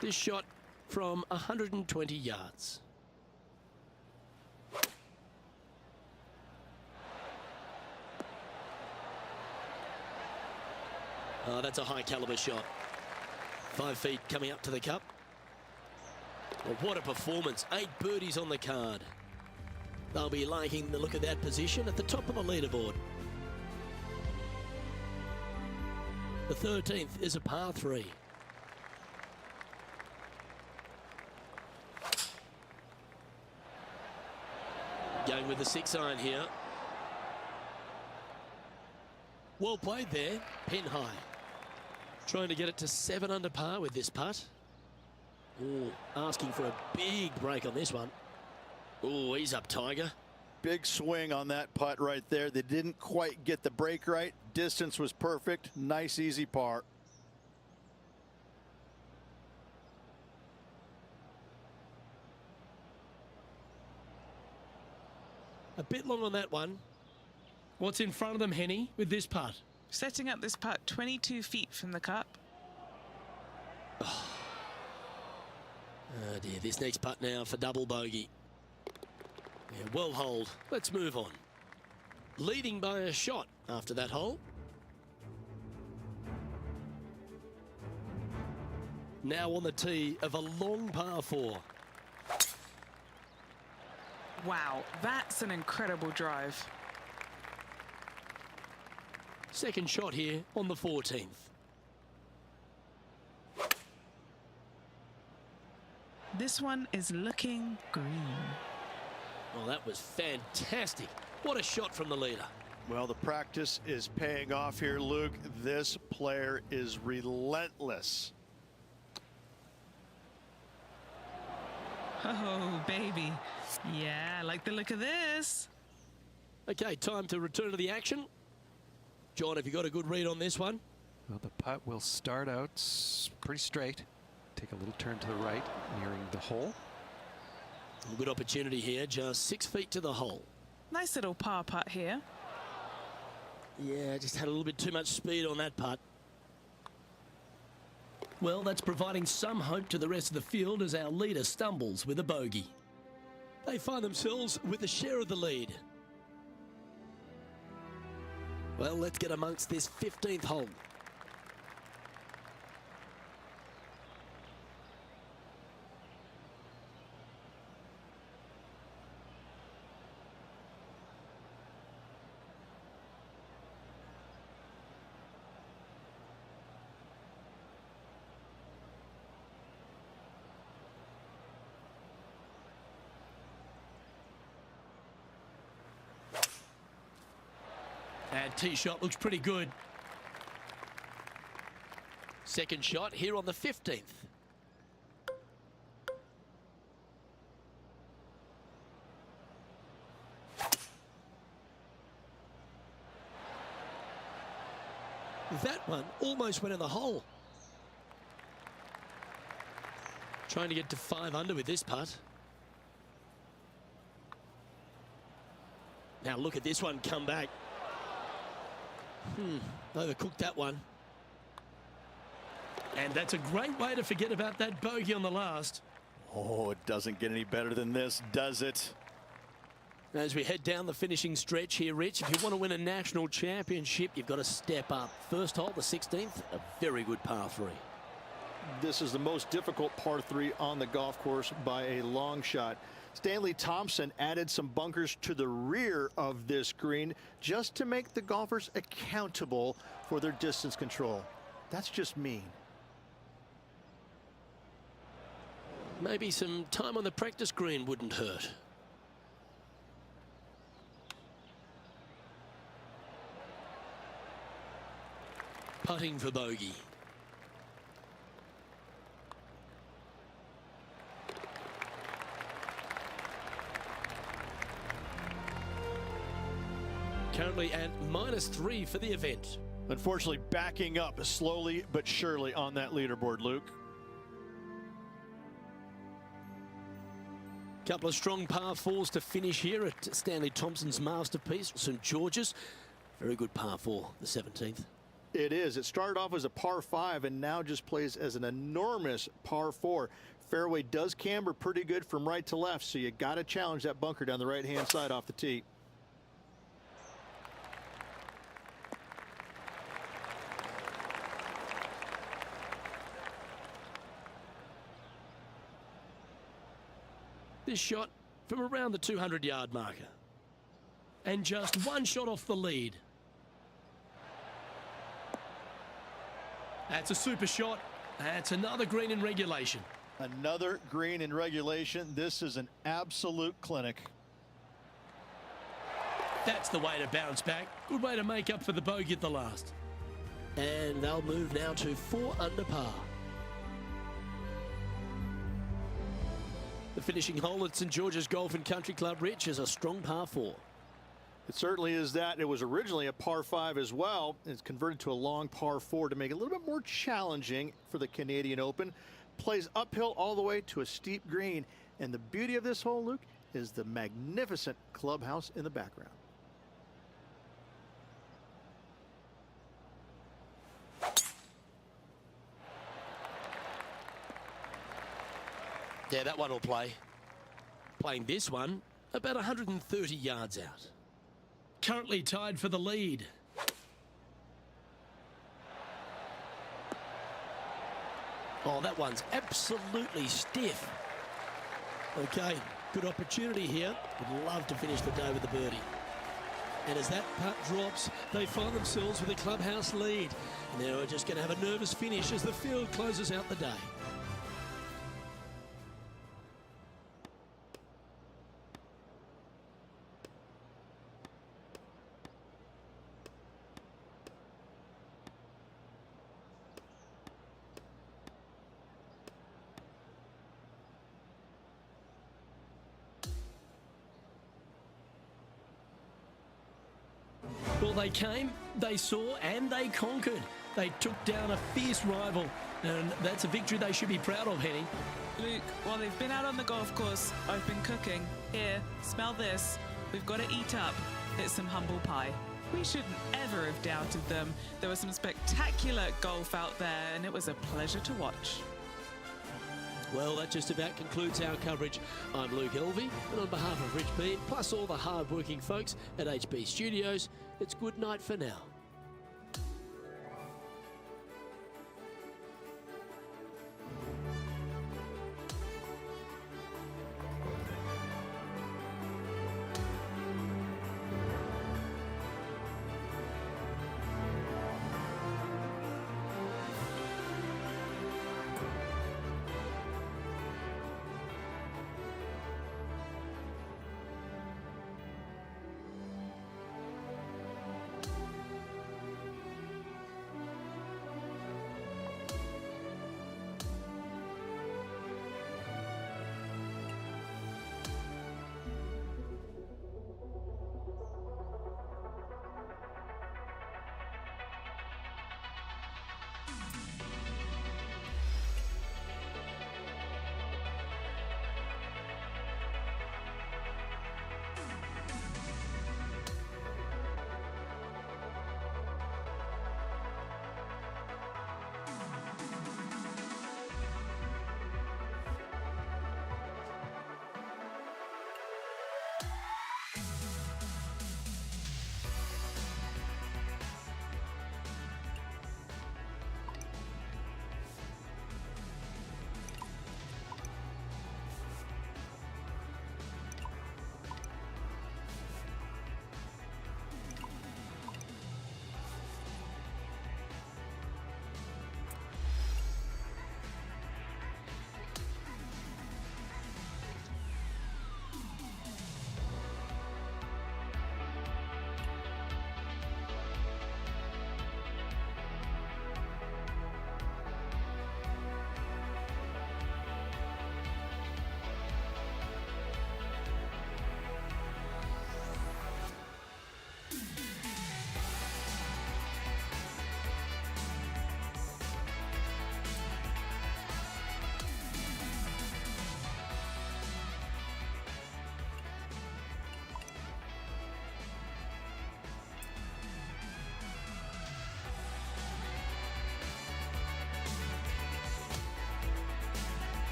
This shot from 120 yards. Oh, that's a high caliber shot. 5 feet coming up to the cup. Well, what a performance. 8 birdies on the card. They'll be liking the look of that position at the top of the leaderboard. The 13th is a par 3. Going with the 6-iron here. Well played there, pin high. Trying to get it to 7 under par with this putt. Ooh, asking for a big break on this one. Oh, he's up, Tiger. Big swing on that putt right there. They didn't quite get the break right. Distance was perfect. Nice, easy par. A bit long on that one. What's in front of them, Henny, with this putt? Setting up this putt 22 feet from the cup. Oh dear, this next putt now for double bogey. Yeah, well holed. Let's move on. Leading by a shot after that hole. Now on the tee of a long par 4. Wow, that's an incredible drive. Second shot here on the 14th. This one is looking green. Oh, that was fantastic. What a shot from the leader. Well, the practice is paying off here, Luke. This player is relentless. Oh, baby. Yeah, I like the look of this. Okay, time to return to the action. John, have you got a good read on this one? Well, the putt will start out pretty straight. Take a little turn to the right, nearing the hole. A good opportunity here, just 6 feet to the hole. Nice little par putt here. Yeah, just had a little bit too much speed on that putt. Well, that's providing some hope to the rest of the field as our leader stumbles with a bogey. They find themselves with a share of the lead. Well, let's get amongst this 15th hole. And tee shot looks pretty good. Second shot here on the 15th. That one almost went in the hole. Trying to get to 5 under with this putt. Now look at this one come back. Overcooked that one. And that's a great way to forget about that bogey on the last. Oh, it doesn't get any better than this, does it? As we head down the finishing stretch here, Rich, if you want to win a national championship, you've got to step up. First hole, the 16th, a very good par 3. This is the most difficult par 3 on the golf course by a long shot. Stanley Thompson added some bunkers to the rear of this green just to make the golfers accountable for their distance control. That's just mean. Maybe some time on the practice green wouldn't hurt. Putting for bogey. currently at -3 for the event. Unfortunately, backing up slowly but surely on that leaderboard, Luke. Couple of strong par fours to finish here at Stanley Thompson's masterpiece, St George's. Very good par four, the 17th. It is. It started off as a par 5 and now just plays as an enormous par 4. Fairway does camber pretty good from right to left, so you got to challenge that bunker down the right-hand side off the tee. This shot from around the 200-yard marker. And just one shot off the lead. That's a super shot. That's another green in regulation. Another green in regulation. This is an absolute clinic. That's the way to bounce back. Good way to make up for the bogey at the last. And they'll move now to 4 under par. The finishing hole at St George's Golf and Country Club, Rich, is a strong par 4. It certainly is that. It was originally a par 5 as well. It's converted to a long par 4 to make it a little bit more challenging for the Canadian Open. Plays uphill all the way to a steep green. And the beauty of this hole, Luke, is the magnificent clubhouse in the background. Yeah, that one will play. Playing this one about 130 yards out. Currently tied for the lead. Oh, that one's absolutely stiff. Okay, good opportunity here. Would love to finish the day with a birdie. And as that putt drops, they find themselves with a clubhouse lead. And they're just going to have a nervous finish as the field closes out the day. Well, they came, they saw, and they conquered. They took down a fierce rival, and that's a victory they should be proud of, Henny. Luke, while they've been out on the golf course, I've been cooking. Here, smell this. We've got to eat up. It's some humble pie. We shouldn't ever have doubted them. There was some spectacular golf out there, and it was a pleasure to watch. Well, that just about concludes our coverage. I'm Luke Elvey, and on behalf of Rich Bean, plus all the hard-working folks at HB Studios, it's good night for now.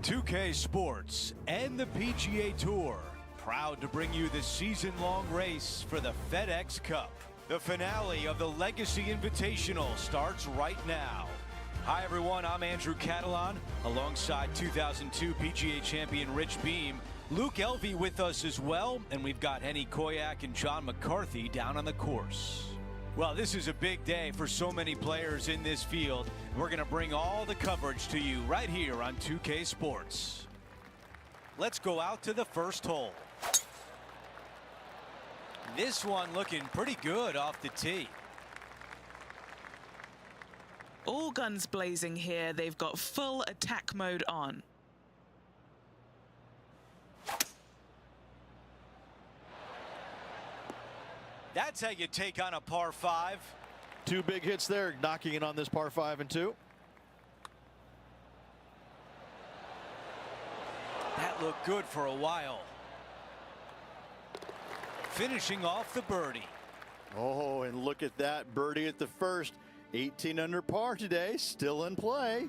2K Sports and the PGA Tour, proud to bring you the season-long race for the FedEx Cup. The finale of the Legacy Invitational starts right now. Hi everyone, I'm Andrew Catalan, alongside 2002 PGA champion Rich Beem. Luke Elvey with us as well, and we've got Henny Koyak and John McCarthy down on the course. Well, this is a big day for so many players in this field. We're going to bring all the coverage to you right here on 2K Sports. Let's go out to the first hole. This one looking pretty good off the tee. All guns blazing here. They've got full attack mode on. That's how you take on a par 5. Two big hits there, knocking it on this par 5 and 2. That looked good for a while. Finishing off the birdie. Oh, and look at that birdie at the first. 18 under par today, still in play.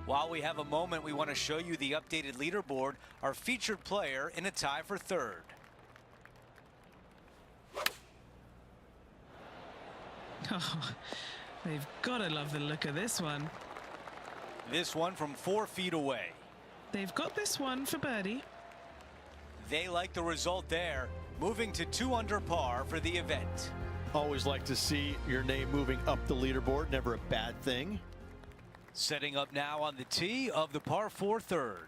While we have a moment, we want to show you the updated leaderboard, our featured player in a tie for third. Oh, they've got to love the look of this one. This one from 4 feet away. They've got this one for birdie. They like the result there, moving to 2 under par for the event. Always like to see your name moving up the leaderboard, never a bad thing. Setting up now on the tee of the par 4 third.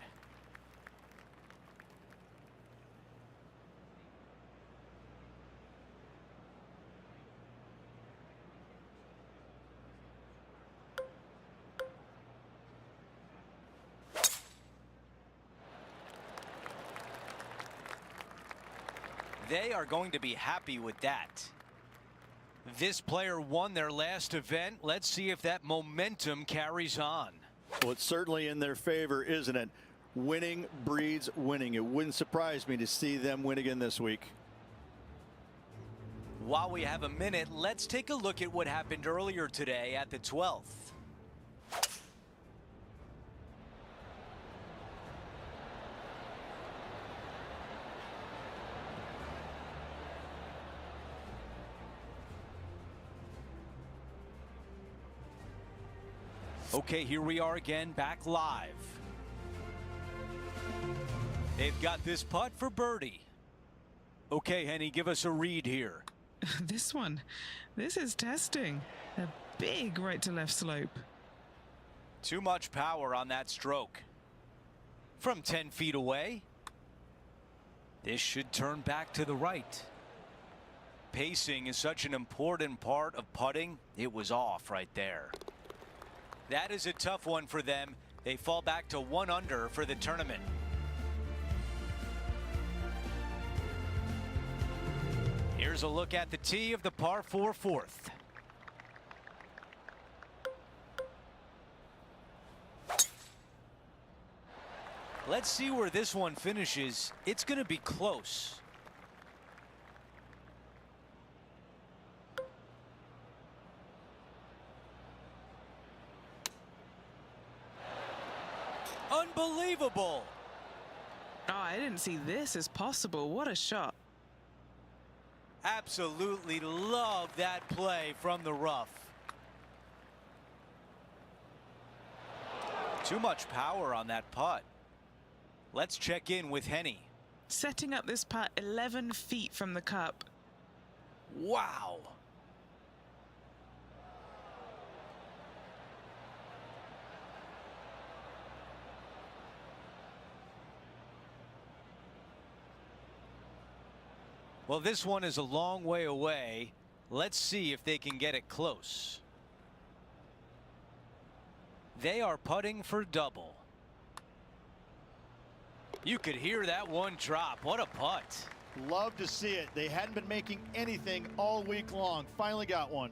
They are going to be happy with that. This player won their last event. Let's see if that momentum carries on. Well, it's certainly in their favor, isn't it? Winning breeds winning. It wouldn't surprise me to see them win again this week. While we have a minute, let's take a look at what happened earlier today at the 12th. Okay, here we are again, back live. They've got this putt for birdie. Okay, Henny, give us a read here. This one, this is testing. A big right to left slope. Too much power on that stroke. From 10 feet away, this should turn back to the right. Pacing is such an important part of putting. It was off right there. That is a tough one for them. They fall back to 1 under for the tournament. Here's a look at the tee of the par 4 fourth. Let's see where this one finishes. It's going to be close. Unbelievable. Oh, I didn't see this as possible. What a shot. Absolutely love that play from the rough. Too much power on that putt. Let's check in with Henny. Setting up this putt 11 feet from the cup. Wow. Well, this one is a long way away. Let's see if they can get it close. They are putting for double. You could hear that one drop. What a putt. Love to see it. They hadn't been making anything all week long. Finally got one.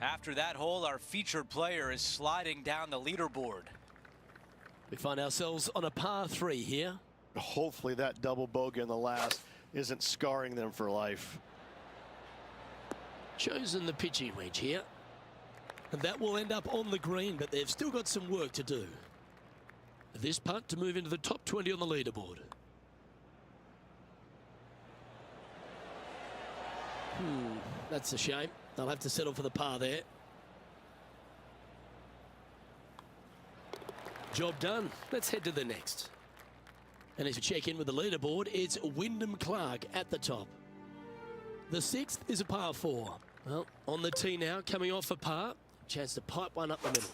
After that hole, our featured player is sliding down the leaderboard. We find ourselves on a par 3 here. Hopefully that double bogey in the last isn't scarring them for life. Chosen the pitching wedge here. And that will end up on the green, but they've still got some work to do. this putt to move into the top 20 on the leaderboard. That's a shame. They'll have to settle for the par there. Job done. Let's head to the next. And as we check in with the leaderboard, it's Wyndham Clark at the top. The 6th is a par 4. Well, on the tee now, coming off a par. Chance to pipe one up the middle.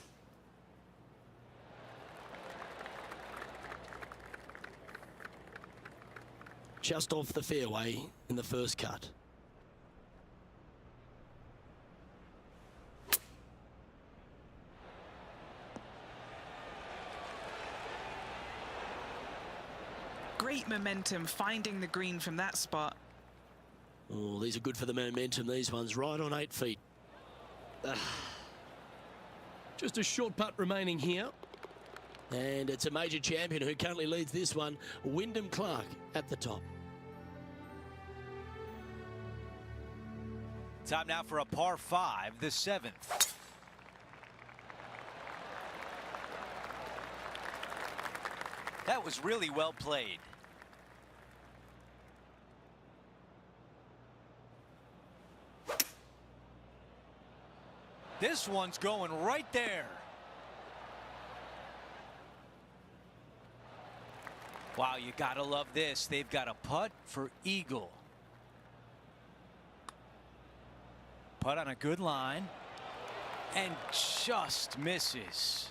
Just off the fairway in the first cut. Great momentum finding the green from that spot. Oh, these are good for the momentum, these ones. Right on 8 feet. Just a short putt remaining here. And it's a major champion who currently leads this one, Wyndham Clark at the top. Time now for a par 5, the 7th. That was really well played. This one's going right there. Wow, you gotta love this. They've got a putt for eagle. Putt on a good line and just misses.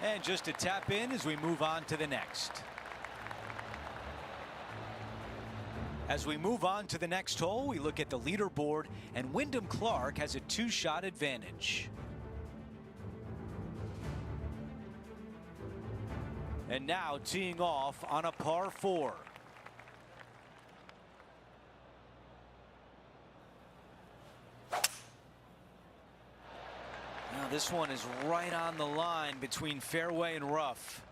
And just to tap in as we move on to the next. As we move on to the next hole, we look at the leaderboard, and Wyndham Clark has a 2-shot advantage. And now teeing off on a par 4. Now this one is right on the line between fairway and rough.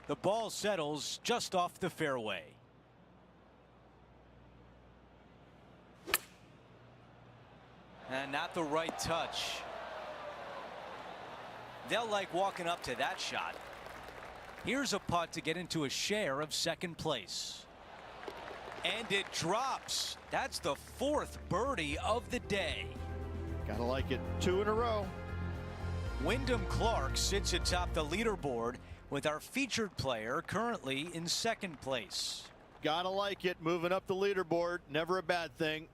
The ball settles just off the fairway. And not the right touch. They'll like walking up to that shot. Here's a putt to get into a share of second place. And it drops. That's the 4th birdie of the day. Gotta like it. 2 in a row. Wyndham Clark sits atop the leaderboard with our featured player currently in second place. Gotta like it. Moving up the leaderboard. Never a bad thing.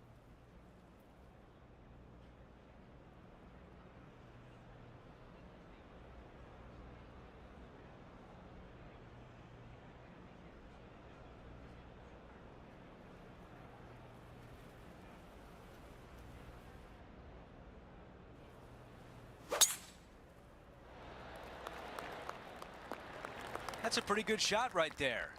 That's a pretty good shot right there.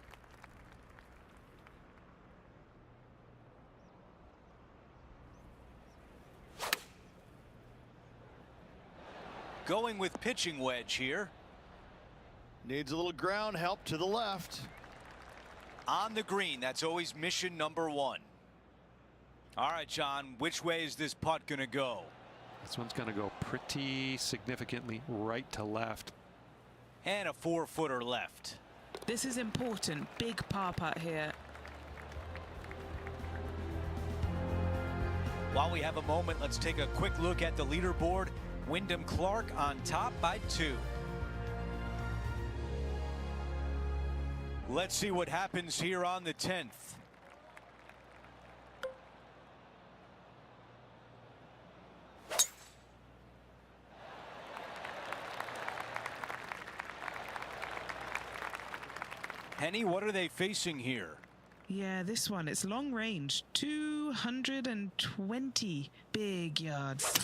Going with pitching wedge here. Needs a little ground help to the left. On the green, that's always mission number 1. All right, John, which way is this putt going to go? This one's going to go pretty significantly right to left. And a 4-footer left. This is important. Big par putt here. While we have a moment, let's take a quick look at the leaderboard. Wyndham Clark on top by 2. Let's see what happens here on the 10th. Henny, what are they facing here? Yeah, this one, it's long range. 220 big yards.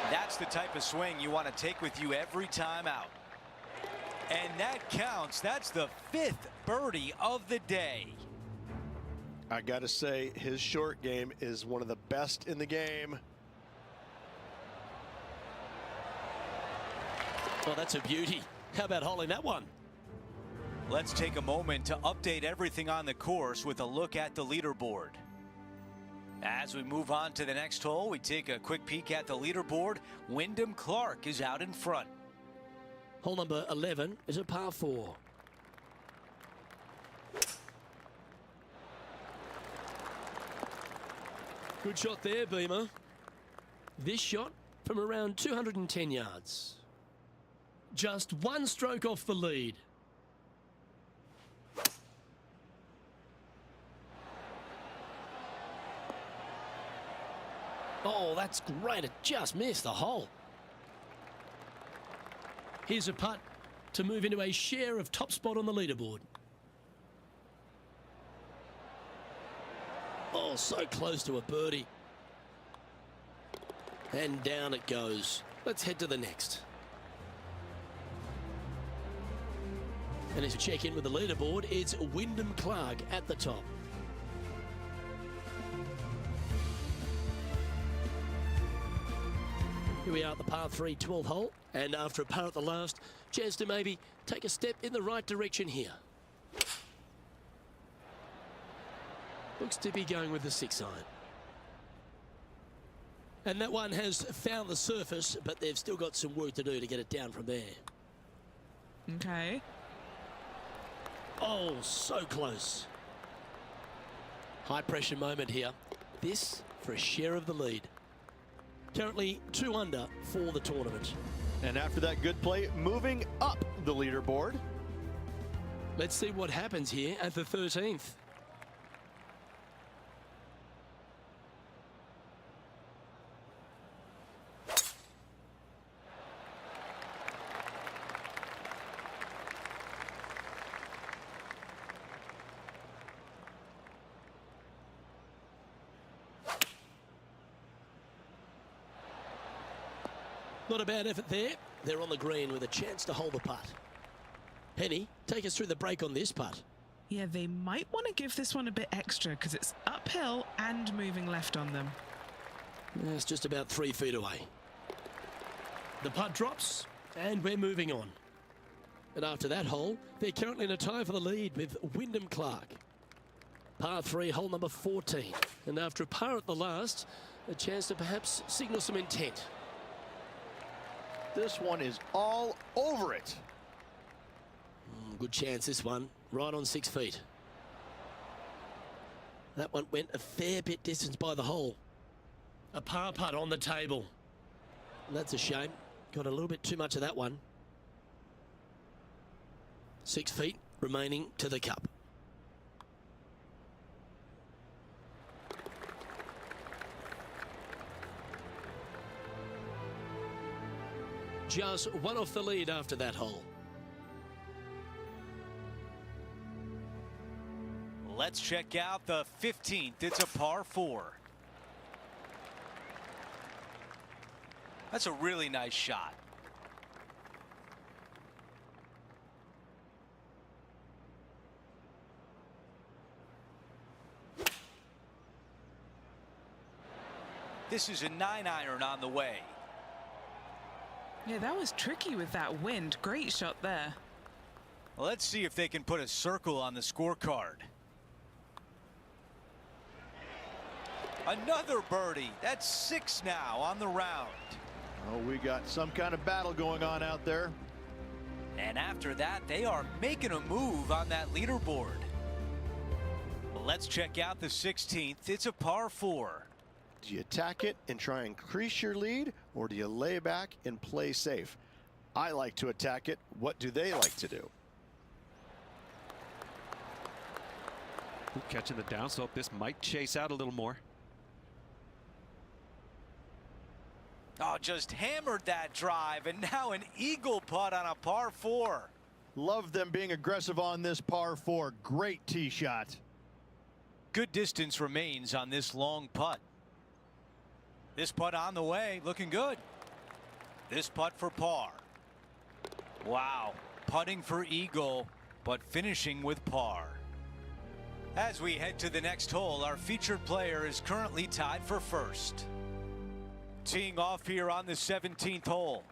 That's the type of swing you want to take with you every time out. And that counts. That's the 5th birdie of the day. I got to say, his short game is one of the best in the game. Oh, that's a beauty. How about holding that one? Let's take a moment to update everything on the course with a look at the leaderboard. As we move on to the next hole, we take a quick peek at the leaderboard. Wyndham Clark is out in front. Hole number 11 is a par 4. Good shot there, Beamer. This shot from around 210 yards. Just one stroke off the lead. Oh, that's great. It just missed the hole. Here's a putt to move into a share of top spot on the leaderboard. Oh, so close to a birdie. And down it goes. Let's head to the next. And as we check in with the leaderboard, it's Wyndham Clark at the top. Here we are at the par 3 12th hole, and after a par at the last, chance to maybe take a step in the right direction here. Looks to be going with the 6 iron. And that one has found the surface, but they've still got some work to do to get it down from there. Okay. Oh, so close. High pressure moment here. This for a share of the lead. Currently 2 under for the tournament. And after that good play, moving up the leaderboard. Let's see what happens here at the 13th. Not a bad effort there. They're on the green with a chance to hold the putt. Penny, take us through the break on this putt. Yeah, they might want to give this one a bit extra because it's uphill and moving left on them. It's just about 3 feet away. The putt drops and we're moving on. And after that hole, they're currently in a tie for the lead with Wyndham Clark. Par 3, hole number 14. And after a par at the last, a chance to perhaps signal some intent. This one is all over it. Good chance, this one. Right on 6 feet. That one went a fair bit distance by the hole. A par putt on the table. That's a shame. Got a little bit too much of that one. 6 feet remaining to the cup. Just one off the lead after that hole. Let's check out the 15th. It's a par 4. That's a really nice shot. This is a 9-iron on the way. Yeah, that was tricky with that wind. Great shot there. Let's see if they can put a circle on the scorecard. Another birdie. That's 6 now on the round. Oh, we got some kind of battle going on out there. And after that, they are making a move on that leaderboard. Let's check out the 16th. It's a par 4. Do you attack it and try and increase your lead, or do you lay back and play safe? I like to attack it. What do they like to do? Ooh, catching the downslope. This might chase out a little more. Oh, just hammered that drive, and now an eagle putt on a par 4. Love them being aggressive on this par 4. Great tee shot. Good distance remains on this long putt. This putt on the way, looking good. This putt for par. Wow, putting for eagle, but finishing with par. As we head to the next hole, our featured player is currently tied for first. Teeing off here on the 17th hole.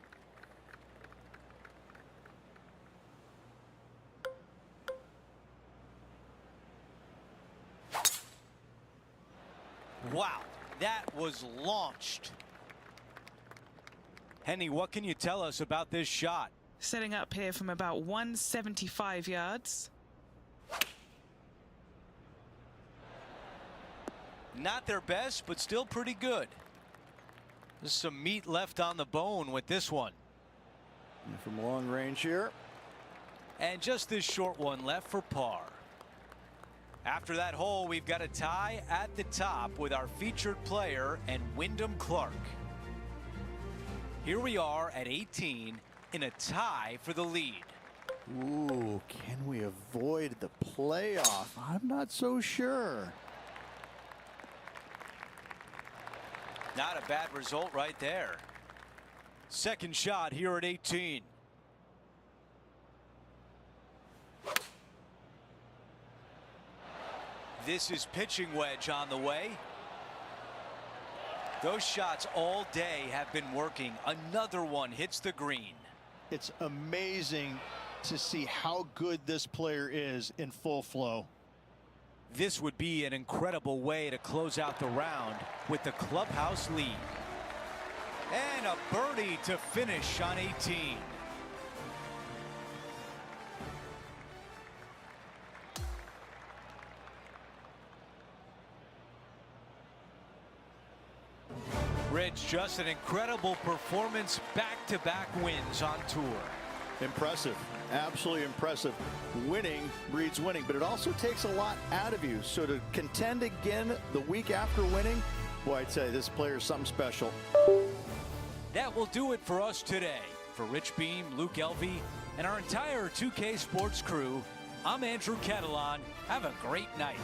Wow, that was launched. Henny, what can you tell us about this shot? Setting up here from about 175 yards. Not their best, but still pretty good. There's some meat left on the bone with this one. And from long range here. And just this short one left for par. After that hole, we've got a tie at the top with our featured player and Wyndham Clark. Here we are at 18 in a tie for the lead. Ooh, can we avoid the playoff? I'm not so sure. Not a bad result right there. Second shot here at 18. This is pitching wedge on the way. Those shots all day have been working. Another one hits the green. It's amazing to see how good this player is in full flow. This would be an incredible way to close out the round with the clubhouse lead. And a birdie to finish on 18. Rich, just an incredible performance, back-to-back wins on tour. Impressive, absolutely impressive. Winning breeds winning, but it also takes a lot out of you. So to contend again the week after winning, boy, I'd say this player is something special. That will do it for us today. For Rich Beam, Luke Elvey, and our entire 2K Sports crew, I'm Andrew Catalan. Have a great night.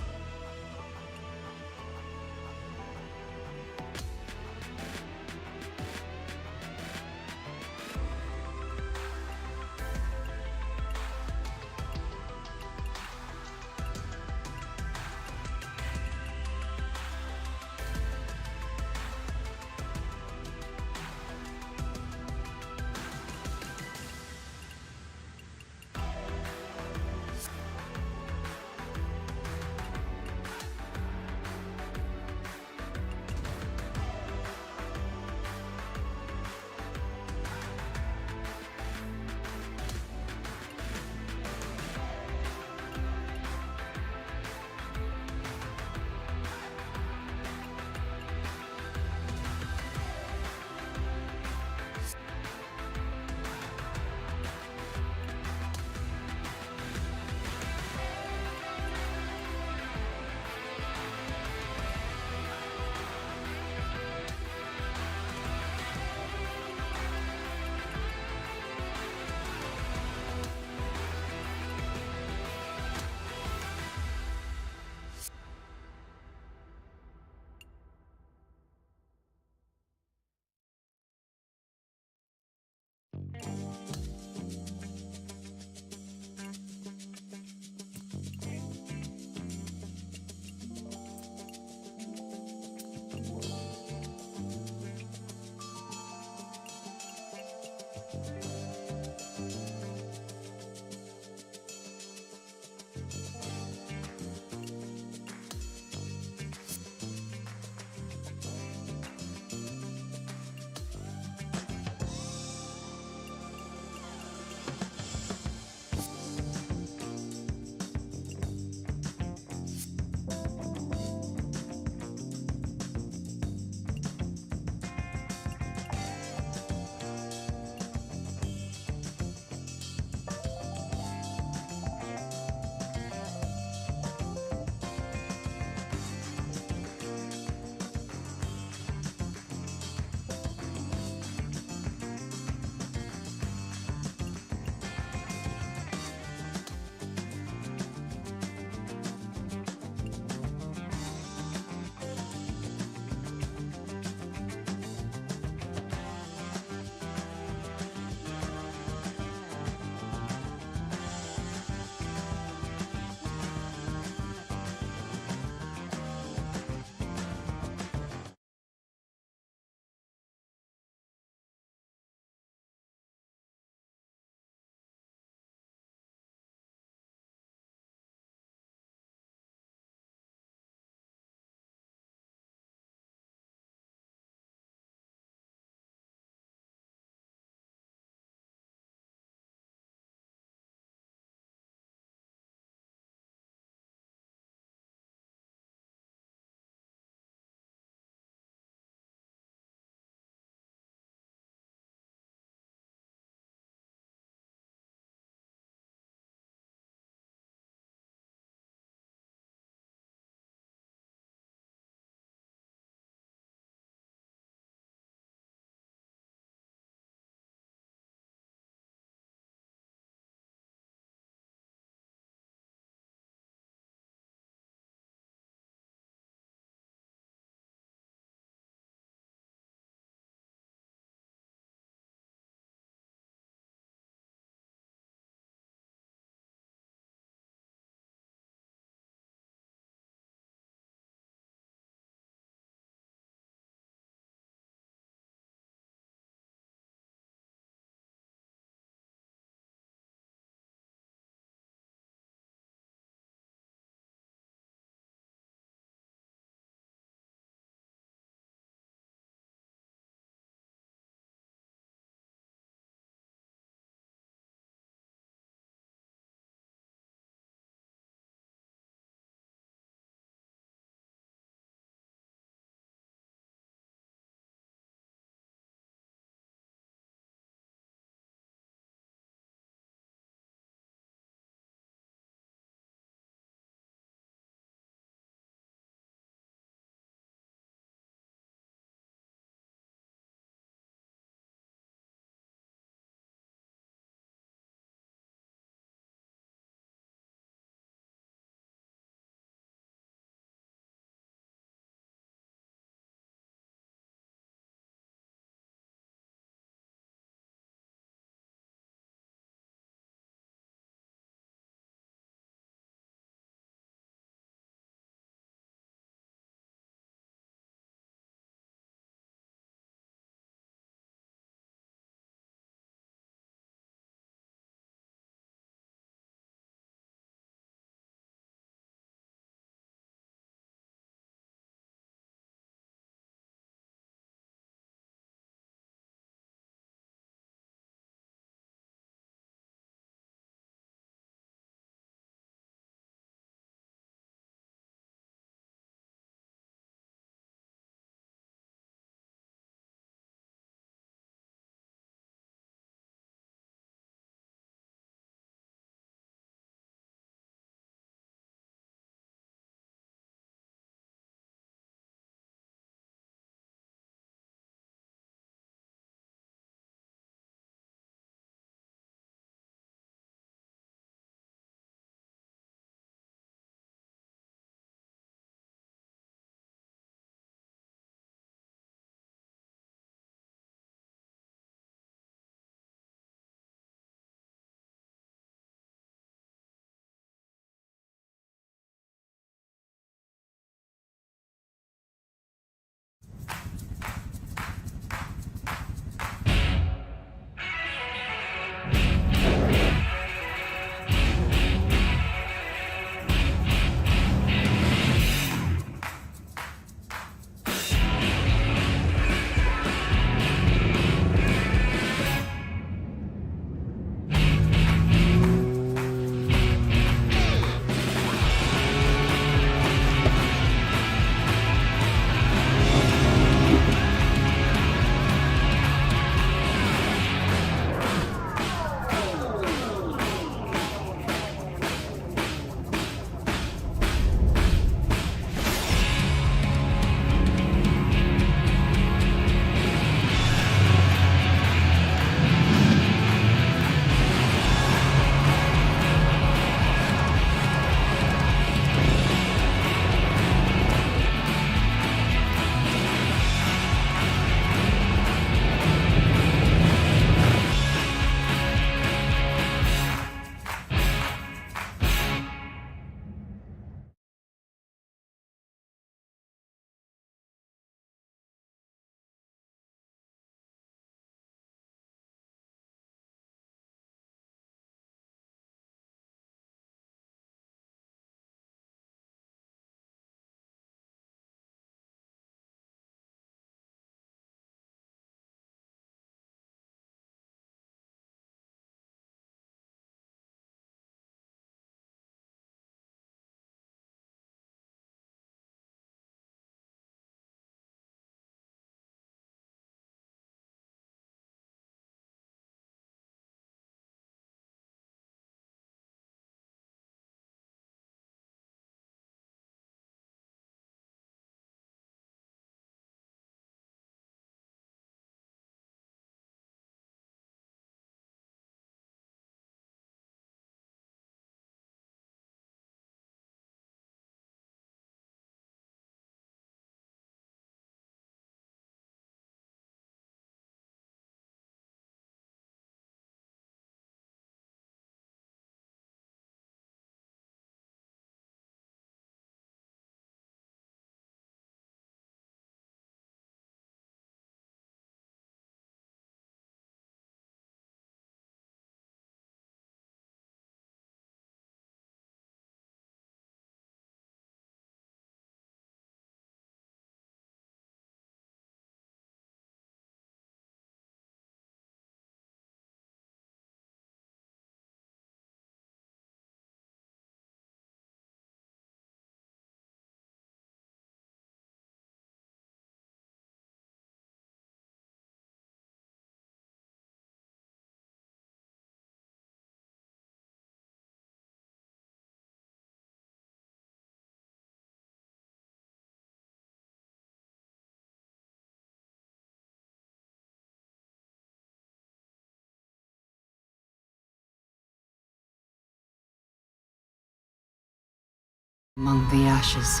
among the ashes.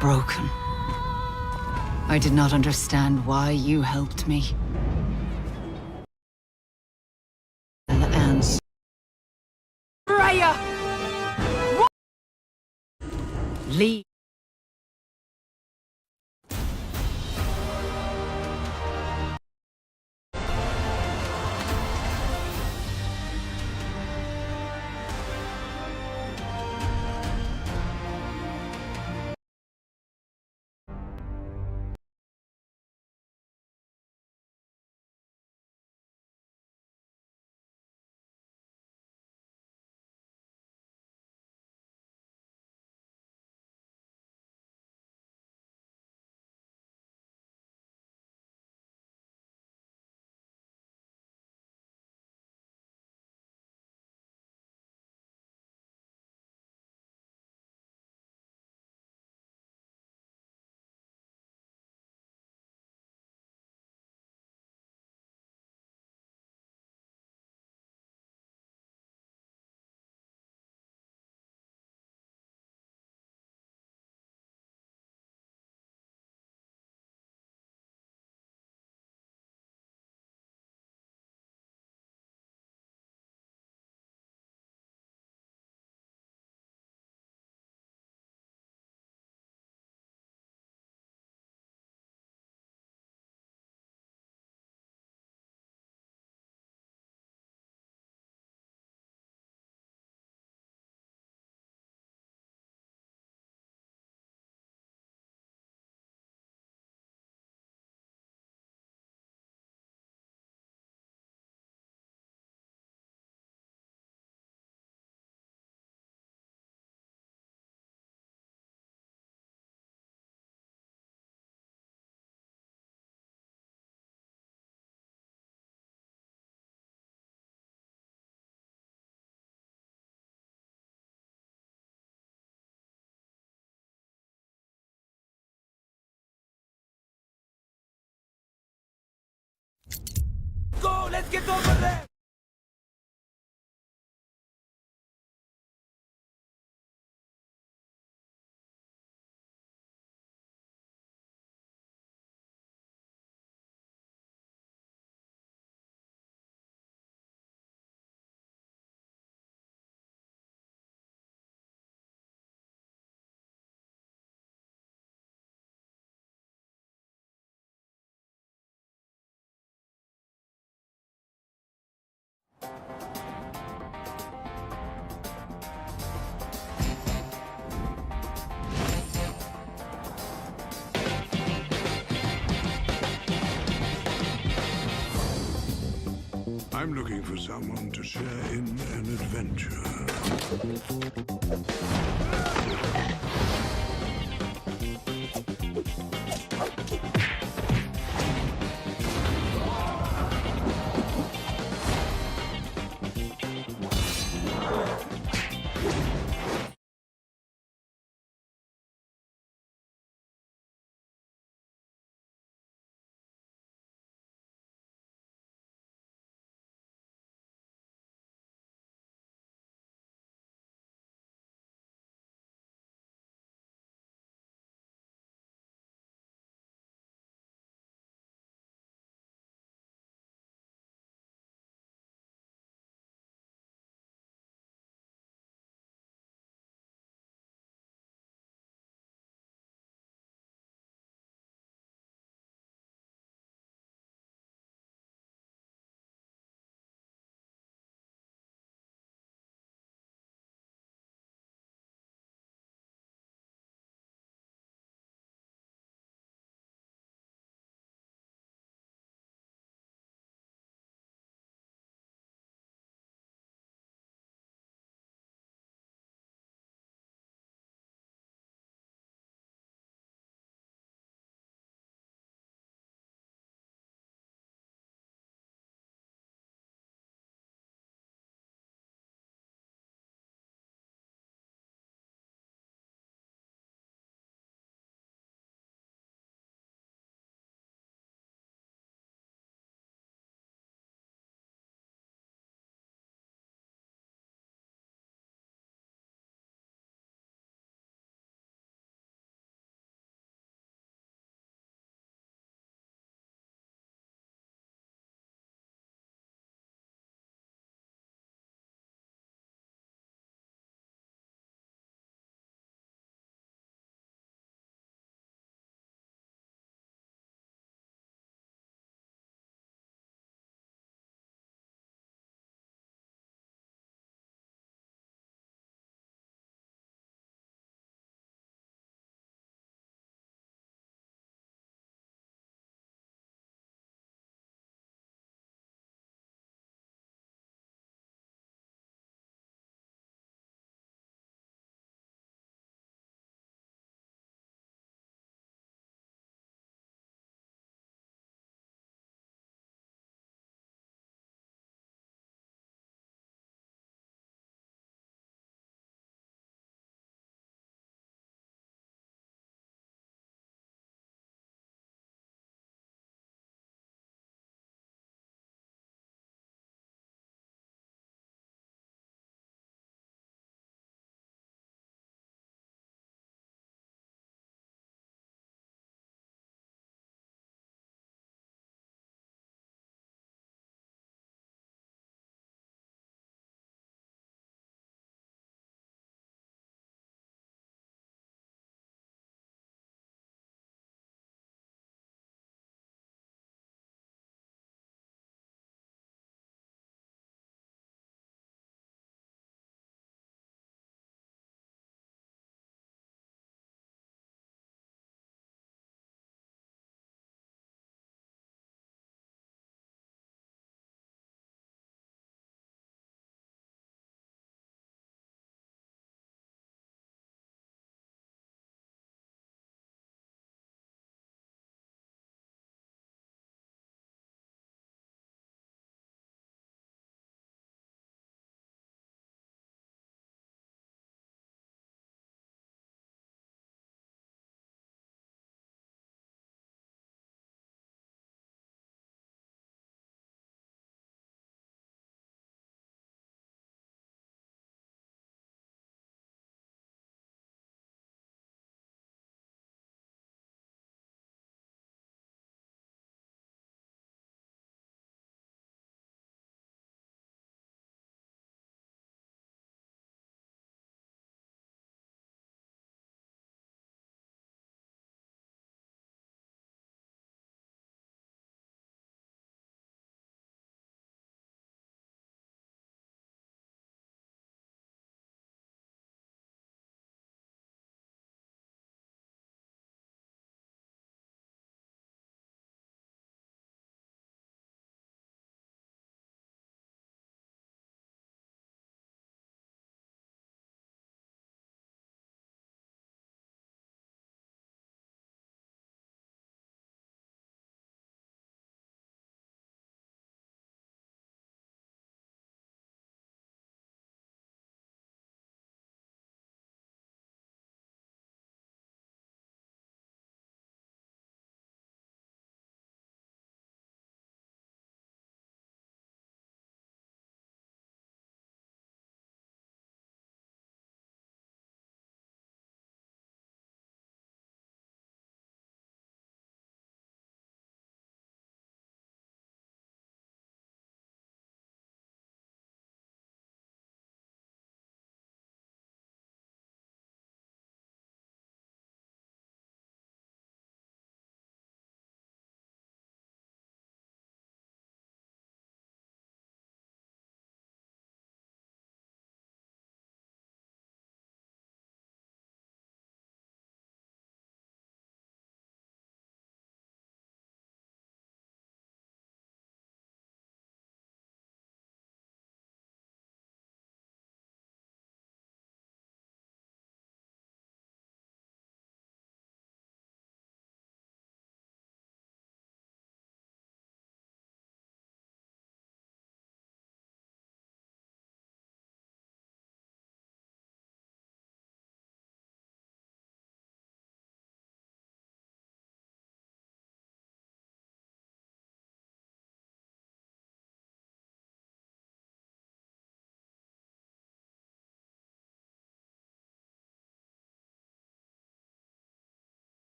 Broken. I did not understand why you helped me. And Raya! Leave. Go! Let's get over there! I'm looking for someone to share in an adventure.